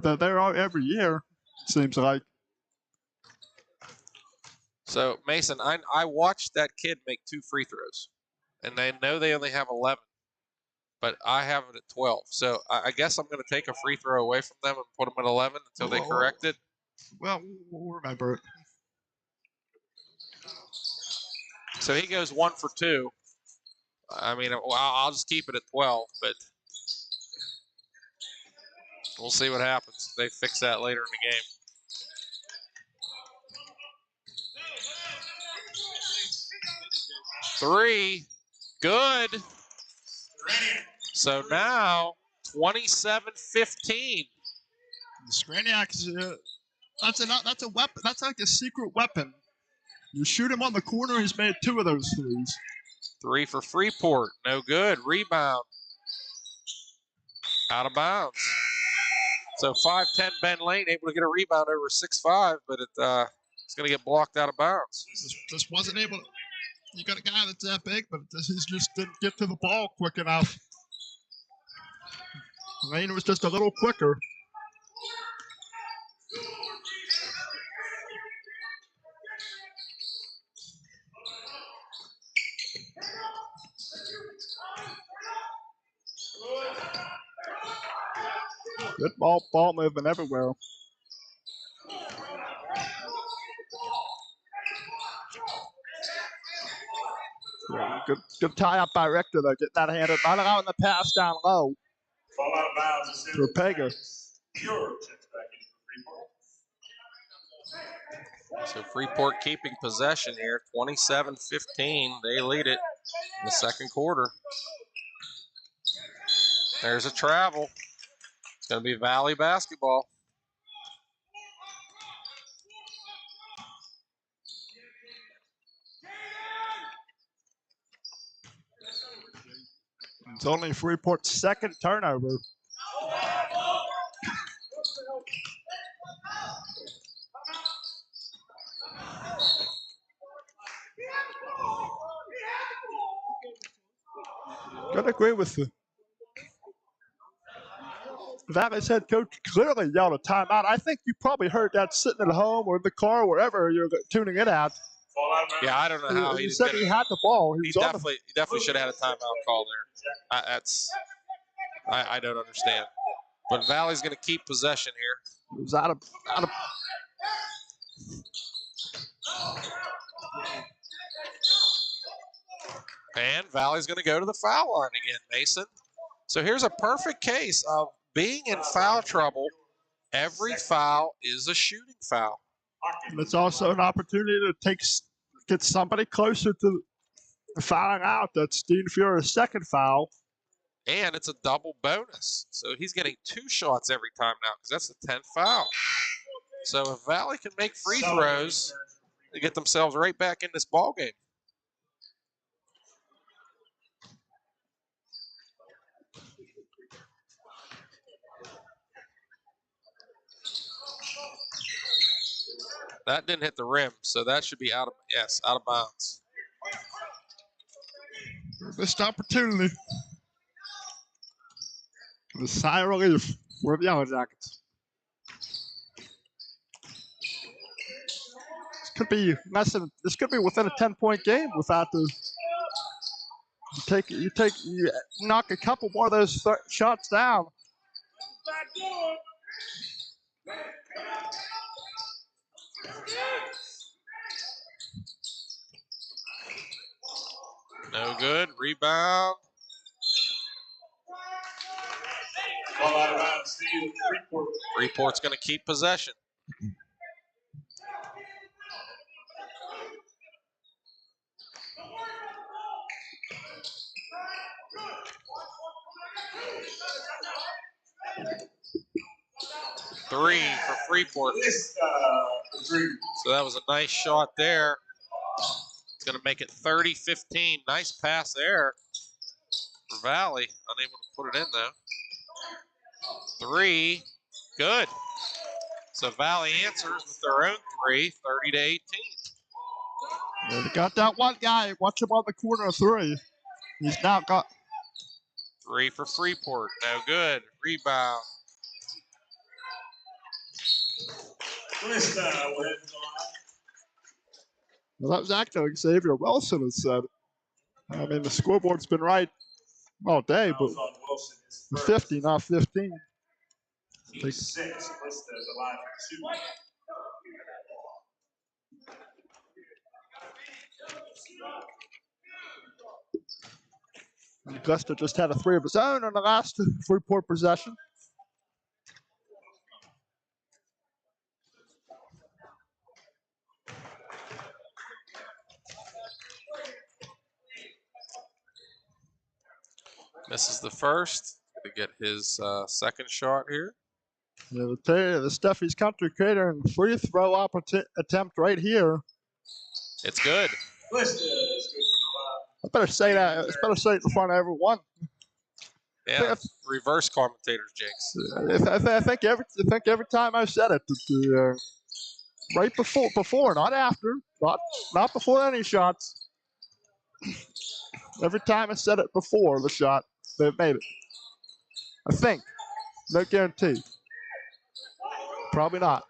They're there every year. It seems like. So Mason, I watched that kid make 2 free throws, and they know they only have 11, but I have it at 12. So I guess I'm going to take a free throw away from them and put them at 11 until they correct it. Well, we'll remember it. So he goes 1 for 2. I mean, I'll just keep it at 12, but we'll see what happens. They fix that later in the game. Three, good. So now 27-15. Scraniak is that's a weapon. That's like a secret weapon. You shoot him on the corner, he's made 2 of those threes. 3 for Freeport, no good. Rebound, out of bounds. So 5'10" Ben Lane able to get a rebound over 6'5", but it's going to get blocked out of bounds. Just wasn't able to. You got a guy that's that big, but he just didn't get to the ball quick enough. Lane was just a little quicker. Good ball movement everywhere. Yeah, good tie up by Richter though, getting that handed not allowing the pass down low. Ball out of bounds. To Pega. Pure checks back into Freeport. So Freeport keeping possession here, 27-15. They lead it in the second quarter. There's a travel. It's going to be Valley basketball. It's only Freeport's second turnover. Gotta agree with the Valley's head coach clearly yelled a timeout. I think you probably heard that sitting at home or in the car, wherever you're tuning it out. Yeah, I don't know how he said he had the ball. He definitely should have had a timeout call there. I don't understand. But Valley's going to keep possession here. It was out of. And Valley's going to go to the foul line again, Mason. So here's a perfect case of being in foul trouble. Every foul is a shooting foul. And it's also an opportunity to get somebody closer to fouling out. That's Dean Fuhrer's second foul. And it's a double bonus. So he's getting 2 shots every time now because that's the 10th foul. So if Valley can make free throws, they get themselves right back in this ball game. That didn't hit the rim, so that should be out of bounds. Missed opportunity. The sigh of relief for the Yellow Jackets. This could be within a 10-point game without the. You knock a couple more of those shots down. No good. Rebound. Ball out of bounds. Freeport. Freeport's going to keep possession. 3 for Freeport. So that was a nice shot there. It's going to make it 30-15. Nice pass there for Valley. Unable to put it in, though. 3. Good. So Valley answers with their own 3, 30-18. Yeah, they got that one guy. Watch him on the corner of 3. He's now got 3 for Freeport. No good. Rebound. well, that was actually Xavier Wilson has said. I mean, the scoreboard's been right all day, but 50, not 15. He's 6. What's the line for 2? Augusta just had a 3 of his own on the last Freeport possession. Misses the first. Going to get his second shot here. Yeah, the Steffi's Country Catering free throw attempt right here. It's good. I better say that. I better say it in front of everyone. Yeah, reverse commentators, jinx. I think every time I said it, right before, not after, not before any shots. Every time I said it before the shot, they made it. I think, no guarantee. Probably not.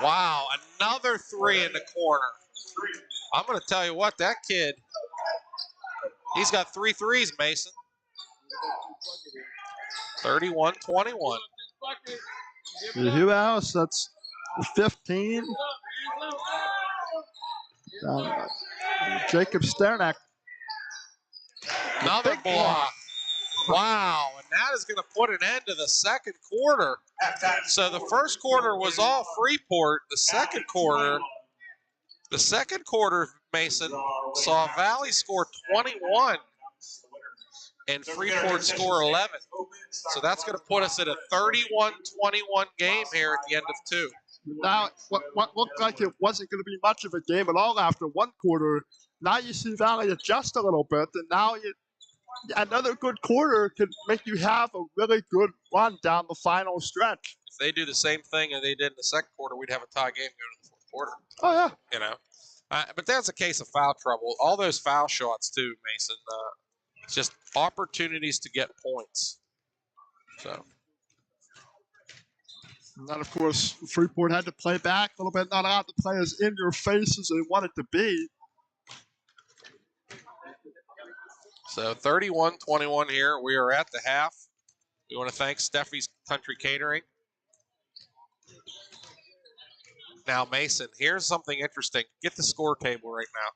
Wow, another 3 in the corner. I'm going to tell you what, that kid, he's got 3 threes, Mason. 31-21. Who else? That's 15. Jacob Sternak. Another block. Wow, and that is going to put an end to the second quarter. So the first quarter was all Freeport. The second quarter, Mason, saw Valley score 21 and Freeport score 11. So that's going to put us at a 31-21 game here at the end of 2. Now, what looked like it wasn't going to be much of a game at all after one quarter, now you see Valley adjust a little bit, and now another good quarter could make you have a really good run down the final stretch. If they do the same thing as they did in the second quarter, we'd have a tie game going to the fourth quarter. Oh, yeah. You know, but that's a case of foul trouble. All those foul shots, too, Mason, just opportunities to get points. So. And then, of course, Freeport had to play back a little bit, not allowed to play as in your face as they wanted to be. So 31-21 here. We are at the half. We want to thank Steffi's Country Catering. Now, Mason, here's something interesting. Get the score table right now.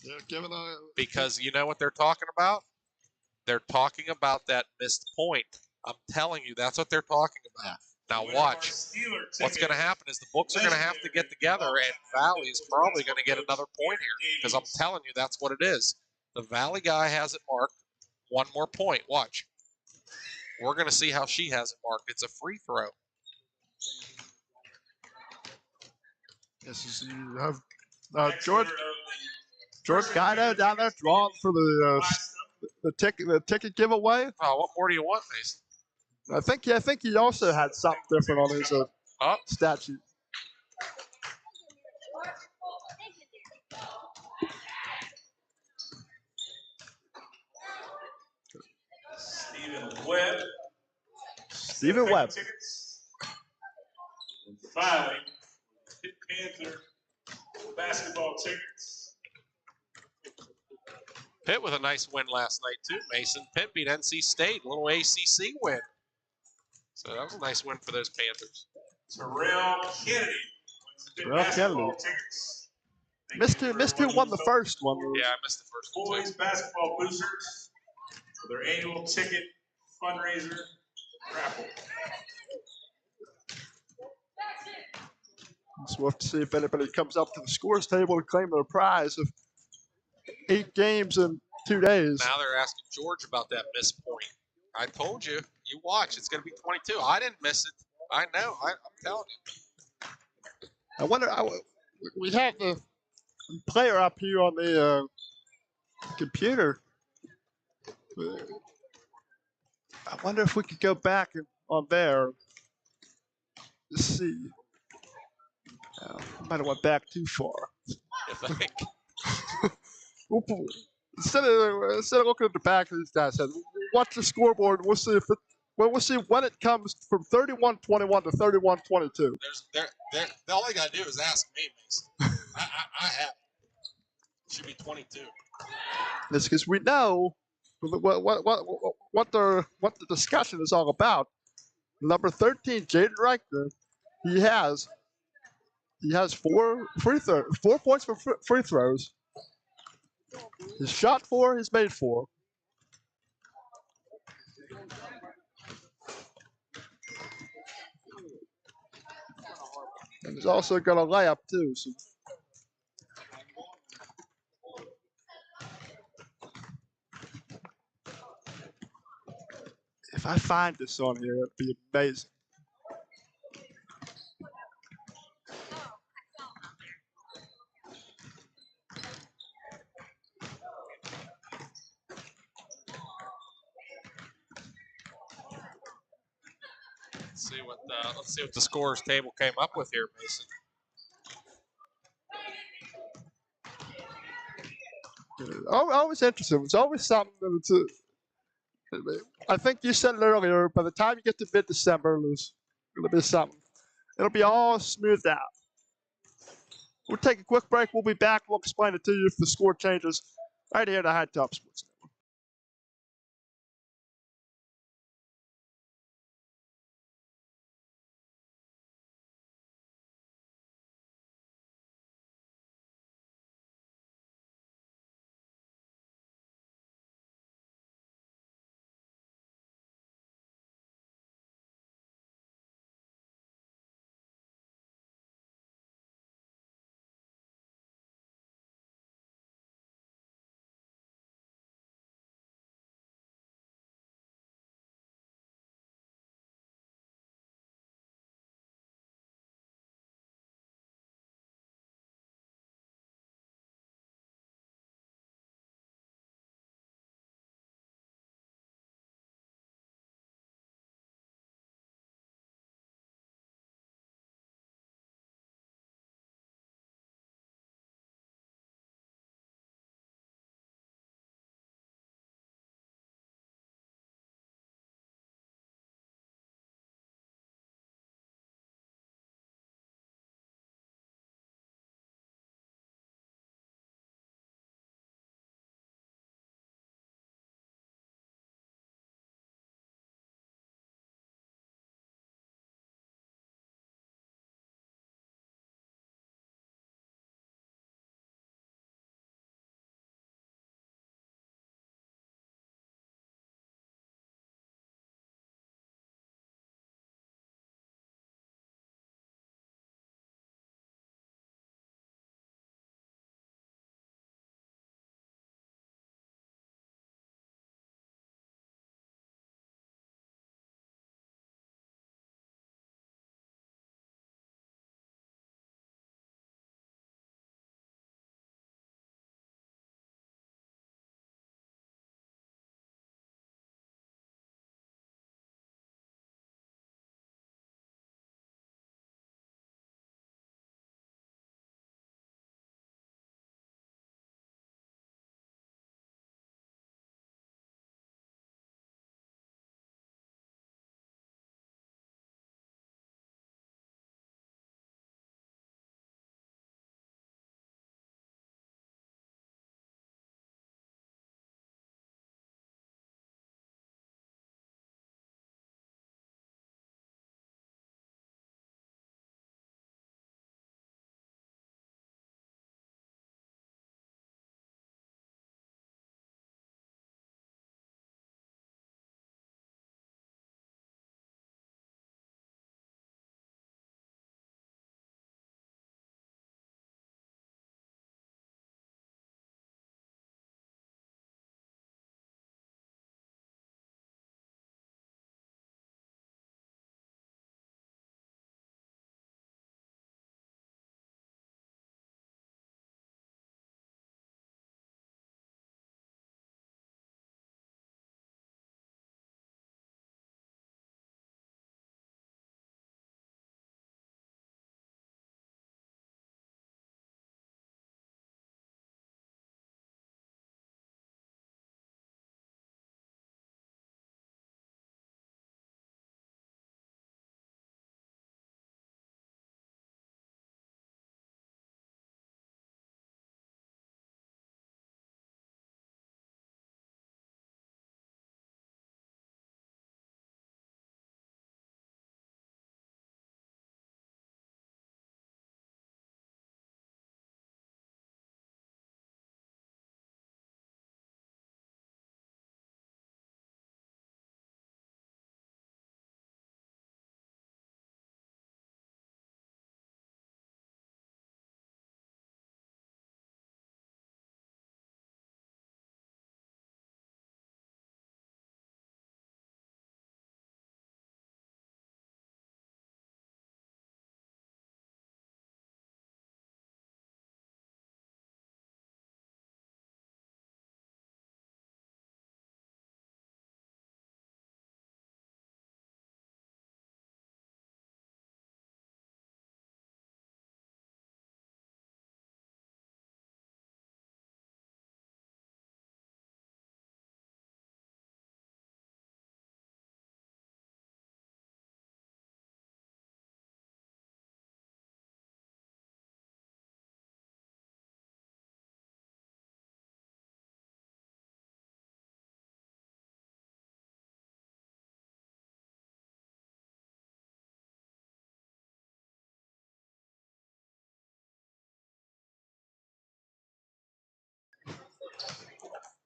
Yeah, give it a... Because you know what they're talking about? They're talking about that missed point. I'm telling you, that's what they're talking about. Now watch. What's going to happen is the books are going to have to get together, and Valley's probably going to get another point here. Because I'm telling you, that's what it is. The Valley guy has it marked. One more point. Watch. We're going to see how she has it marked. It's a free throw. This is you have George Guido down there drawing for the ticket giveaway. Oh, what more do you want, Mason? I think he also had something different on his stat sheet. Stephen Webb. Tickets. And finally, Pitt Panther basketball tickets. Pitt with a nice win last night, too, Mason. Pitt beat NC State, a little ACC win. So that was a nice win for those Panthers. Terrell Kennedy wins the Pitt basketball tickets. Missed who won the first one. Yeah, I missed the first one. Boys basketball boosters for their annual ticket fundraiser raffle. So we'll have to see if anybody comes up to the scores table to claim their prize of 8 games in 2 days. Now they're asking George about that missed point. I told you. You watch. It's going to be 22. I didn't miss it. I know. I'm telling you. I wonder. We have the player up here on the computer. I wonder if we could go back on there. Let's see. Might have went back too far. You think? Instead of looking at the back of these guys, watch the scoreboard. We'll see we'll see when it comes from 31-21 to 31-22. All they got to do is ask me, Mason. I have. It should be 22. It's because we know what the discussion is all about. Number 13, Jaden Reichner, he has 4 points from free throws. He's shot 4, he's made 4. And he's also got a layup too. So. If I find this on here, it'd be amazing. Let's see what the scores table came up with here, Mason. Always interesting. It's always something I think you said it earlier, by the time you get to mid-December, it'll be something. It'll be all smoothed out. We'll take a quick break. We'll be back. We'll explain it to you if the score changes right here at the High Top Sports.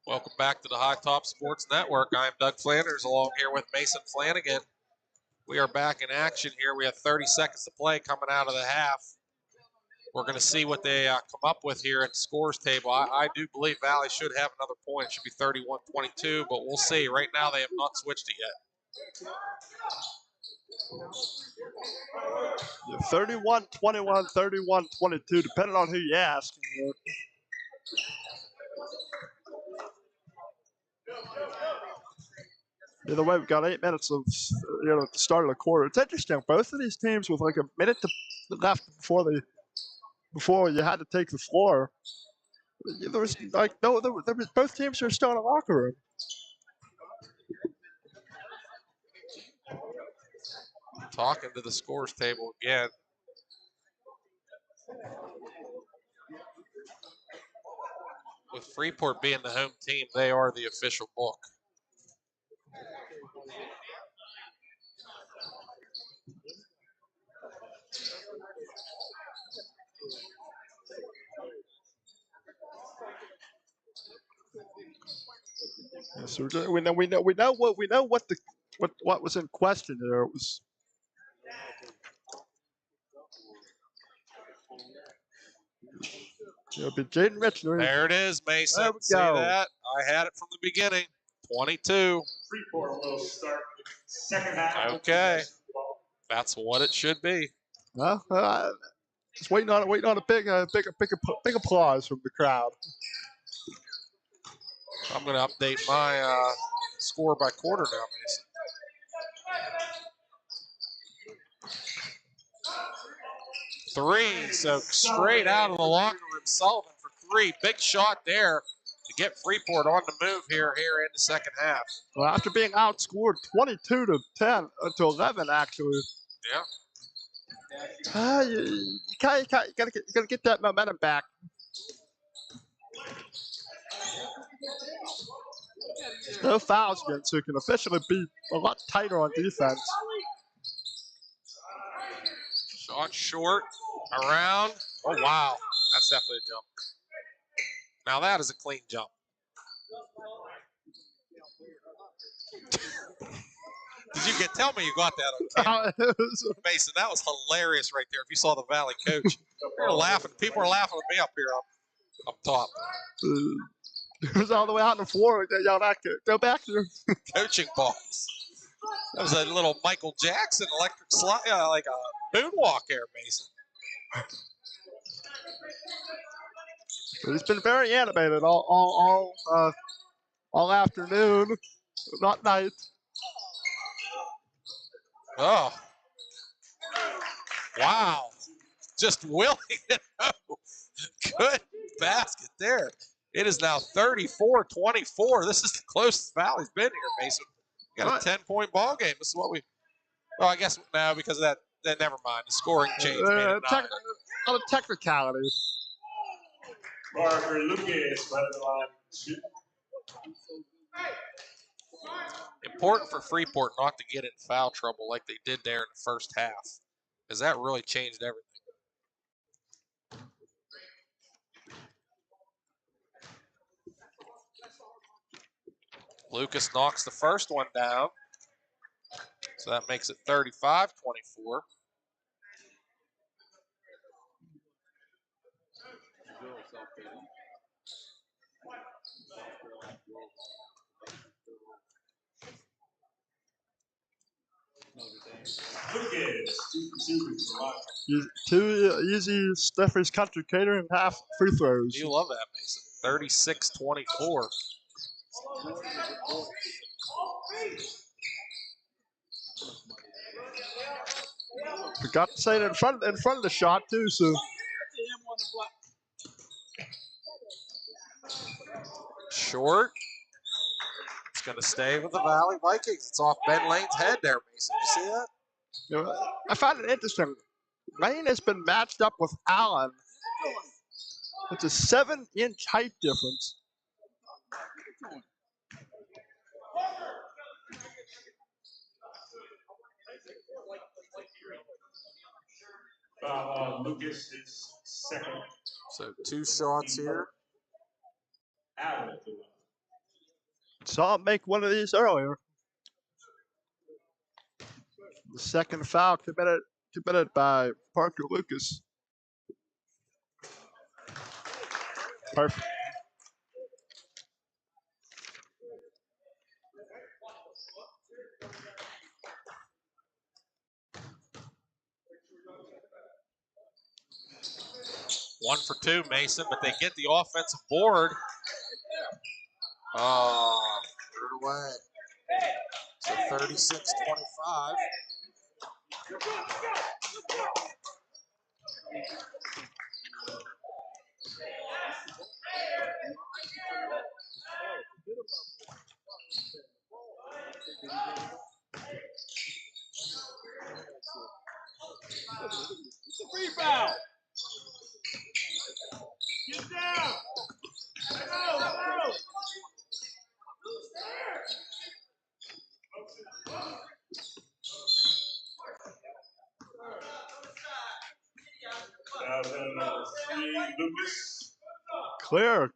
Welcome back to the High Top Sports Network. I'm Doug Flanders along here with Mason Flanagan. We are back in action here. We have 30 seconds to play coming out of the half. We're going to see what they come up with here at the scores table. I do believe Valley should have another point. It should be 31-22, but we'll see. Right now they have not switched it yet. Yeah, 31-21, 31-22, depending on who you ask. Either way, we've got 8 minutes of at the start of the quarter. It's interesting. Both of these teams with like a minute left before you had to take the floor. There was like no, there was, both teams are still in the locker room. Talking to the scores table again. With Freeport being the home team, they are the official book. Yeah, so we know what was in question there. It was. It'll be Jaden Richner. There it is, Mason. There we See go. that? I had it from the beginning. 22. Freeport will start the second half. Okay. That's what it should be. Well, just waiting on a big applause from the crowd. I'm going to update my score by quarter now, Mason. Three, so straight out of the locker room, Sullivan for three. Big shot there to get Freeport on the move here in the second half. Well, after being outscored 22-10 to 11, actually. Yeah. You gotta get that momentum back. No fouls again, so you can officially be a lot tighter on defense. Shot short, around. Oh, wow. That's definitely a jump. Now that is a clean jump. Tell me you got that on camera. Mason, that was hilarious right there. If you saw the Valley coach, they're laughing. People are laughing at me up here up top. It was all the way out on the floor. They yelled out, go back there. Coaching balls. That was a little Michael Jackson electric slide, like a moonwalk there, Mason. He's been very animated all afternoon, not night. Oh. Wow. Just willing to know. Good basket there. It is now 34-24. This is the closest Valley's been here, Mason. We got a 10-point ball game. This is what we. Well, I guess now because of that never mind. The scoring change made it 9. On a technicality. Parker Lucas by the line. Important for Freeport not to get in foul trouble like they did there in the first half, because that really changed everything. Lucas knocks the first one down, so that makes it 35-24. Two easy Steffy's Country Catering half free throws. You love that, Mason. 36-24. Forgot to say it in front of the shot too. So short. It's going to stay with the Valley Vikings. It's off Ben Lane's head there, Mason. You see that? You know, I found it interesting. Lane has been matched up with Allen. It's a 7-inch height difference. Lucas is second. So 2 shots here. Allen. Saw him make one of these earlier. The second foul committed by Parker Lucas. Perfect. One for two, Mason, but they get the offensive board. Oh, threw it away. So 36-25. It's a free foul. Get down. Go. Number 3, Lucas. Clear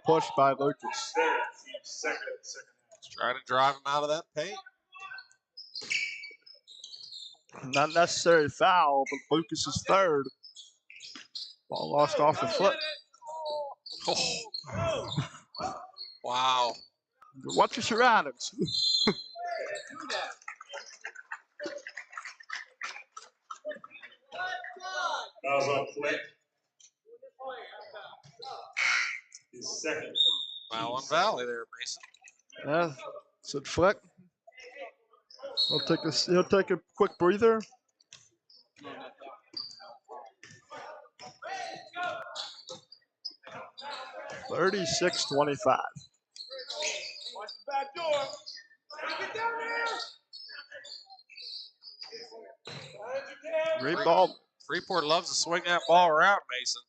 push by Lucas. Second. Trying to drive him out of that paint. Not necessary foul, but Lucas is third. Ball lost off the foot. Oh. Wow. Watch your surroundings. That was on Flick. His second. Foul on Valley there, Mason. Yeah, said Flick. He'll take a quick breather. $36-25. Watch the back door. Get down there. Great ball. Freeport loves to swing that ball around, Mason.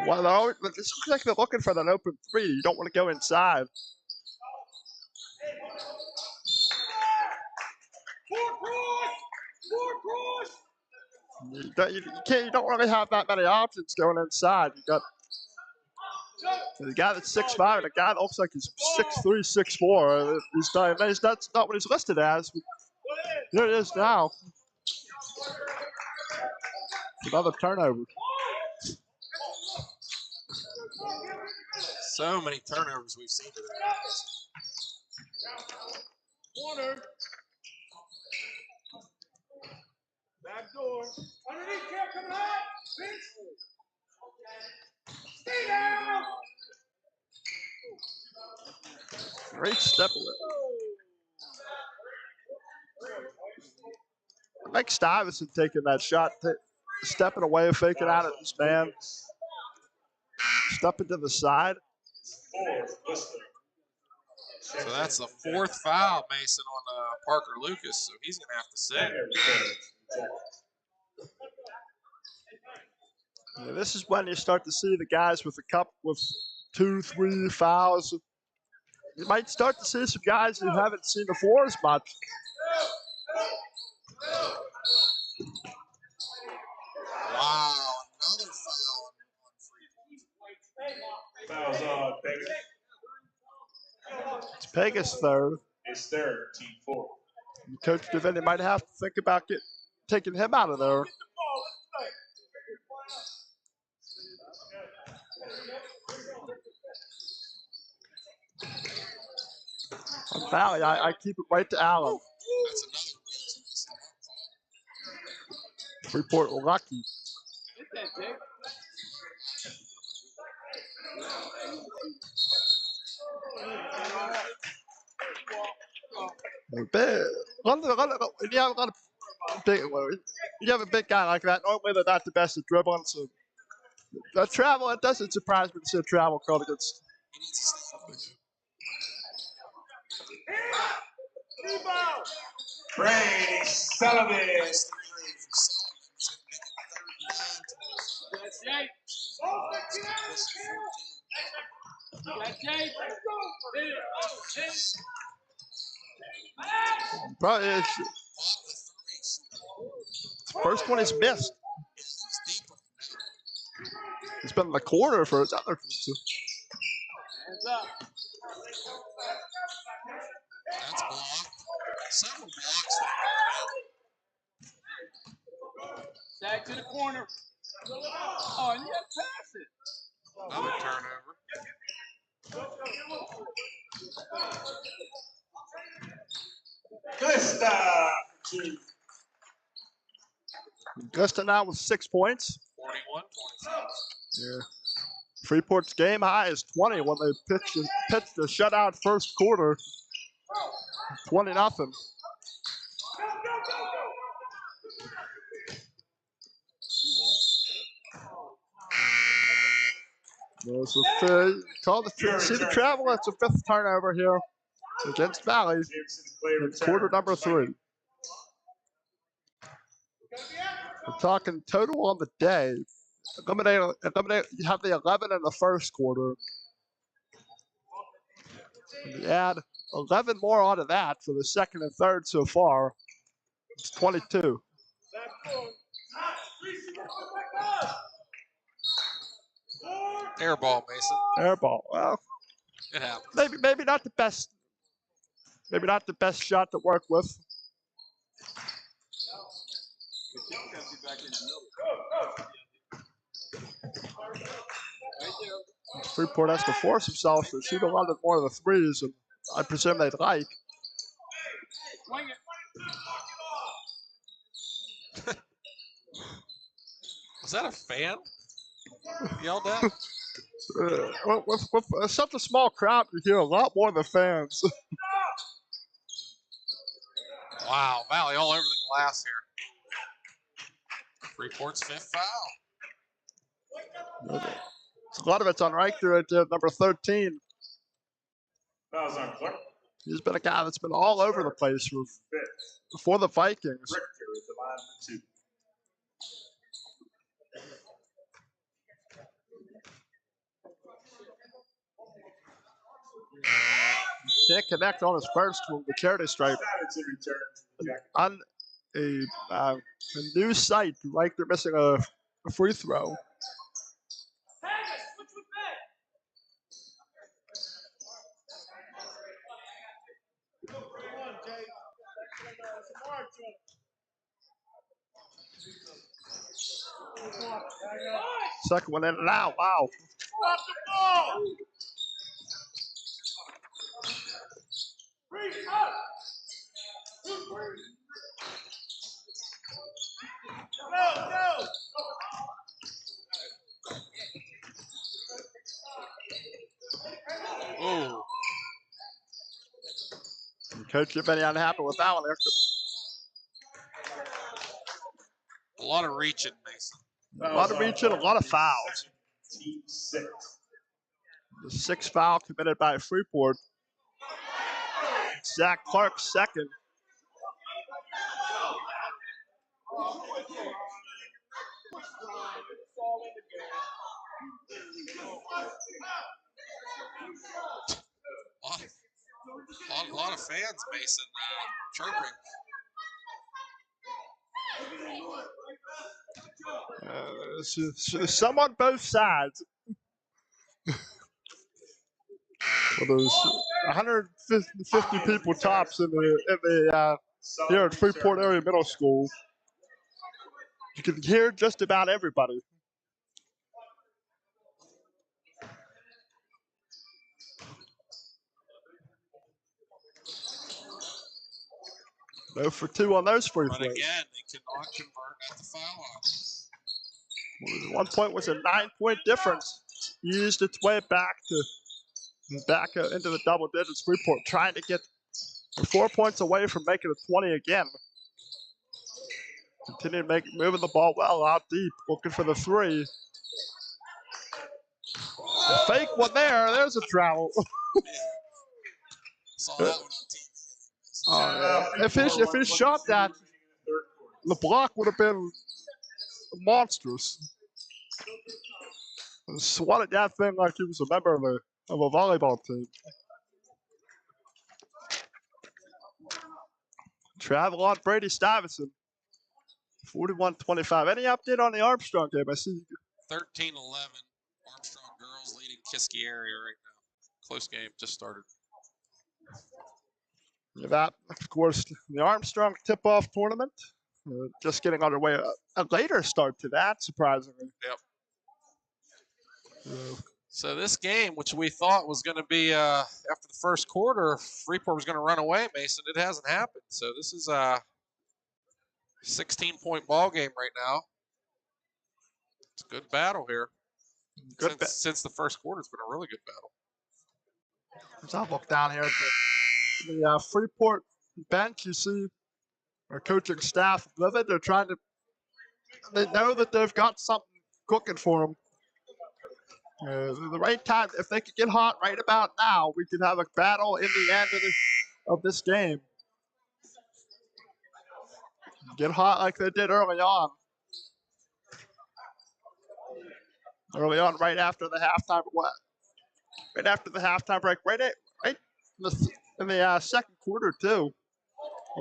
Well, this looks like they're looking for that open three. You don't want to go inside. You don't really have that many options going inside. You got the guy that's 6'5" and a guy that looks like he's 6'3", 6'4". That's not what he's listed as. There it is now. Another turnover. So many turnovers we've seen today. Corner. Back door. Underneath, Cap, coming high. Stay down. Great step away. Mike Stuyvesant taking that shot, stepping away, faking out at this man. Stepping to the side. So that's the fourth foul, Mason, on Parker Lucas. So he's going to have to sit. Yeah, this is when you start to see the guys with 2, 3 fouls. You might start to see some guys who haven't seen the floor as much. Wow, another foul. Fouls on Pegasus. It's Pegasus third. It's third, team 4. Coach Devaney might have to think about taking him out of there. On Valley, I keep it right to Allen. Freeport lucky. You have a big guy like that. Normally they're not the best at dribbling. So that travel, it doesn't surprise me to see a travel called against. Brady Sullivan. Probably first one is missed. He's been in the corner for his other. Hands up. corner. Oh, and you got to pass it. Another turnover. Glista. Augusta now with 6 points. 41-27. Yeah. Freeport's game high is 20 when they pitched a shutout first quarter. 20-0. There's see the travel. It's a 5th turnover here against Valley in quarter number 3. We're talking total on the day. Eliminate, you have the 11 in the first quarter. And you add 11 more onto that for the second and third so far. It's 22. Air ball, Mason. Air ball. Well, It happens. maybe not the best. Maybe not the best shot to work with. Freeport has to force themselves to shoot a lot more of the threes, and I presume they'd like. Was that a fan? Yelled at? With such a small crowd, you hear a lot more of the fans. Wow, Valley all over the glass here. Freeport's 5th foul. A lot of it's on Reichter at number 13. Fouls on Clark. He's been a guy that's been all over the place for the Vikings. Richter is the line for 2. Can't connect on his first with the charity stripe. On a new site, like they're missing a free throw. Second one in and out. Wow. Drop the ball. Go. Ooh. Coach, you've been unhappy with that one. A lot of reaching, Mason. A lot of reaching, a lot of fouls. The 6th foul committed by Freeport. Zach Clark second. A lot of fans, Mason, chirping. Some on both sides. Well, there's 150 people tops in the here at Freeport Area Middle School. You can hear just about everybody. No for 2 on those free But throws. again, they cannot convert at the foul line. 1 point was a 9-point difference. Eased its way back into the double digits. Freeport trying to get 4 points away from making it 20 again. Continue moving the ball well out deep, looking for the 3. Fake one there. There's a travel. Saw that one on TV. If he shot that, the block would have been monstrous. Swatted that thing like he was a member of a volleyball team. Travel on Brady Stuyvesant. 41-25. Any update on the Armstrong game? I see. 13-11. Armstrong girls leading Kiski area right now. Close game, just started. That, of course, the Armstrong tip-off tournament. Just getting underway. A later start to that, surprisingly. Yep. Uh, So this game, which we thought was going to be after the first quarter, Freeport was going to run away, Mason. It hasn't happened. So this is a 16-point ball game right now. It's a good battle here. Since the first quarter, it's been a really good battle. As I look down here at the Freeport bench, you see our coaching staff livid. They're trying to. They know that they've got something cooking for them. The right time, if they could get hot right about now, we could have a battle in the end of this game. Get hot like they did early on. Right after the halftime. What? Right after the halftime break. Right in the second quarter too.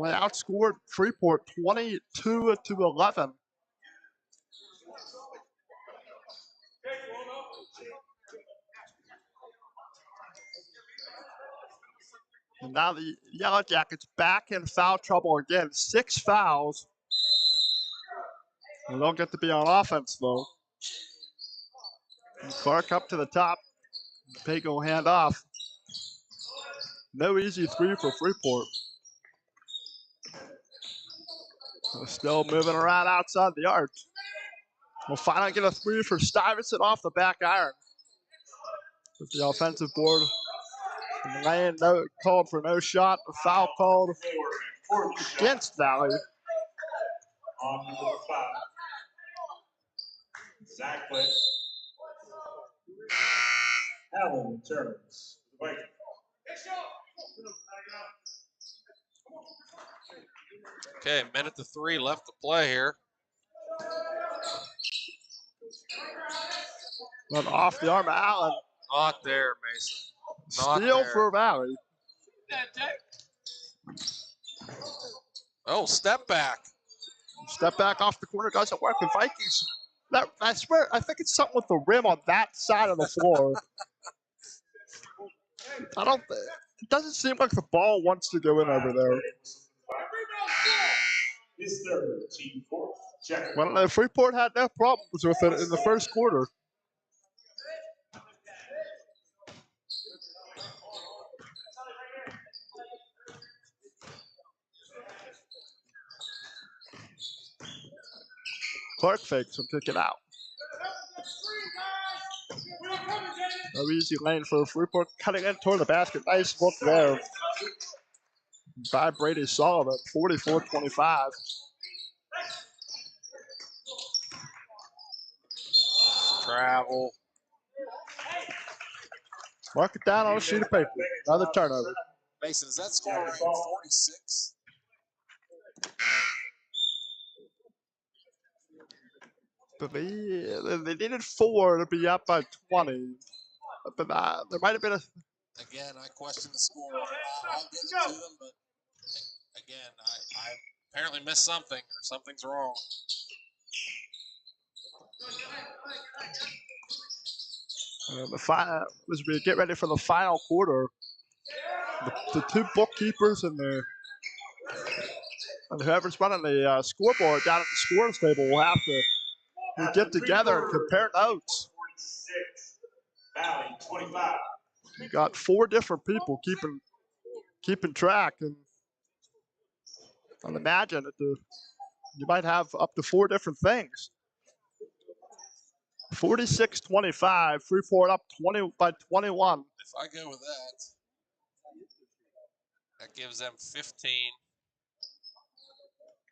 They outscored Freeport 22-11. And now the Yellow Jackets back in foul trouble again. 6 fouls. They don't get to be on offense, though. And Clark up to the top. Pago hand off. No easy three for Freeport. They're still moving around outside the arc. We'll finally get a three for Stuyvesant off the back iron. With the offensive board. And the lane called for no shot. A foul called against Valley. On number 5. Zach Litt. Allen returns. Vikings. Okay, minute to 3 left to play here. But off the arm of Allen. Not there, Mason. Not Steal there. for Valley. Oh, step back. Step back off the corner doesn't work. The Vikings, I swear, I think it's something with the rim on that side of the floor. It doesn't seem like the ball wants to go in over there. His third, team 4. Check. Well, Freeport had no problems with it in the first quarter. Clark fakes and kick it out. No easy lane for Freeport, cutting in toward the basket. Nice look there by Brady Sullivan, 44-25. Travel. Mark it down on a sheet of paper. Another turnover. Mason, is that score right? 46? But they needed 4 to be up by 20. But there might have been a. Again, I question the score. I'll give it to them, but again, I apparently missed something or something's wrong. As we get ready for the final quarter, the two bookkeepers and whoever's running the scoreboard down at the scores table will have to get together and compare notes. 46. Valley, 25. You got 4 different people keeping track, and I'd imagine that you might have up to 4 different things. 46-25, Freeport up 20 by 21. If I go with that gives them 15,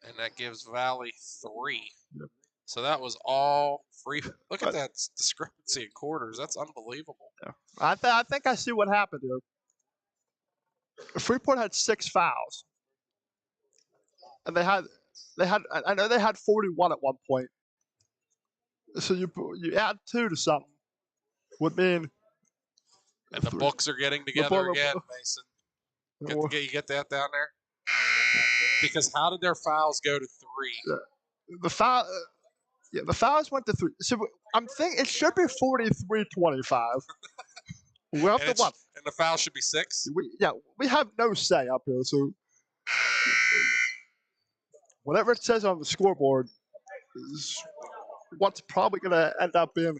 and that gives Valley 3. Yep. So that was all free. Look at that discrepancy in quarters. That's unbelievable. Yeah. I think I see what happened here. Freeport had 6 fouls, and I know they had 41 at one point. So you add 2 to something would mean. And the books are getting together again, Mason. You get that down there? Because how did their fouls go to 3? The fouls went to 3. So I'm thinking it should be 43-25. Well, and the foul should be 6? We have no say up here. So whatever it says on the scoreboard is what's probably going to end up being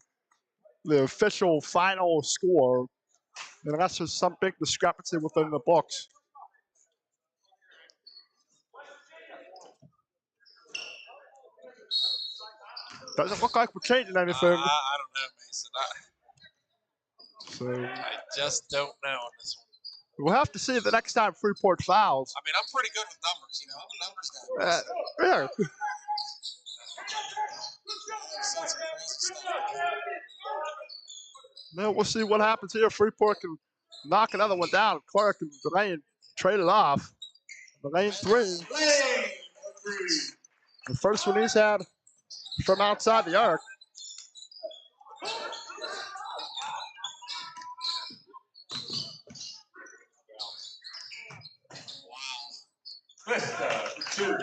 the official final score, unless there's some big discrepancy within the books. Doesn't look like we're changing anything. I don't know, Mason. So I just don't know on this one. we'll have to see the next time Freeport fouls. I mean, I'm pretty good with numbers, you know. I'm a numbers guy. Yeah. Seen some crazy stuff. Now we'll see what happens here. Freeport can knock another one down. Clark and Delane trade it off. Delane 3. The first one he's had from outside the arc. Vista, 2.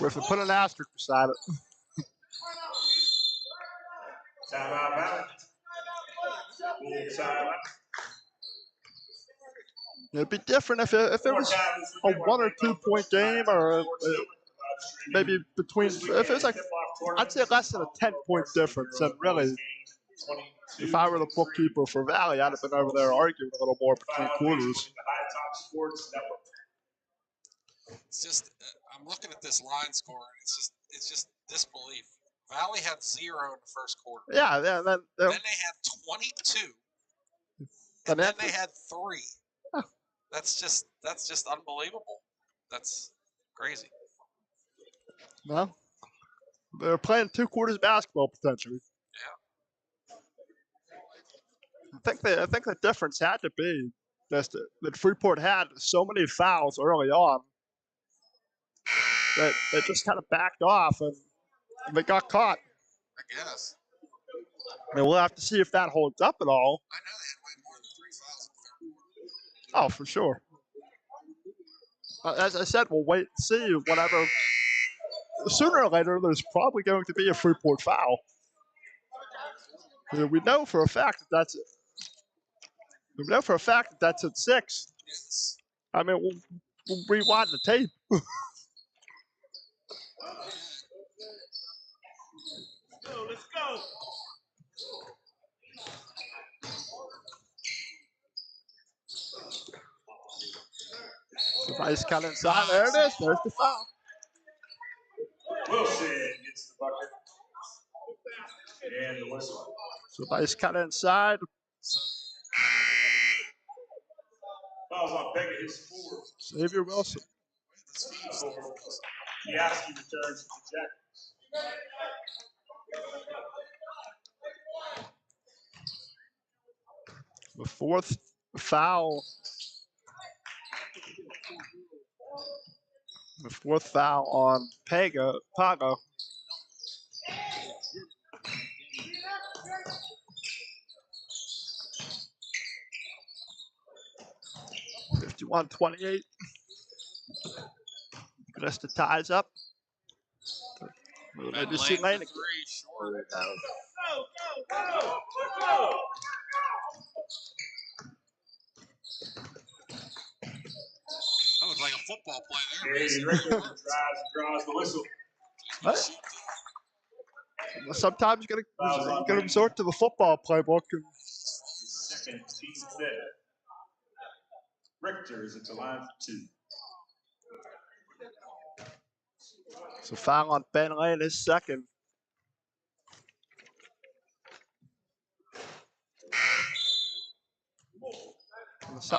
If we put an asterisk beside it. Timeout, Valley. Timeout. It'd be different if it was a 1 or 2 point game, or maybe between, if it was like, I'd say less than a 10-point difference. And really, if I were the bookkeeper for Valley, I'd have been over there arguing a little more between quarters. It's just, I'm looking at this line score, and it's just disbelief. Valley had 0 in the first quarter. Yeah, then they had 22, and then they had 3. Huh. That's just unbelievable. That's crazy. Well, they're playing 2 quarters basketball potentially. Yeah. I think the difference had to be that Freeport had so many fouls early on that they just kind of backed off and they got caught. I guess. I mean, we'll have to see if that holds up at all. I know they had way more than 3 fouls in the third quarter. Oh, for sure. As I said, we'll wait and see. Whatever. Sooner or later, there's probably going to be a Freeport foul. We know for a fact that that's it. We know for a fact that that's at 6. Yes. I mean, we'll rewind the tape. Let's go. So nice cut inside. There it is. There's the foul. Wilson gets the bucket. And the whistle. So nice cut inside. Fouls on Pega, his 4. Xavier Wilson. Piaski returns to the Jackets. The 4th foul. The 4th foul on Pago. 51-28. Just the ties up. Maybe see Lane. Sure. Go. That was like a football play there. Brady Richter draws the whistle. What? Sometimes you gotta resort to the football playbook. Second team set. Richter is at the line for 2. So foul on Ben Lane, his 2nd.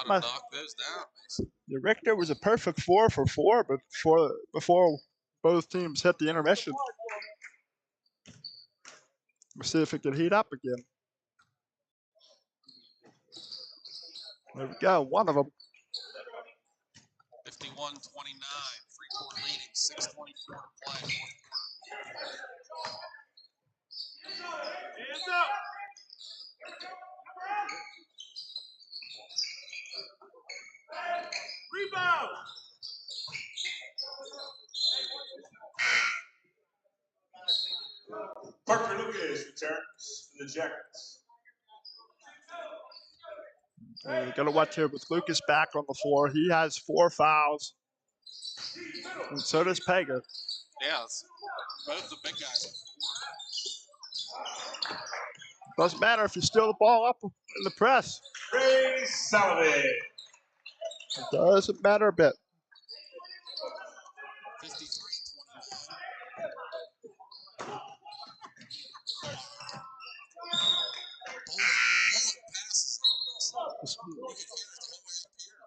Knock those down, Mason. The Richter was a perfect 4 for 4, but before both teams hit the intermission. We'll see if it can heat up again. There we go, one of them. 51-29, Freeport leading, 6:24 to play. Hands up. Rebound. Parker Lucas returns for the Jackets. You got to watch here with Lucas back on the floor. He has 4 fouls, and so does Pega. Yeah, both the big guys. Doesn't matter if you steal the ball up in the press. Ray Sullivan. It doesn't matter a bit. 53-29. Passes. You can hear it the whole way up here.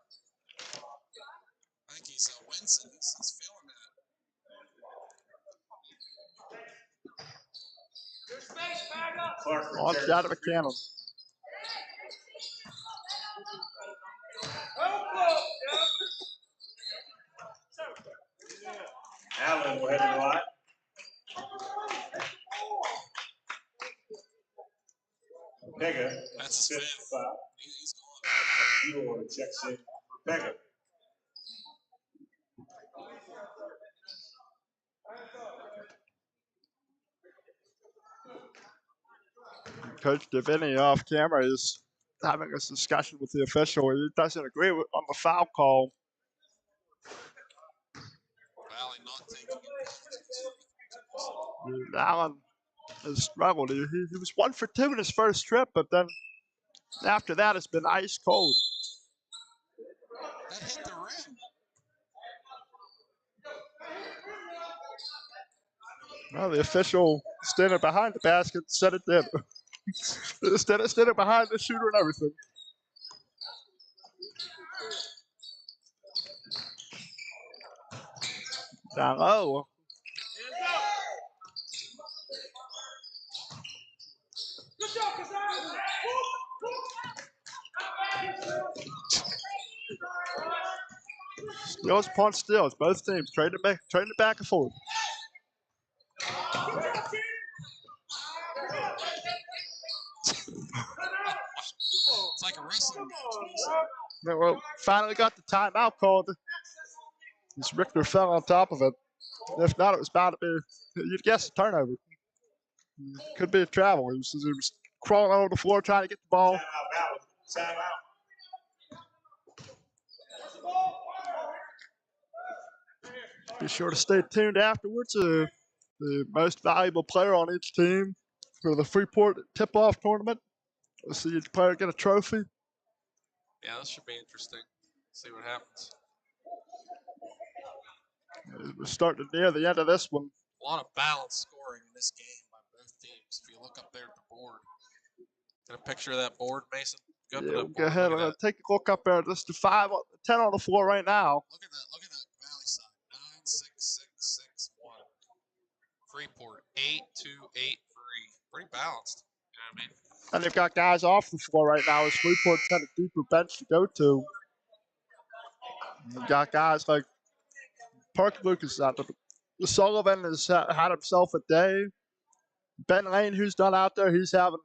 I think he's wincing. He's feeling that. Launched out of a cannon. Allen will head to the line. Pega. That's his fifth. He's gone. Eeyore checks in for Pega. Coach Davini off camera is having a discussion with the official. He doesn't agree on the foul call. Valley not taking it. Allen has struggled. He was 1 for 2 in his first trip, but then after that, it's been ice cold. That hit the rim. Well, the official standing behind the basket said it did. standing behind the shooter and everything. Down low. Steals upon steals. Both teams trading it back and forth. It's like a wrestling match. Well, finally got the timeout called. This Richter fell on top of it. If not, it was bound to be, you'd guess, a turnover. Could be a travel. He was crawling over the floor trying to get the ball. Time out. Be sure to stay tuned afterwards. The most valuable player on each team for the Freeport tip-off tournament. We'll see each player get a trophy. Yeah, this should be interesting. See what happens. We're starting to near the end of this one. A lot of balanced scoring in this game by both teams. If you look up there at the board, get a picture of that board, Mason. Go, Yeah, go ahead and take a look up there. Just the 10 on the floor right now. Look at that Valley side. 9-6-6-6-1. Freeport 8-2-8-3. Pretty balanced. You know what I mean? And they've got guys off the floor right now as Freeport's got a deeper bench to go to. You've got guys like Parker Lucas out there. Sullivan has had himself a day. Ben Lane, who's done out there, he's doing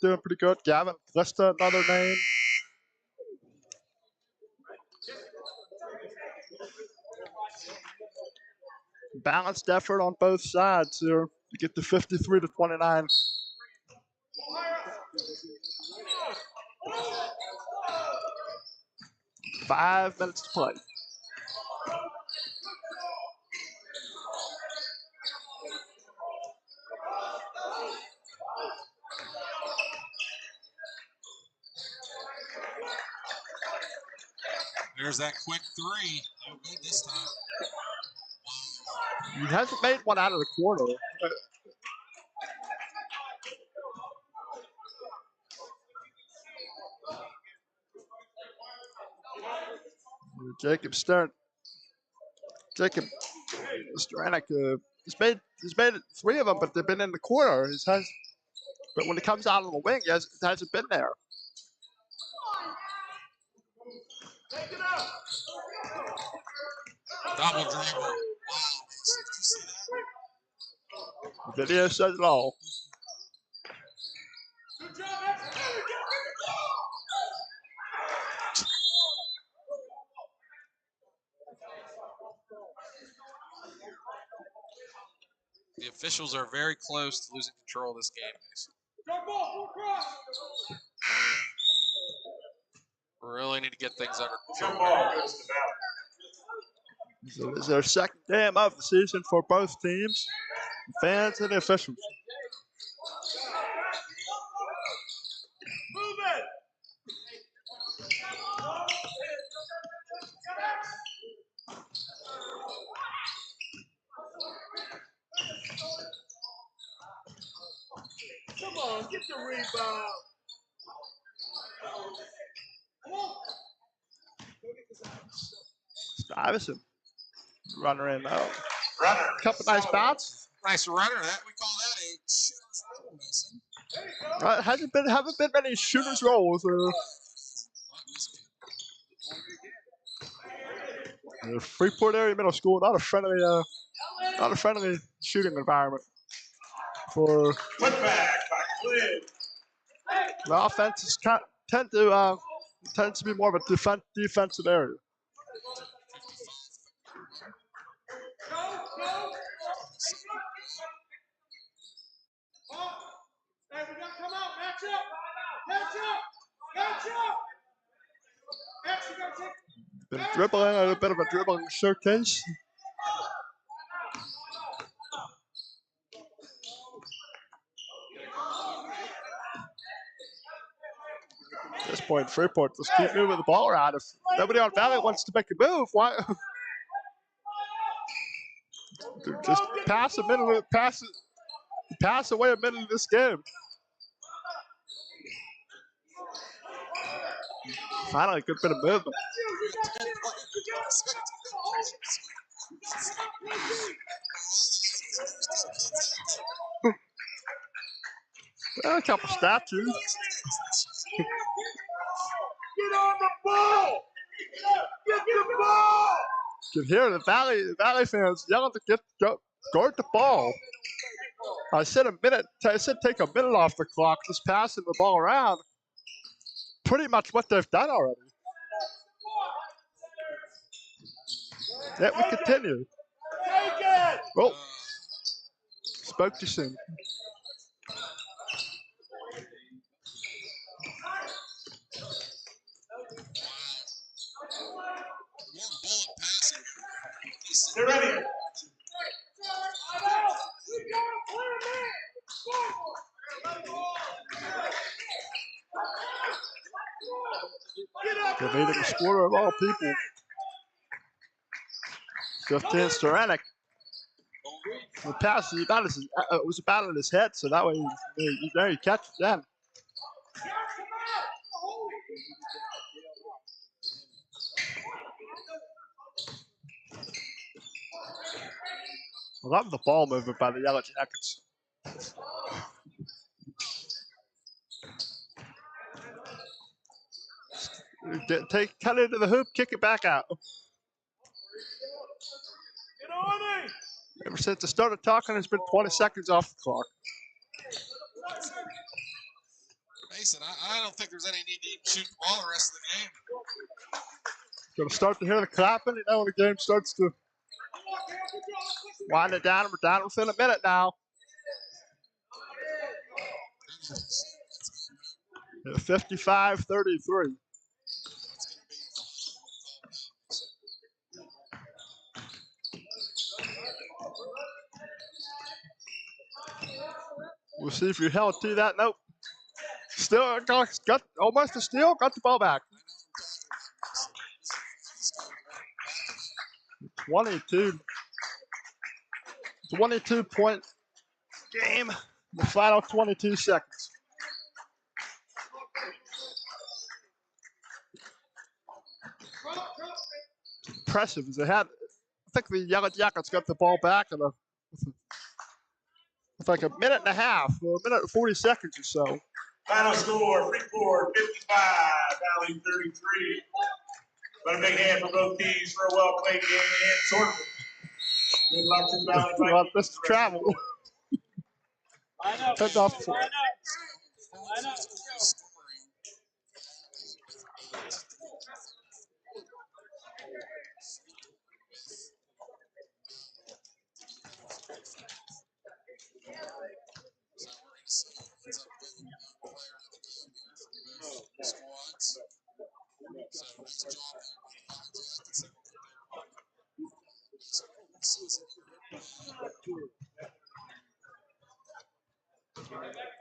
pretty good. Gavin Glista, another name. Balanced effort on both sides here to get to 53-29. Five minutes to play. There's that quick three. No good this time. He hasn't made one out of the corner. Jacob Stranik has made 3 of them, but they've been in the corner. But when it comes out on the wing, it hasn't been there. Double dribble. Wow. Did you see that? Video says it all. The officials are very close to losing control of this game, Mason. We really need to get things under control. So this is their second game of the season for both teams, fans and officials. Move it! Come on, get the rebound. Stuyvesant, runner in though. Runner. Couple nice bounces. Nice runner. That we call that a shooter's roll, Mason. Haven't been many shooters rolls. The Freeport area middle school, not a friendly shooting environment for Put back by Clint. the offenses tends to be more of a defensive area. Hey, we gotta come out, match up! Match up! Match up! Max, you gotta take. Been dribbling, a bit of a dribbling showcase. At this point, Freeport just keep moving the ball around. If nobody on Valley wants to make a move, why? Just pass away a minute of this game. Finally, a good bit of movement. A couple statues. Get on the ball! Get the ball! You can hear the Valley fans yelling to guard the ball. I said take a minute off the clock, just passing the ball around. Pretty much what they've done already. Yet we continue. Take it! Oh, spoke too soon. They're ready. The leading scorer of all people. 15 Storanic. The pass was about in his head, so that way you catch it then. I love the ball movement by the Yellow Jackets. Cut into the hoop, kick it back out. Ever since I started talking, it's been 20 seconds off the clock. Mason, I don't think there's any need to even shoot the ball the rest of the game. Gonna start to hear the clapping, when the game starts to wind it down. We're down within a minute now. 55-33. We'll see if you held to that. Nope. Still got almost a steal. Got the ball back. 22-point game. The final 22 seconds. Impressive as they had. I think the Yellow Jackets got the ball back in with like a minute and a half, or a minute and 40 seconds or so. Final score, Freeport 55, Valley 33. But a big hand for both teams for a well-played game and tournament. Good luck to the Valley Vikings. This travel. Heads off for it.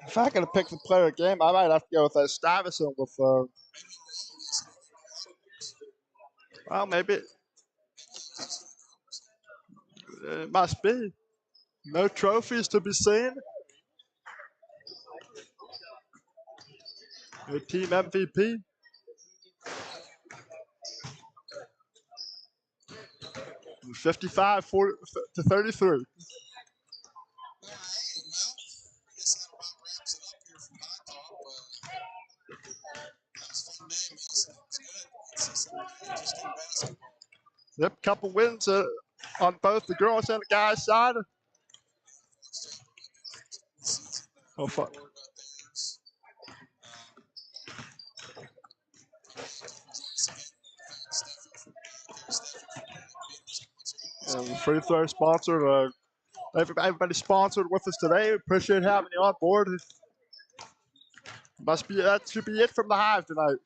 If I could pick the player of the game, I might have to go with Stavison with. Well, maybe it must be. No trophies to be seen. Your team MVP. $55 to 33. Yep, couple wins on both the girls and the guys' side. Oh, fuck. And the free throw sponsor. Everybody sponsored with us today. Appreciate having you on board. That should be it from the Hive tonight.